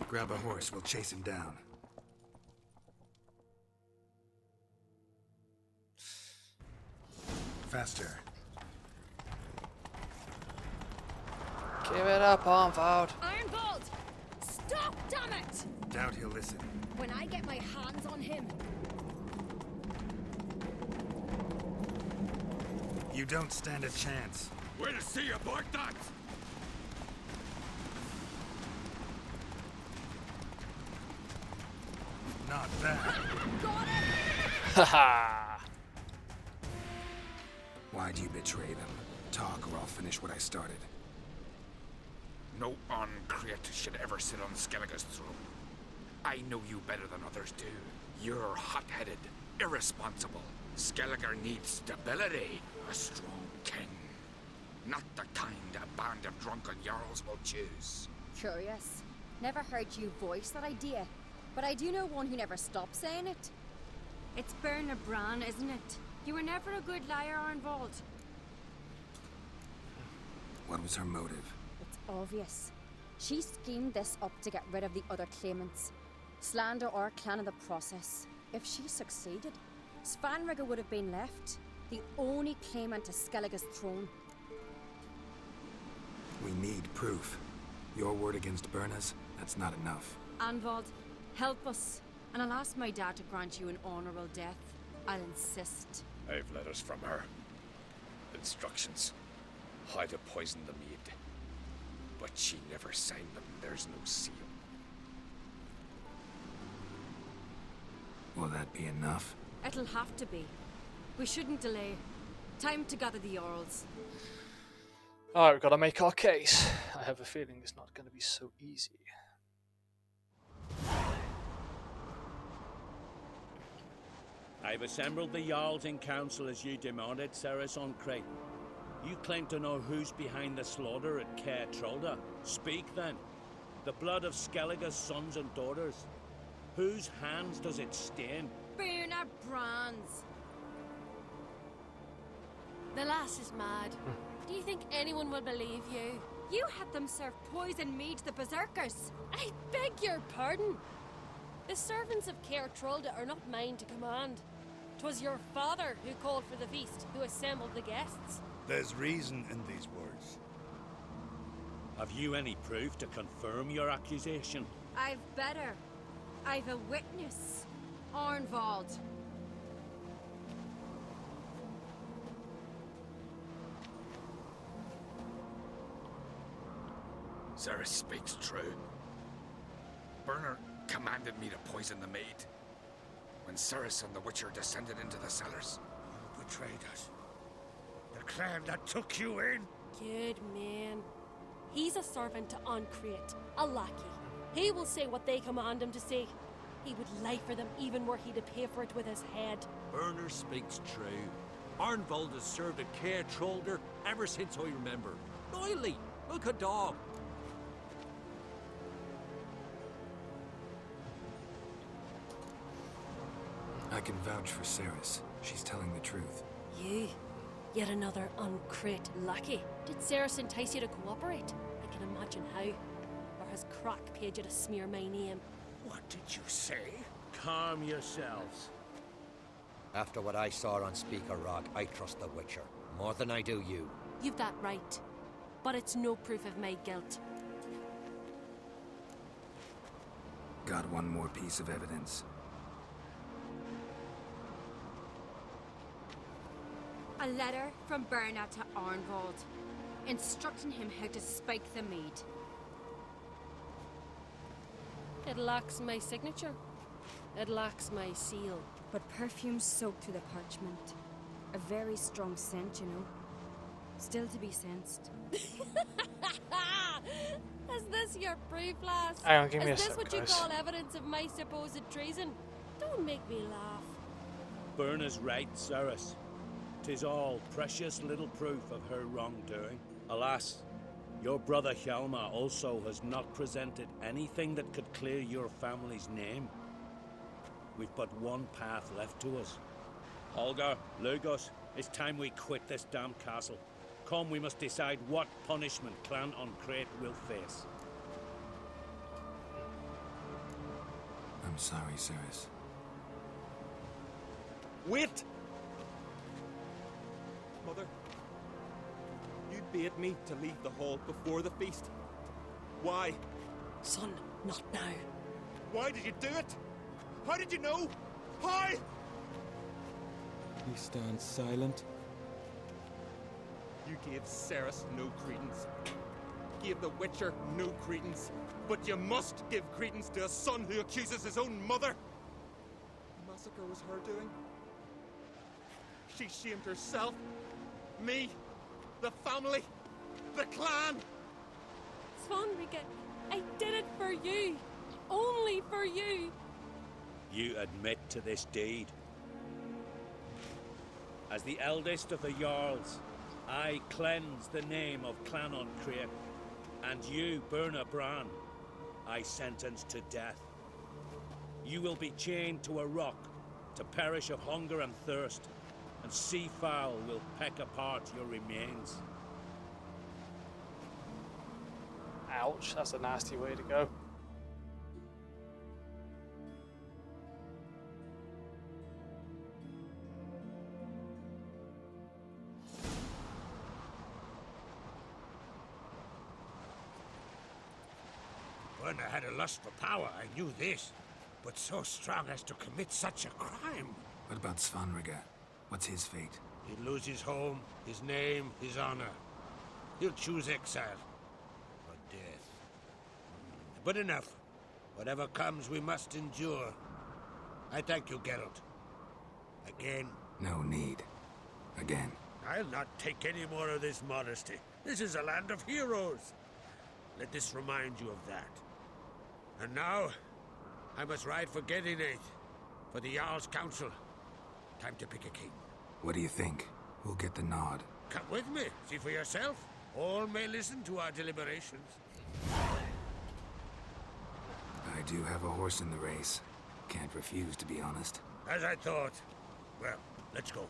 Grab a horse, we'll chase him down. Faster. Give it up, Arnvald. Ironbolt! Stop, damn it! Doubt he'll listen. When I get my hands on him. You don't stand a chance. We'll see about that! Not bad. Got it! Haha! Why'd you betray them? Talk or I'll finish what I started. No uncreate should ever sit on Skellige's throne. I know you better than others do. You're hot-headed, irresponsible. Skellige needs stability, a strong king. Not the kind a band of drunken jarls will choose. Curious. Never heard you voice that idea, but I do know one who never stops saying it. It's Berna Bran, isn't it? You were never a good liar, Arnvald. What was her motive? It's obvious. She schemed this up to get rid of the other claimants. Slander our clan in the process. If she succeeded, Svanrigga would have been left, the only claimant to Skellige's throne. We need proof. Your word against Berna's, that's not enough. Arnvald, help us. And I'll ask my dad to grant you an honorable death. I'll insist. I've letters from her. Instructions. How to poison the mead. But she never signed them. There's no seal. Will that be enough? It'll have to be. We shouldn't delay. Time to gather the Jarls. Alright, we've got to make our case. I have a feeling it's not going to be so easy. I've assembled the Jarls in council as you demanded, Ceres on Creighton. You claim to know who's behind the slaughter at Caer Trolda. Speak then. The blood of Skellige's sons and daughters. Whose hands does it stain? Burner brands. The lass is mad. Do you think anyone will believe you? You had them serve poison mead to the berserkers. I beg your pardon. The servants of Caer Trolda are not mine to command. 'Twas your father who called for the feast, who assembled the guests. There's reason in these words. Have you any proof to confirm your accusation? I've better. I've a witness. Arnvald. Ceres speaks true. Burner commanded me to poison the maid. When Ceres and the Witcher descended into the cellars. You betrayed us. The clan that took you in. Good man. He's a servant to Ancrate, a lackey. He will say what they command him to say. He would lie for them even were he to pay for it with his head. Burner speaks true. Arnvald has served at Caer Trolder ever since I remember. Loyally, like a dog. I can vouch for Ceres. She's telling the truth. You? Yet another Ancrate lackey. Did Ceres entice you to cooperate? I can imagine how. Or has Croc paid you to smear my name? What did you say? Calm yourselves. After what I saw on Speaker Rock, I trust the Witcher. More than I do you. You've that right. But it's no proof of my guilt. Got one more piece of evidence. A letter from Berna to Arnvald, instructing him how to spike the mead. It lacks my signature. It lacks my seal. But perfume soaked through the parchment. A very strong scent, you know. Still to be sensed. Is this your proof, lass? Hang on, give me a Is this sec, what you guys. call evidence of my supposed treason? Don't make me laugh. Burner's right, Ceres. 'Tis all precious little proof of her wrongdoing. Alas, your brother Hjalmar also has not presented anything that could clear your family's name. We've but one path left to us. Holger, Lugos, it's time we quit this damn castle. Come, we must decide what punishment Clan Ancrate will face. I'm sorry, Ceres. Wait! Mother, you bade me to leave the hall before the feast. Why? Son, not now. Why did you do it? How did you know? How? You stand silent. You gave Ceres no credence. Gave the Witcher no credence. But you must give credence to a son who accuses his own mother. The massacre was her doing. She shamed herself. Me. The family. The clan. Svanrika, I did it for you. Only for you. You admit to this deed. As the eldest of the Jarls, I cleanse the name of Clan Ancrate, and you, Berna Bran, I sentence to death. You will be chained to a rock to perish of hunger and thirst, and sea fowl will peck apart your remains. Ouch, that's a nasty way to go. When I had a lust for power, I knew this. But so strong as to commit such a crime. What about Svanrika? What's his fate? He'll lose his home, his name, his honor. He'll choose exile. Or death. But enough. Whatever comes, we must endure. I thank you, Geralt. Again. No need. Again. I'll not take any more of this modesty. This is a land of heroes. Let this remind you of that. And now, I must ride for Gedinate, for the Jarl's Council. Time to pick a king. What do you think? Who'll get the nod? Come with me, see for yourself. All may listen to our deliberations. I do have a horse in the race. Can't refuse, to be honest. As I thought. Well, let's go.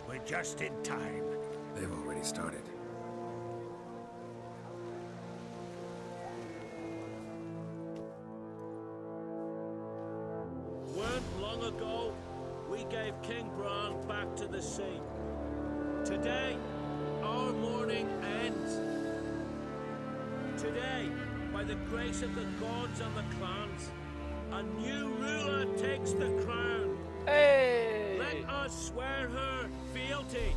We're just in time. They've already started. Weren't long ago, we gave King Bran back to the sea. Today, our mourning ends. Today, by the grace of the gods and the clans, a new ruler takes the crown. Hey! Let us swear her fealty.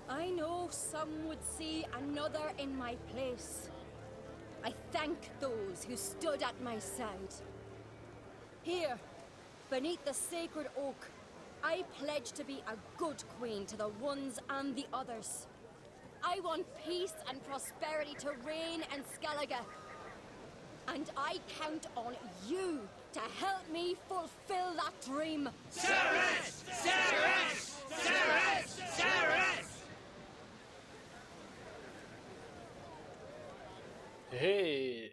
I know some would see another in my place. I thank those who stood at my side. Here, beneath the sacred oak, I pledge to be a good queen to the ones and the others. I want peace and prosperity to reign in Skellige. And I count on you to help me fulfill that dream. Ceres! Ceres! Ceres! Ceres! Hey.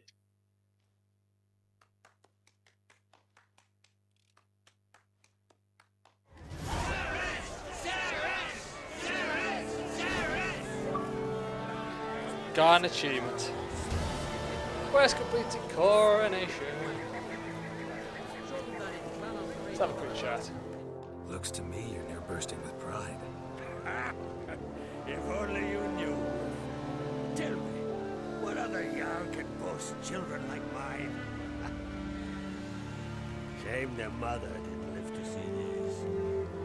Got an achievement. Quest completed coronation. Let's have a quick chat. Looks to me you're near bursting with pride. If only you knew. Tell me, what other Jarl can boast children like mine? Shame their mother didn't live to see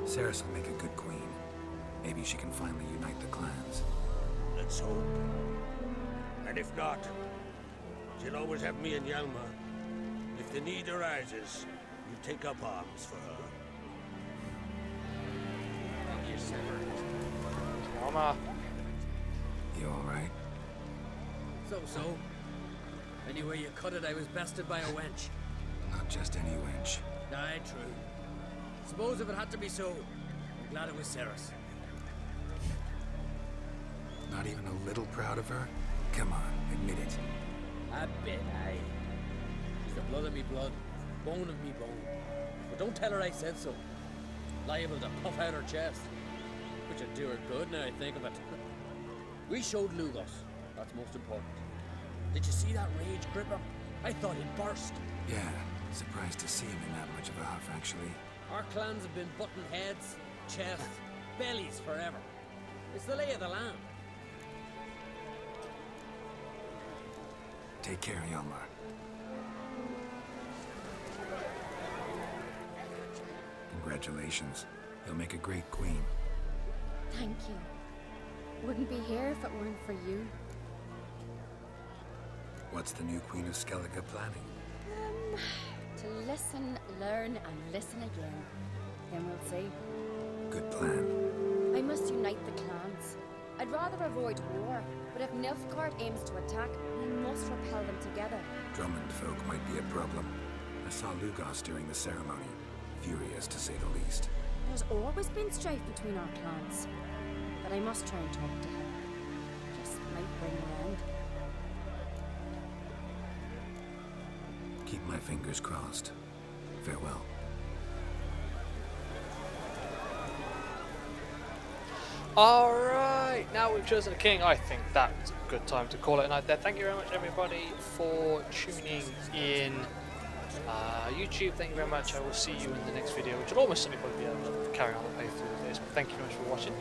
this. Ceres will make a good queen. Maybe she can finally unite the clans. Let's hope. And if not, she'll always have me and Yalma. If the need arises, you take up arms for her. Thank you, sir. Mama. You alright? So. Anyway you cut it, I was bested by a wench. Not just any wench. Aye, true. Suppose if it had to be so, I'm glad it was Ceres. Not even a little proud of her? Come on, admit it. A bit, aye. She's the blood of me blood, bone of me bone. But don't tell her I said so. Liable to puff out her chest. Which would do her good now I think of it. We showed Lugos. That's most important. Did you see that rage grip him? I thought he'd burst. Yeah, surprised to see him in that much of a huff, actually. Our clans have been butting heads, chests, bellies forever. It's the lay of the land. Take care, Hjalmar. Congratulations. You'll make a great queen. Thank you. Wouldn't be here if it weren't for you. What's the new Queen of Skellige planning? To listen, learn, and listen again. Then we'll see. Good plan. I must unite the clans. I'd rather avoid war, but if Nilfgaard aims to attack, we must repel them together. Drummond folk might be a problem. I saw Lugos during the ceremony. Furious, to say the least. There's always been strife between our clans. But I must try and talk to him. Just might bring around. Keep my fingers crossed. Farewell. Alright, now we've chosen a king. I think that's a good time to call it a night there. Thank you very much, everybody, for tuning in. YouTube, thank you very much. I will see you in the next video, which will almost certainly probably be carrying on the playthrough of this. But thank you very much for watching.